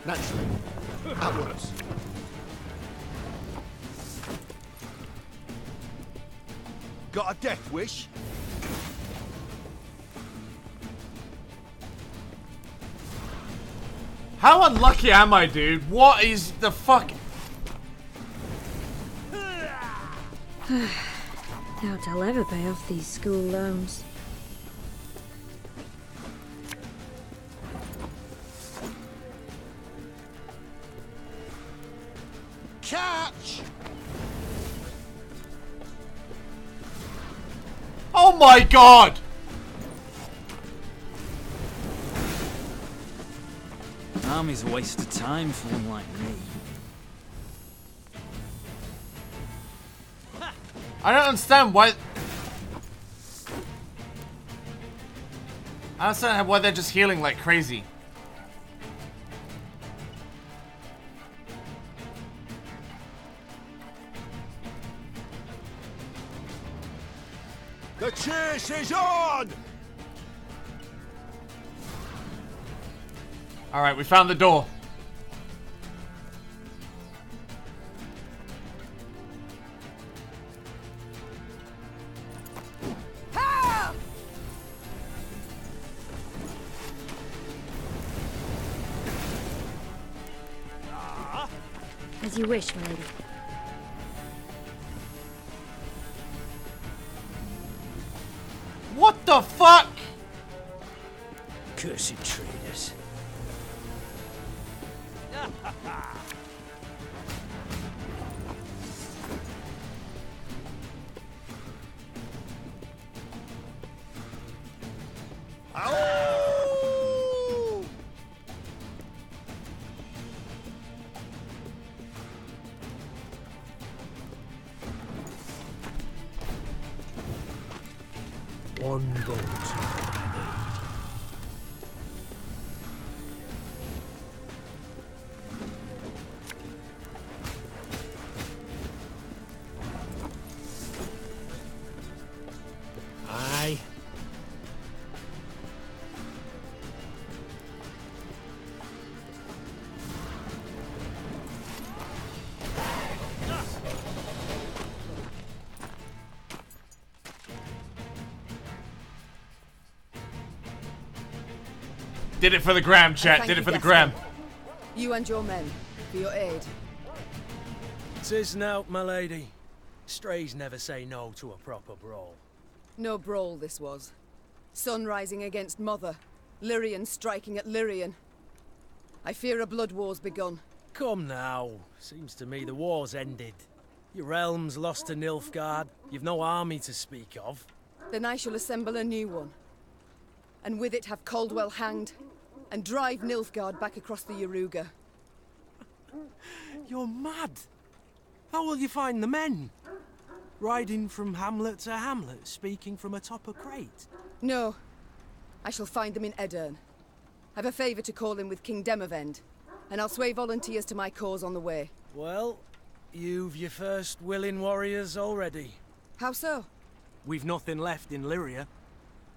Naturally. At once. Got a death wish? How unlucky am I, dude? What is the fuck? Doubt I'll ever pay off these school loans. Catch! Oh my God! Army's a waste of time for one like me. I don't understand why. I don't understand why they're just healing like crazy. The chase is on! Alright, we found the door. As you wish, my lady. What the fuck? Cursed traitors. One bolt. Aye. Did it for the gram, chat. Thank Did it you, for the Gaston. gram. You and your men, for your aid. 'Tis nought, my lady. Strays never say no to a proper brawl. No brawl this was. Sun rising against Mother. Lyrian striking at Lyrian. I fear a blood war's begun. Come now. Seems to me the war's ended. Your realm's lost to Nilfgaard. You've no army to speak of. Then I shall assemble a new one. And with it have Caldwell hanged, and drive Nilfgaard back across the Yaruga. You're mad. How will you find the men? Riding from hamlet to hamlet, speaking from atop a crate? No. I shall find them in Edirn. I've a favour to call in with King Demavend, and I'll sway volunteers to my cause on the way. Well, you've your first willing warriors already. How so? We've nothing left in Lyria.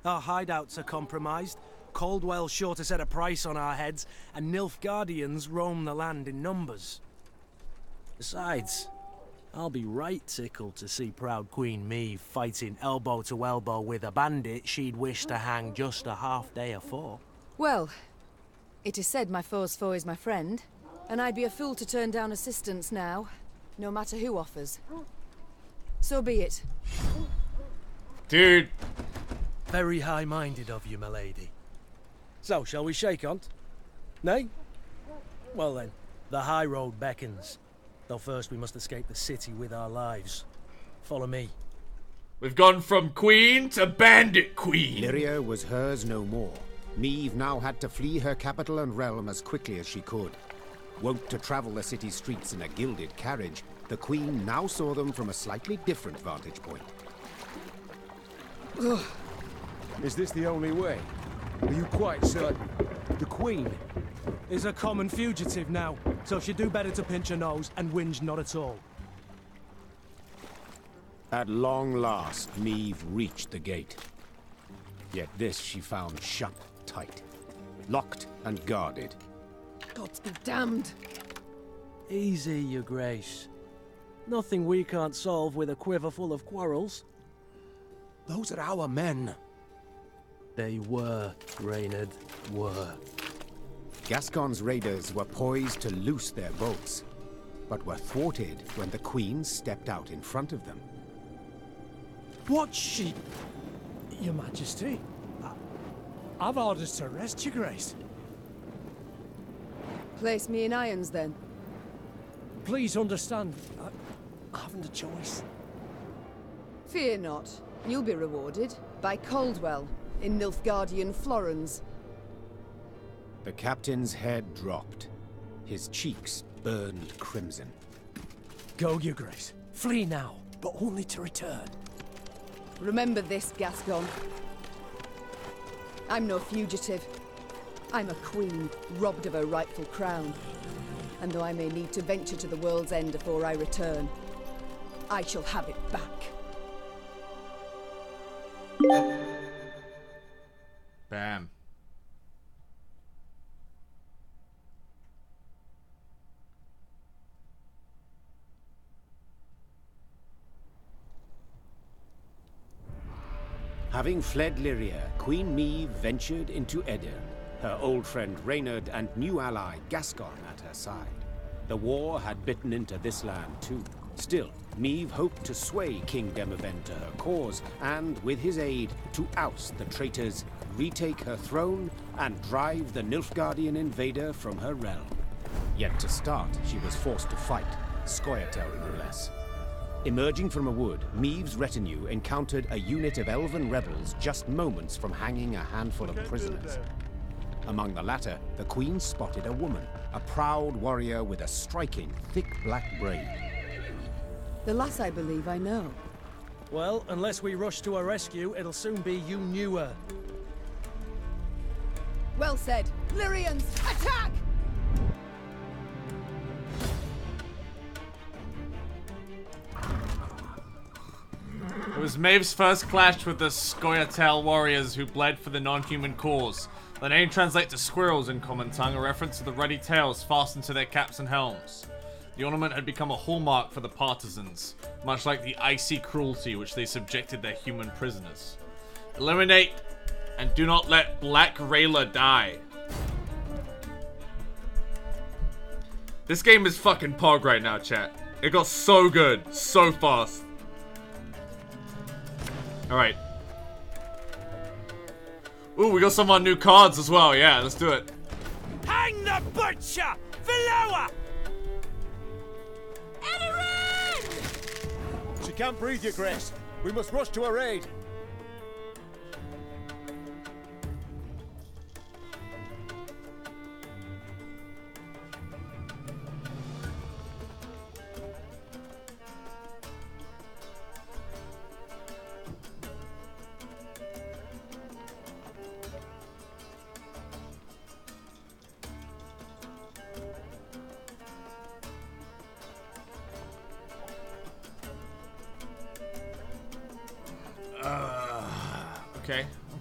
Our hideouts are compromised, Caldwell's sure to set a price on our heads, and Nilfgaardians roam the land in numbers. Besides, I'll be right tickled to see proud Queen me fighting elbow to elbow with a bandit she'd wish to hang just a half day afore. Well, it is said my foe's foe is my friend, and I'd be a fool to turn down assistance now, no matter who offers. So be it. Dude. Very high-minded of you, my lady. So, shall we shake on't? Nay? Well then, the high road beckons. Though first we must escape the city with our lives. Follow me. We've gone from queen to bandit queen. Lyria was hers no more. Meve now had to flee her capital and realm as quickly as she could. Wont to travel the city streets in a gilded carriage, the Queen now saw them from a slightly different vantage point. Ugh. Is this the only way? Are you quite certain? The Queen is a common fugitive now, so she'd do better to pinch her nose and whinge not at all. At long last, Meve reached the gate. Yet this she found shut tight, locked and guarded. Gods be damned! Easy, Your Grace. Nothing we can't solve with a quiver full of quarrels. Those are our men. They were, Reynard, were. Gascon's raiders were poised to loose their bolts, but were thwarted when the Queen stepped out in front of them. What's she... Your Majesty? I've orders to arrest Your Grace. Place me in irons, then. Please understand, I haven't a choice. Fear not. You'll be rewarded by Caldwell in Nilfgaardian Florens. The captain's head dropped. His cheeks burned crimson. Go, Your Grace. Flee now, but only to return. Remember this, Gascon. I'm no fugitive. I'm a queen, robbed of her rightful crown. And though I may need to venture to the world's end before I return, I shall have it back. Bam. Having fled Lyria, Queen Meve ventured into Edirn, her old friend Reynard and new ally Gascon at her side. The war had bitten into this land too. Still, Meve hoped to sway King Demavend to her cause, and with his aid, to oust the traitors, retake her throne, and drive the Nilfgaardian invader from her realm. Yet to start, she was forced to fight, Scoia'tael no less. Emerging from a wood, Meve's retinue encountered a unit of elven rebels just moments from hanging a handful of prisoners. Among the latter, the Queen spotted a woman, a proud warrior with a striking, thick black braid. The lass I believe I know. Well, unless we rush to her rescue, it'll soon be you knew her. Well said. Lyrians, attack! It was Maeve's first clash with the Scoia'tael warriors who bled for the non-human cause. The name translates to squirrels in common tongue, a reference to the ruddy tails fastened to their caps and helms. The ornament had become a hallmark for the partisans, much like the icy cruelty which they subjected their human prisoners. Eliminate and do not let Black Rayla die. This game is fucking pog right now, chat. It got so good, so fast. Alright. Ooh, we got some of our new cards as well. Yeah, let's do it. Hang the butcher! Valoa! She can't breathe, Your Grace. We must rush to her aid.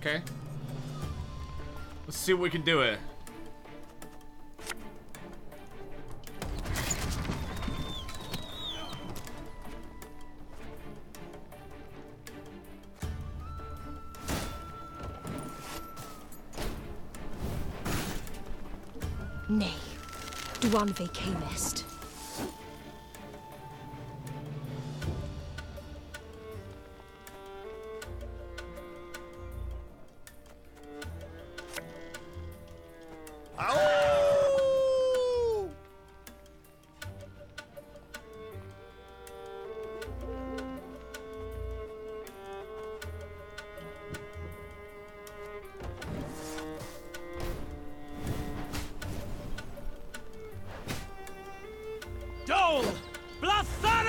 Okay. Let's see what we can do here. Nay, Duan camest. Dole! Blatharu!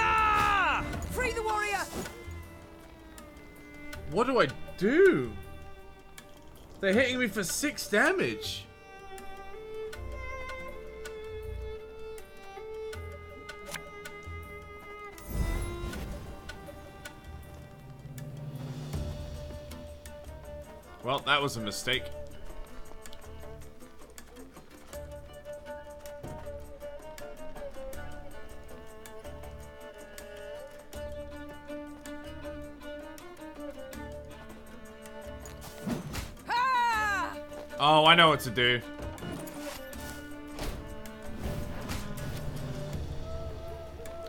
do I do? They're hitting me for 6 damage. Well, that was a mistake. Oh, I know what to do.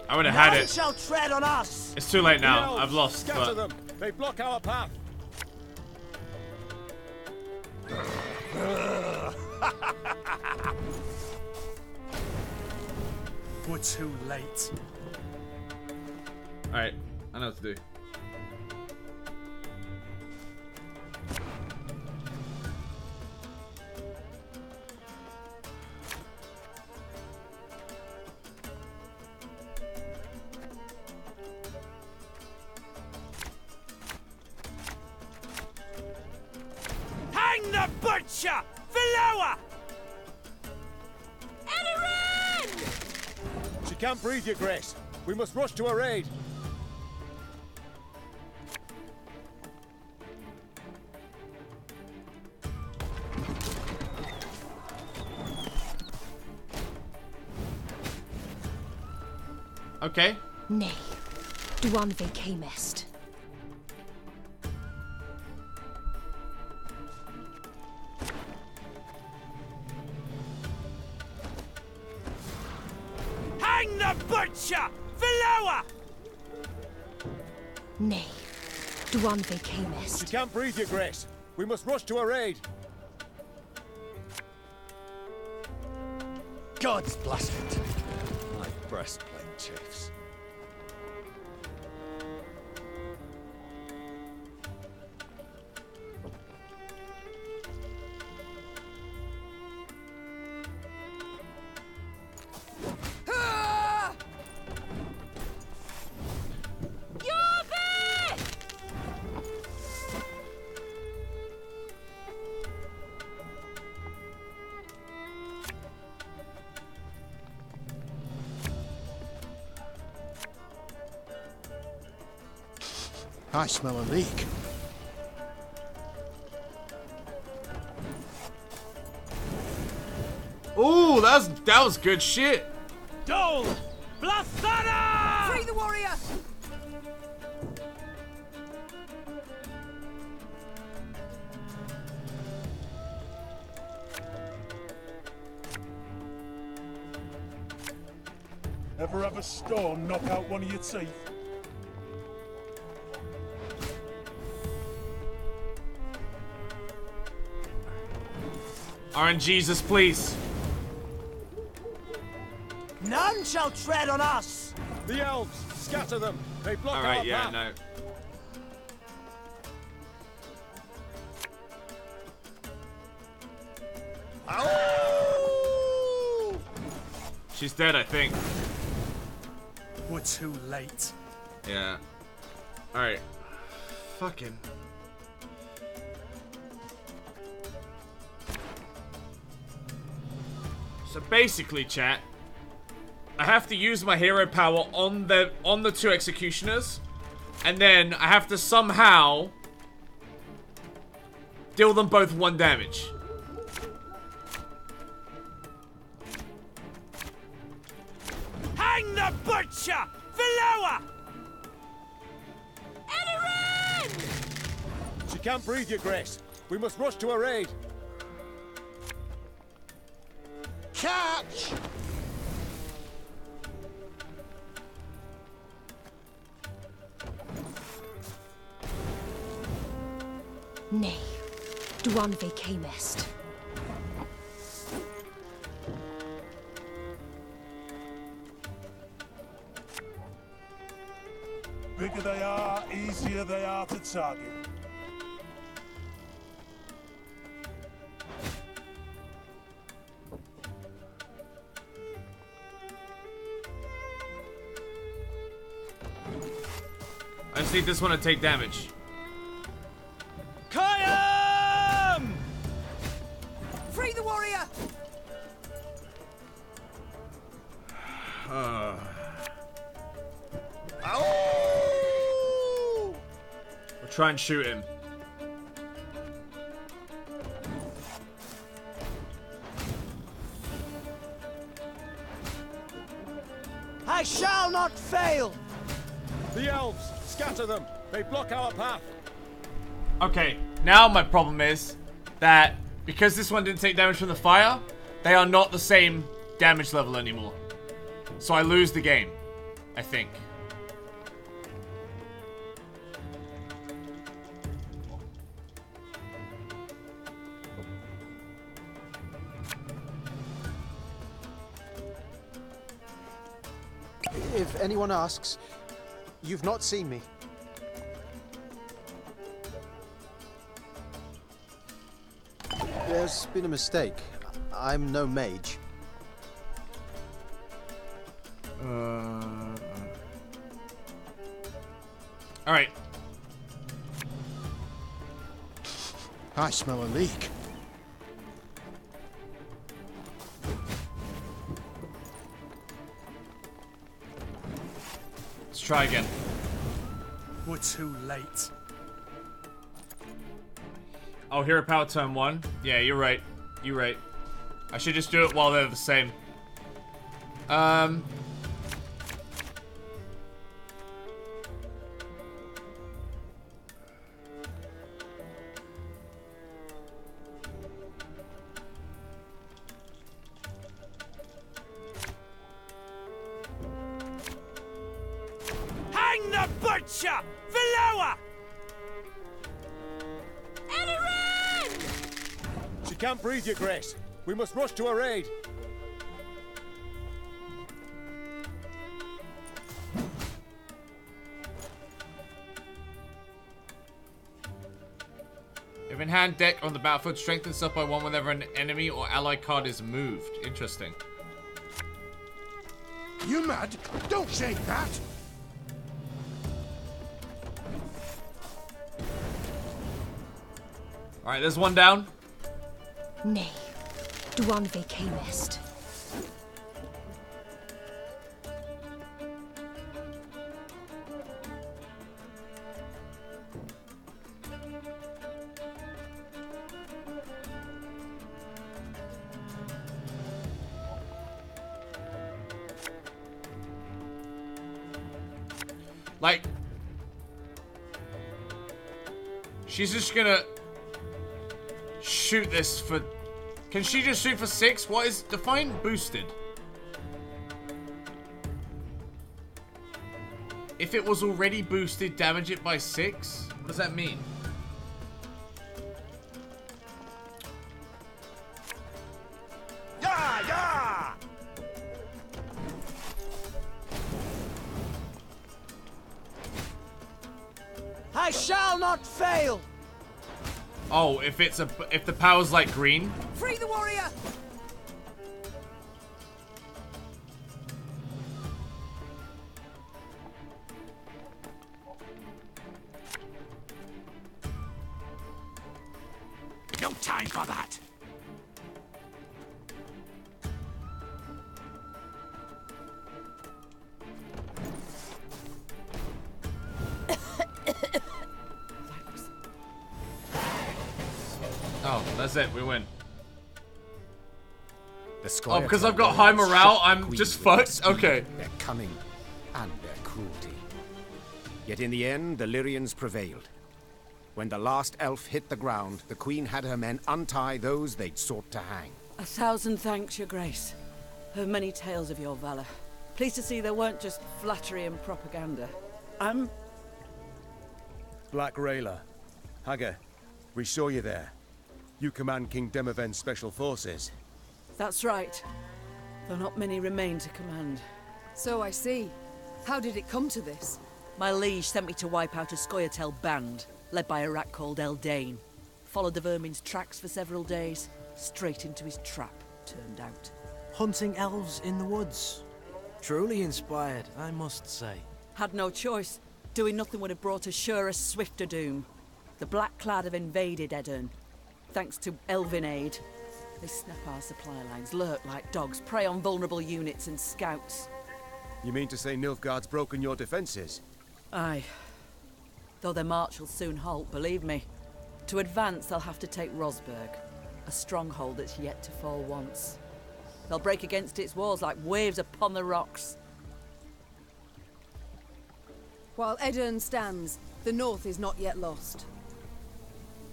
I would have had it. Shall tread on us. It's too late now. I've lost. Scatter But... them. They block our path. We're too late. Alright, I know what to do. Hang the butcher! Valoa! She can't breathe, Your Grace. We must rush to her aid. Okay. Nay, duan vacamest. Hang the butcher! Valoa! Nay, duan vacamest. She can't breathe, Your Grace. We must rush to her aid. God's blast it. My breastplate chafes. I smell a leak. Ooh, that was good shit. Dole! Blasana! Free the warrior! Ever have a stone knock out one of your teeth? RNGesus, please. None shall tread on us! The elves! Scatter them! They block our Alright, yeah, path. no. Ow! She's dead, I think. We're too late. Yeah. Alright. Fucking. So basically, chat, I have to use my hero power on the 2 executioners, and then I have to somehow deal them both 1 damage. Hang the butcher! Valoa! She can't breathe, Your Grace. We must rush to her aid. Catch! Nay, duan vacamest. Bigger they are, easier they are to target. I just need this one to take damage. We'll try and shoot him. I shall not fail! The elves! Scatter them! They block our path! Okay, now my problem is that because this one didn't take damage from the fire, they are not the same damage level anymore. So I lose the game, I think. If anyone asks, you've not seen me. There's been a mistake. I'm no mage. Alright. I smell a leak. Let's try again. We're too late. Oh, hero power turn 1. Yeah, you're right. You're right. I should just do it while they're the same. Hang the butcher! Valoa! She can't breathe, Your Grace. We must rush to her aid. If in hand deck on the battlefield, strengthens up by 1 whenever an enemy or ally card is moved. Interesting. You mad? Don't say that! Alright, there's one down. Nay, Duan vacamest. Like, she's just gonna shoot this for... Can she just shoot for 6? What is... Define boosted. If it was already boosted, damage it by 6? What does that mean? Yeah, yeah! I shall not fail! Oh, if it's if the power's like green. Free the warrior! No time for that! Oh, that's it. We win. Oh, because I've got high morale, I'm just fucked? Okay. Their cunning and their cruelty. Yet in the end, the Lyrians prevailed. When the last elf hit the ground, the Queen had her men untie those they'd sought to hang. 1,000 thanks, Your Grace. Heard many tales of your valor. Pleased to see there weren't just flattery and propaganda. Black Rayla. Haga, we saw you there. You command King Demoven's special forces. That's right. Though not many remain to command. So I see. How did it come to this? My liege sent me to wipe out a Scoia'tael band, led by a rat called Eldain. Followed the vermin's tracks for several days. Straight into his trap, turned out. Hunting elves in the woods. Truly inspired, I must say. Had no choice. Doing nothing would have brought us surer, swifter doom. The Black Clad have invaded Edirn. Thanks to Elven aid. They snap our supply lines, lurk like dogs, prey on vulnerable units and scouts. You mean to say Nilfgaard's broken your defenses? Aye. Though their march will soon halt, believe me. To advance, they'll have to take Rosberg, a stronghold that's yet to fall once. They'll break against its walls like waves upon the rocks. While Edirn stands, the north is not yet lost.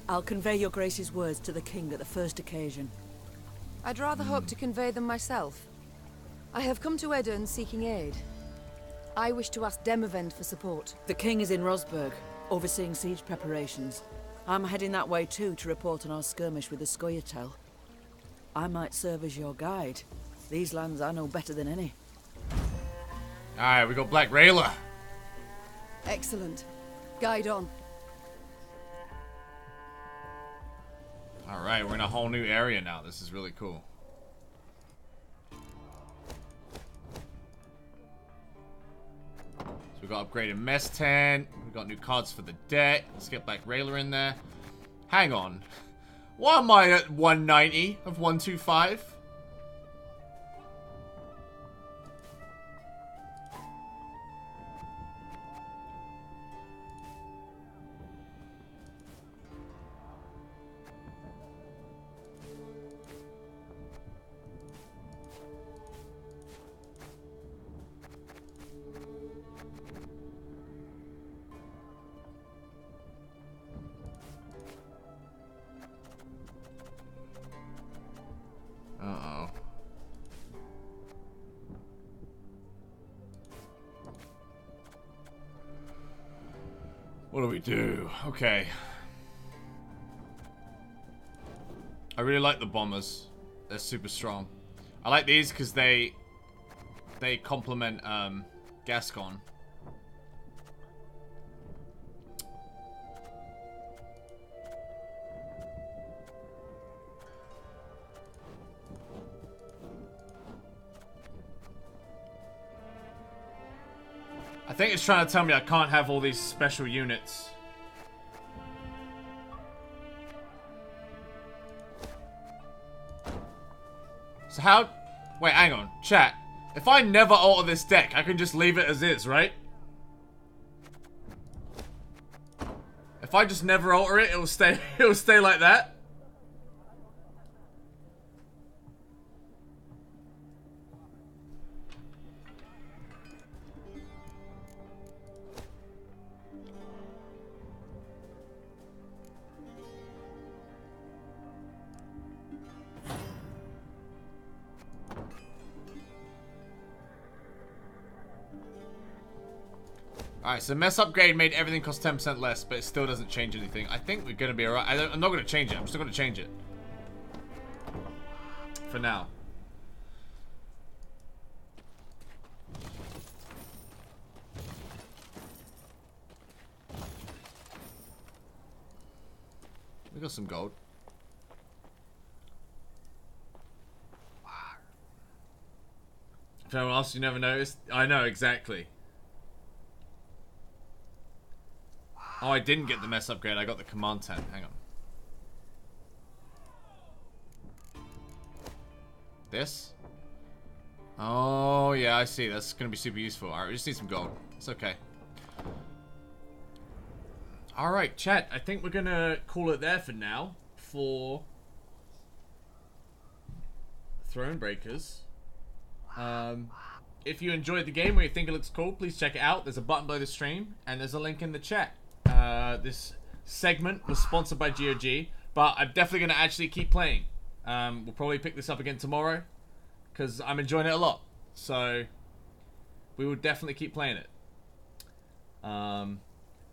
I'll convey your grace's words to the king at the first occasion. I'd rather hope to convey them myself. I have come to Edirn seeking aid. I wish to ask Demavend for support. The king is in Rosberg, overseeing siege preparations. I'm heading that way too to report on our skirmish with the Skellige. I might serve as your guide. These lands I know better than any. Alright, we got Black Rayla. Excellent. Guide on. Alright, we're in a whole new area now. This is really cool. So we got upgraded mess tent. We got new cards for the deck. Let's get Black Rayla in there. Hang on. Why am I at 190 of 125? Uh-oh. What do we do? Okay. I really like the bombers. They're super strong. I like these because they complement Gascon. I think it's trying to tell me I can't have all these special units. So how... Wait, hang on. Chat. If I never alter this deck, I can just leave it as is, right? If I just never alter it, it will stay like that? Alright, so mess upgrade made everything cost 10% less, but it still doesn't change anything. I think we're going to be alright. I'm not going to change it. I'm still going to change it. For now. We got some gold. If anyone else you never noticed, I know exactly. Oh, I didn't get the mess upgrade. I got the command tent. Hang on. This? Oh, yeah, I see. That's going to be super useful. Alright, we just need some gold. It's okay. Alright, chat. I think we're going to call it there for now. For Thronebreakers. If you enjoyed the game or you think it looks cool, please check it out. There's a button below the stream, and there's a link in the chat. This segment was sponsored by GOG, but I'm definitely going to actually keep playing. We'll probably pick this up again tomorrow, because I'm enjoying it a lot. So, we will definitely keep playing it.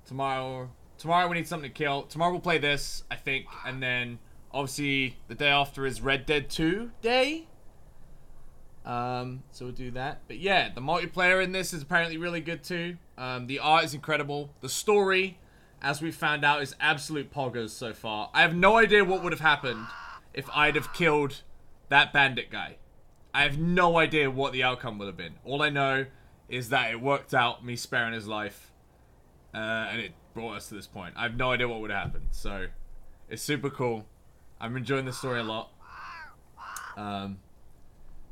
Tomorrow we need something to kill. Tomorrow we'll play this, I think, and then, obviously, the day after is Red Dead 2 day. So we'll do that. But yeah, the multiplayer in this is apparently really good too. The art is incredible. The story, as we found out, is absolute poggers so far. I have no idea what would have happened if I'd have killed that bandit guy. I have no idea what the outcome would have been. All I know is that it worked out, me sparing his life. And it brought us to this point. I have no idea what would have happened. So, it's super cool. I'm enjoying the story a lot.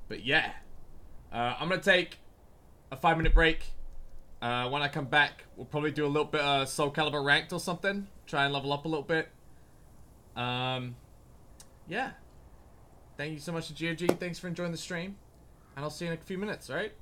But yeah, I'm going to take a 5-minute break. When I come back, we'll probably do a little bit of Soul Calibur ranked or something. Try and level up a little bit. Yeah. Thank you so much to GOG. Thanks for enjoying the stream. And I'll see you in a few minutes, alright?